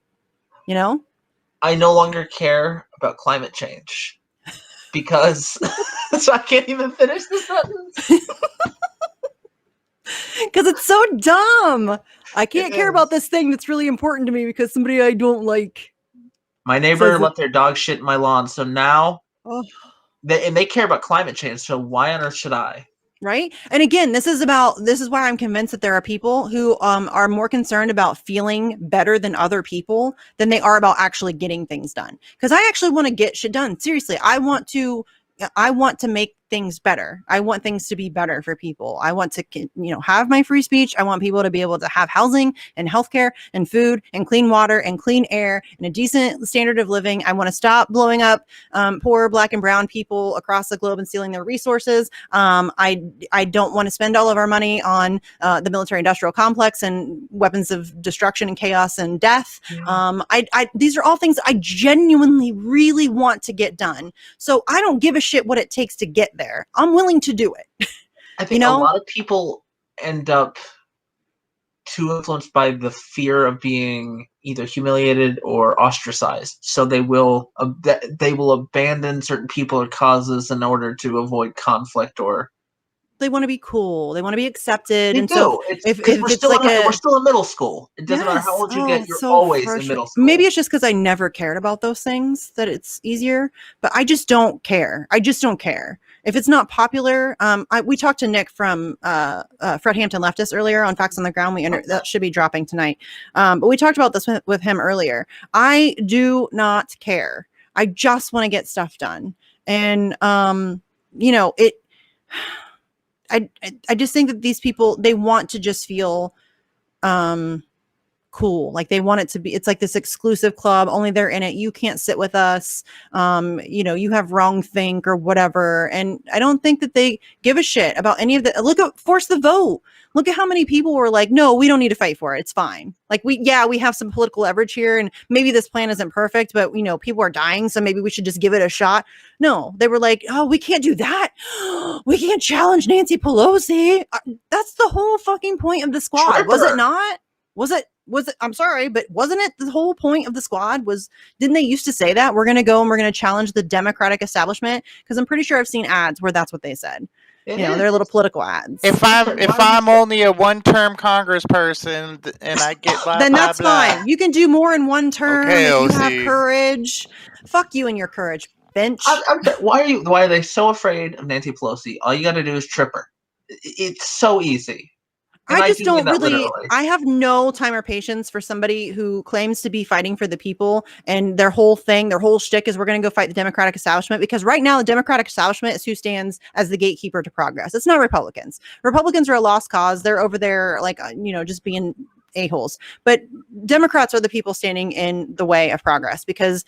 I no longer care about climate change because so I can't even finish the sentence because it's so dumb. I can't care about this thing that's really important to me because somebody I don't like. My neighbor let their dog shit in my lawn, so now they care about climate change. So why on earth should I? Right. And again, this is why I'm convinced that there are people who are more concerned about feeling better than other people than they are about actually getting things done. Because I actually want to get shit done. Seriously, I want to make things better. I want things to be better for people. I want to, have my free speech. I want people to be able to have housing and healthcare and food and clean water and clean air and a decent standard of living. I want to stop blowing up poor Black and brown people across the globe and stealing their resources. I don't want to spend all of our money on the military industrial complex and weapons of destruction and chaos and death. These are all things I genuinely really want to get done. So I don't give a shit what it takes to get there. I'm willing to do it. I think a lot of people end up too influenced by the fear of being either humiliated or ostracized. So they will abandon certain people or causes in order to avoid conflict, or they want to be cool. They want to be accepted. So if we're still in middle school, it doesn't matter how old you get. You're always in middle school. Maybe it's just because I never cared about those things that it's easier, but I just don't care. I just don't care. If it's not popular, we talked to Nick from Fred Hampton Leftist earlier on Facts on the Ground. That should be dropping tonight. But we talked about this with him earlier. I do not care. I just want to get stuff done. And, I just think that these people, they want to just feel cool. Like they want it to be, it's like this exclusive club, only they're in it. You can't sit with us. You have wrong think or whatever. And I don't think that they give a shit about any of the, look at force the vote. Look at how many people were like, no, we don't need to fight for it. It's fine. Like we have some political leverage here and maybe this plan isn't perfect, but people are dying. So maybe we should just give it a shot. No, they were like, oh, we can't do that. We can't challenge Nancy Pelosi. That's the whole fucking point of the squad. Trevor. Was it not? Was it, I'm sorry, but wasn't it the whole point of the squad didn't they used to say that we're going to go and we're going to challenge the Democratic establishment? Because I'm pretty sure I've seen ads where that's what they said. They're little political ads. If I'm only a one-term congressperson and I get blah, then blah, that's blah. Fine. You can do more in one term. Okay, if you have courage. Fuck you and your courage, bench. Why are they so afraid of Nancy Pelosi? All you got to do is trip her. It's so easy. I just don't really, I have no time or patience for somebody who claims to be fighting for the people and their whole shtick is we're going to go fight the Democratic establishment, because right now the Democratic establishment is who stands as the gatekeeper to progress. It's not Republicans. Republicans are a lost cause. They're over there just being a-holes. But Democrats are the people standing in the way of progress because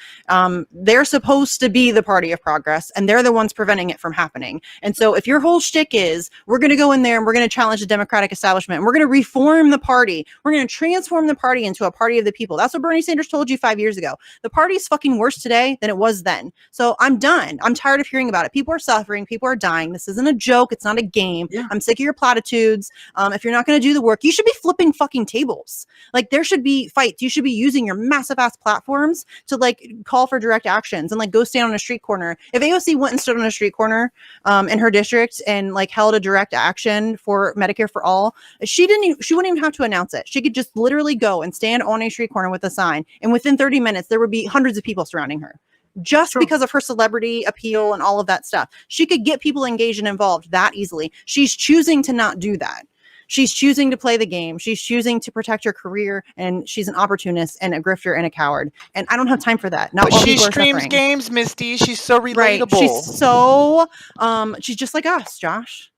they're supposed to be the party of progress, and they're the ones preventing it from happening. And so if your whole shtick is, we're going to go in there and we're going to challenge the Democratic establishment, and we're going to reform the party, we're going to transform the party into a party of the people. That's what Bernie Sanders told you 5 years ago. The party is fucking worse today than it was then. So I'm done. I'm tired of hearing about it. People are suffering. People are dying. This isn't a joke. It's not a game. Yeah. I'm sick of your platitudes. If you're not going to do the work, you should be flipping fucking tables. Like, there should be fights. You should be using your massive ass platforms to like call for direct actions and like go stand on a street corner. If AOC went and stood on a street corner in her district and like held a direct action for Medicare for all, she wouldn't even have to announce it. She could just literally go and stand on a street corner with a sign, and within 30 minutes there would be hundreds of people surrounding her. Just True. because of her celebrity appeal and all of that stuff. She could get people engaged and involved that easily. She's choosing to not do that. She's choosing to play the game. She's choosing to protect her career, and she's an opportunist and a grifter and a coward. And I don't have time for that. Not But while she people are streams suffering. games, Misty. She's so relatable. Right. She's so she's just like us, Josh.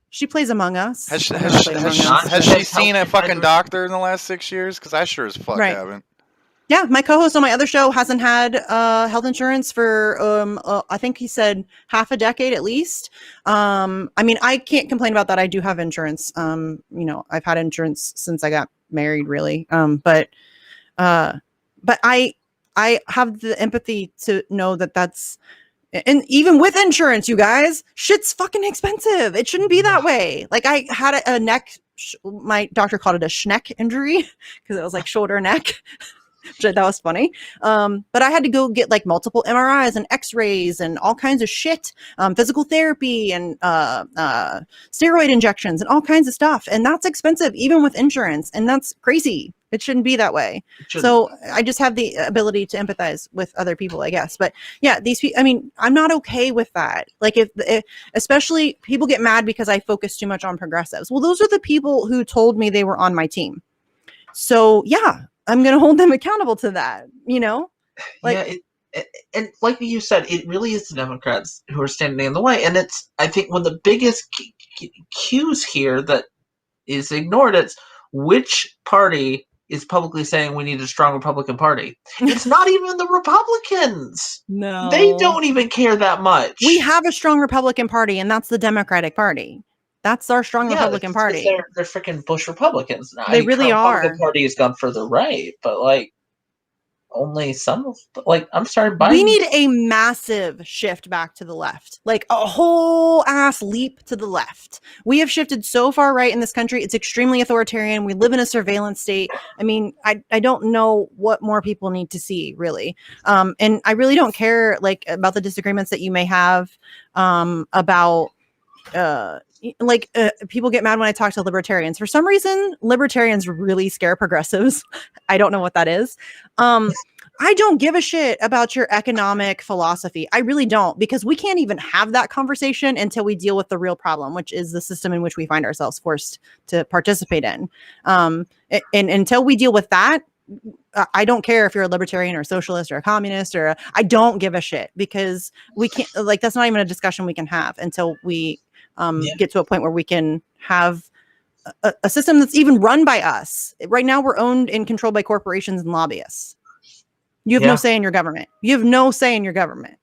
She plays Among Us. Has I've never played Among Us. has she seen a fucking doctor in the last 6 years? Because I sure as fuck Right. haven't. Yeah, my co-host on my other show hasn't had health insurance for I think he said half a decade at least. I mean, I can't complain about that. I do have insurance. You know, I've had insurance since I got married, really. But I have the empathy to know that that's, and even with insurance, you guys, shit's fucking expensive. It shouldn't be that way. Like, I had a neck, my doctor called it a schneck injury because it was like shoulder neck. Which I thought was funny. But I had to go get like multiple MRIs and x-rays and all kinds of shit, physical therapy and steroid injections and all kinds of stuff. And that's expensive, even with insurance. And that's crazy. It shouldn't be that way. So I just have the ability to empathize with other people, I guess. But yeah, these people, I mean, I'm not okay with that. Like, if especially people get mad because I focus too much on progressives. Well, those are the people who told me they were on my team. So yeah, I'm going to hold them accountable to that, you know? Like, yeah, and like you said, it really is the Democrats who are standing in the way. And it's, I think, one of the biggest cues here that is ignored, it's which party is publicly saying we need a strong Republican Party. It's not even the Republicans. no. They don't even care that much. We have a strong Republican Party, and that's the Democratic Party. That's our strong Republican Party. They're freaking Bush Republicans now. They really are. The Republican Party has gone further right, but like only some of, like, I'm sorry, Biden. We need a massive shift back to the left, like a whole ass leap to the left. We have shifted so far right in this country. It's extremely authoritarian. We live in a surveillance state. I mean, I don't know what more people need to see, really. And I really don't care like about the disagreements that you may have about people get mad when I talk to libertarians. For some reason, libertarians really scare progressives. I don't know what that is. I don't give a shit about your economic philosophy. I really don't, because we can't even have that conversation until we deal with the real problem, which is the system in which we find ourselves forced to participate in. And until we deal with that, I don't care if you're a libertarian or a socialist or a communist I don't give a shit, because we can't, like, that's not even a discussion we can have until we get to a point where we can have a system that's even run by us. Right now, we're owned and controlled by corporations and lobbyists. You have no say in your government. You have no say in your government.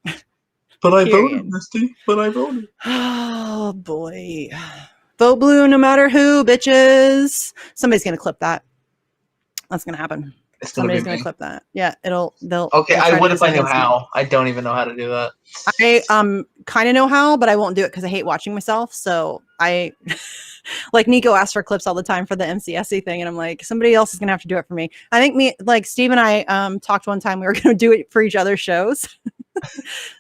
But I voted, Misty. But I voted. Oh, boy. Vote blue no matter who, bitches. Somebody's going to clip that. That's going to happen. Somebody's going to clip that. Yeah, they'll. Okay, they'll I would if I knew against me. how. I don't even know how to do that. I kind of know how, but I won't do it because I hate watching myself. So I, like, Nico asks for clips all the time for the MCSE thing, and I'm like, somebody else is gonna have to do it for me. I think Steve and I talked one time we were gonna do it for each other's shows,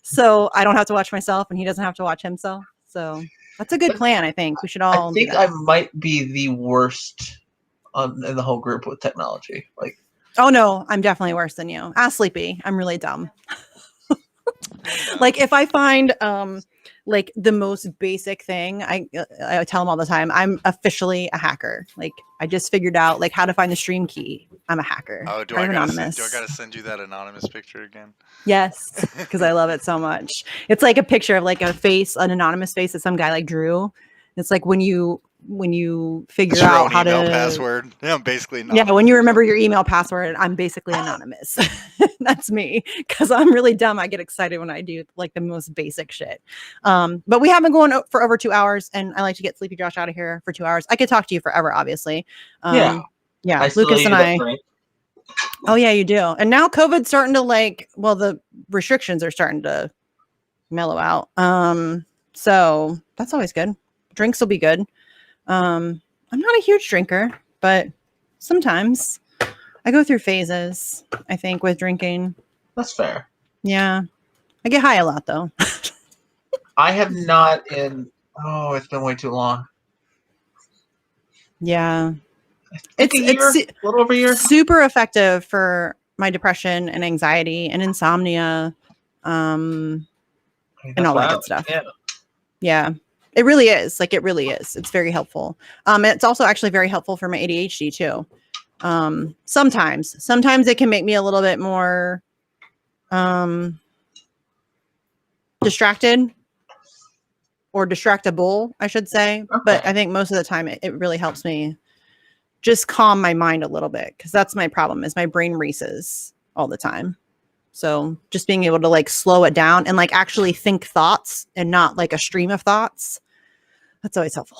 so I don't have to watch myself and he doesn't have to watch himself. So that's a good plan. I think we should all. I think do that. I might be the worst in the whole group with technology. Like, oh no, I'm definitely worse than you. Ask Sleepy. I'm really dumb. Like, if I find like the most basic thing, I tell them all the time, I'm officially a hacker. Like, I just figured out like how to find the stream key. I'm a hacker. Oh, do I gotta send you that anonymous picture again? Yes, because I love it so much. It's like a picture of like a face, an anonymous face that some guy like drew. It's like when you when you figure It's your out own how email to password. Yeah, I'm basically Yeah, anonymous. when you remember your email password, I'm basically anonymous. That's me, because I'm really dumb. I get excited when I do like the most basic shit. But we have been going for over 2 hours, and I like to get Sleepy Josh out of here for 2 hours. I could talk to you forever, obviously. Yeah. Yeah, I still Lucas owe and you that I. drink. Oh yeah, you do. And now COVID's starting to the restrictions are starting to mellow out. So that's always good. Drinks will be good. I'm not a huge drinker, but sometimes I go through phases, I think, with drinking. That's fair. Yeah. I get high a lot though. I have not in. Oh, it's been way too long. Yeah. It's a year, a little over a year. Super effective for my depression and anxiety and insomnia. And all that good stuff. Yeah. Yeah. It really is. Like, it really is. It's very helpful. It's also actually very helpful for my ADHD too. Sometimes it can make me a little bit more distracted or distractible, I should say. Okay. But I think most of the time it really helps me just calm my mind a little bit, because that's my problem, is my brain races all the time. So just being able to like slow it down and like actually think thoughts and not like a stream of thoughts, that's always helpful.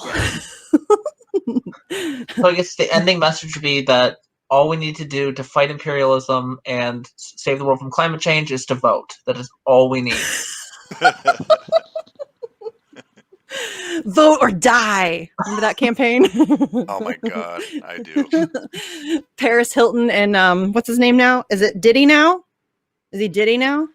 So I guess the ending message would be that all we need to do to fight imperialism and save the world from climate change is to vote. That is all we need. Vote or die. Remember that campaign? Oh my god, I do. Paris Hilton and what's his name now? Is it Diddy now? Is he Diddy now?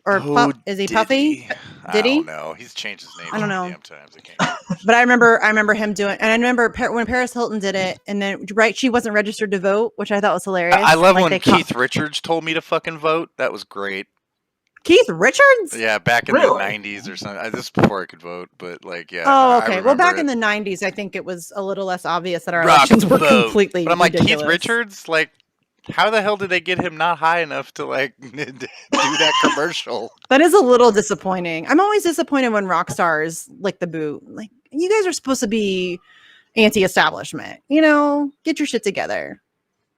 Or is he Puffy? Diddy? I don't know. He's changed his name. I don't know. Damn times. I can't. But I remember him doing, and I remember when Paris Hilton did it, and then she wasn't registered to vote, which I thought was hilarious. I love like when Keith Richards told me to fucking vote. That was great. Keith Richards? Yeah, back in the 90s or something. This is before I could vote, but like, yeah. Oh, okay. Well, back in the 90s, I think it was a little less obvious that our elections were completely But I'm like, ridiculous. Keith Richards, like, how the hell did they get him not high enough to like do that commercial? That is a little disappointing. I'm always disappointed when rock stars lick the boot. Like, you guys are supposed to be anti-establishment. You know, get your shit together.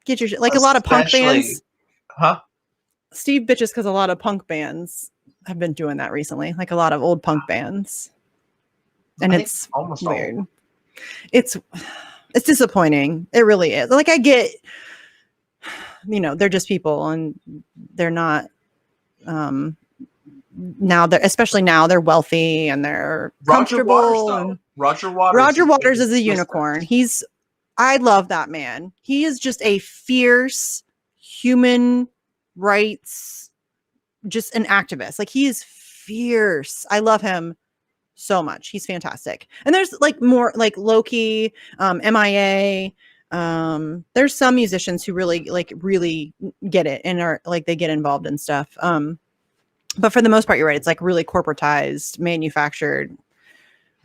Get your shit. Like a lot of punk bands. Huh? Steve bitches because a lot of punk bands have been doing that recently. Like a lot of old punk bands, and it's almost weird. Old. It's disappointing. It really is. Like, I get, they're just people, and they're not. Now they're wealthy and they're comfortable. Roger Waters is a unicorn. I love that man. He is just a fierce human rights, just an activist. Like, he is fierce. I love him so much. He's fantastic. And there's like more like Loki, MIA. There's some musicians who really get it and are like, they get involved in stuff. But for the most part, you're right. It's like really corporatized, manufactured,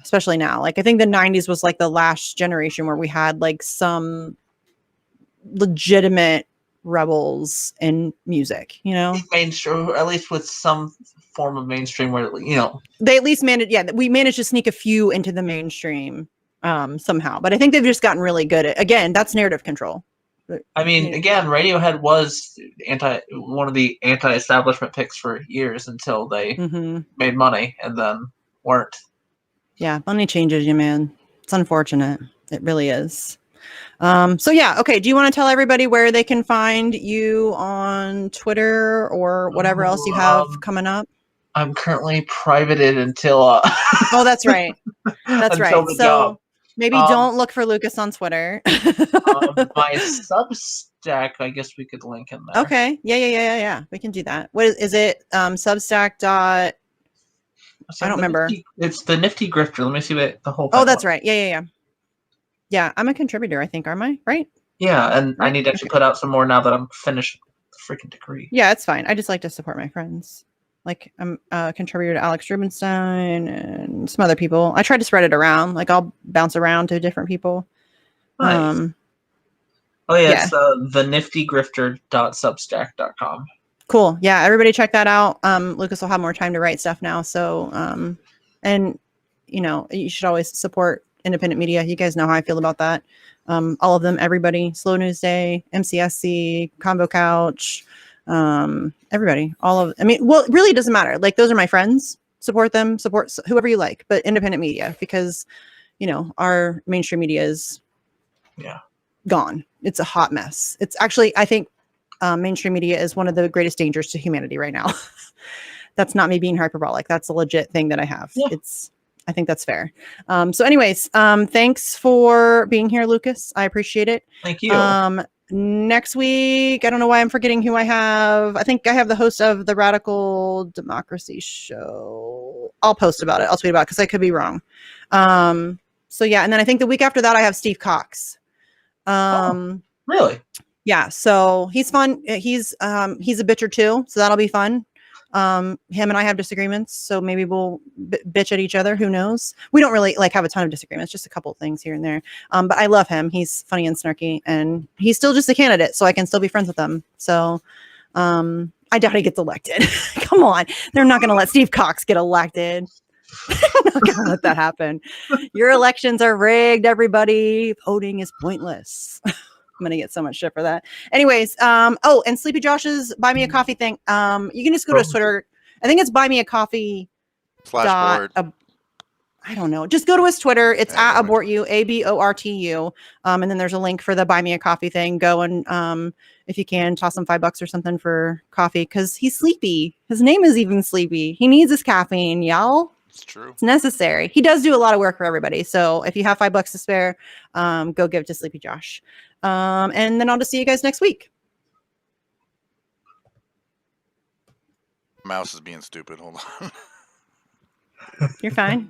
especially now. Like, I think the 90s was like the last generation where we had like some legitimate rebels in music, mainstream, at least with some form of mainstream where, they at least managed. Yeah. We managed to sneak a few into the mainstream somehow, but I think they've just gotten really good at, again, that's narrative control. I mean, again, Radiohead was one of the anti-establishment picks for years until they made money and then weren't. Yeah, money changes you, man. It's unfortunate. It really is. So yeah, okay. Do you want to tell everybody where they can find you on Twitter or whatever else you have coming up? I'm currently privated until. Oh, that's right. That's right. So. Job. Maybe don't look for Lucas on Twitter. My Substack, I guess we could link in there. Okay. Yeah. We can do that. What is it? Substack dot. I don't remember. It's the Nifty Grifter. Let me see what the whole. Oh, that's right. Yeah. Yeah, I'm a contributor, I think. Am I right? Yeah, and right? I need to actually put out some more now that I'm finished the freaking degree. Yeah, it's fine. I just like to support my friends. Like, I'm a contributor to Alex Rubinstein and some other people. I try to spread it around. Like, I'll bounce around to different people. Nice. It's theniftygrifter.substack.com. Cool. Yeah, everybody check that out. Lucas will have more time to write stuff now. So, and, you should always support independent media. You guys know how I feel about that. All of them, everybody, Slow News Day, MCSC, Combo Couch, everybody, I mean, well, it really doesn't matter. Like, those are my friends. Support them, support whoever you like, but independent media, because, you know, our mainstream media is gone. It's a hot mess. It's actually, I think, mainstream media is one of the greatest dangers to humanity right now. That's not me being hyperbolic. That's a legit thing that I have. Yeah. I think that's fair. So anyways, thanks for being here, Lucas. I appreciate it. Thank you. Next week, I don't know why I'm forgetting who I have. I think I have the host of the Radical Democracy Show. I'll post about it. I'll tweet about it because I could be wrong. So yeah, and then I think the week after that I have Steve Cox. Really? Yeah, so he's fun. He's a bitcher too, so that'll be fun. Him and I have disagreements, so maybe we'll bitch at each other. Who knows? We don't really like have a ton of disagreements, just a couple of things here and there. But I love him. He's funny and snarky, and he's still just a candidate, so I can still be friends with him. So I doubt he gets elected. Come on, they're not going to let Steve Cox get elected. They're not going to let that happen. Your elections are rigged, everybody. Voting is pointless. I'm gonna get so much shit for that. Anyways, oh, and Sleepy Josh's buy me a coffee thing. You can just go to his Twitter. I think it's buy me a coffee /board. I don't know. Just go to his Twitter. It's at abort you, ABORTU. And then there's a link for the buy me a coffee thing. Go and if you can, toss him $5 or something for coffee, because he's sleepy. His name is even Sleepy. He needs his caffeine, y'all. It's true. It's necessary. He does do a lot of work for everybody. So if you have $5 to spare, go give it to Sleepy Josh. And then I'll just see you guys next week. Mouse is being stupid. Hold on. You're fine.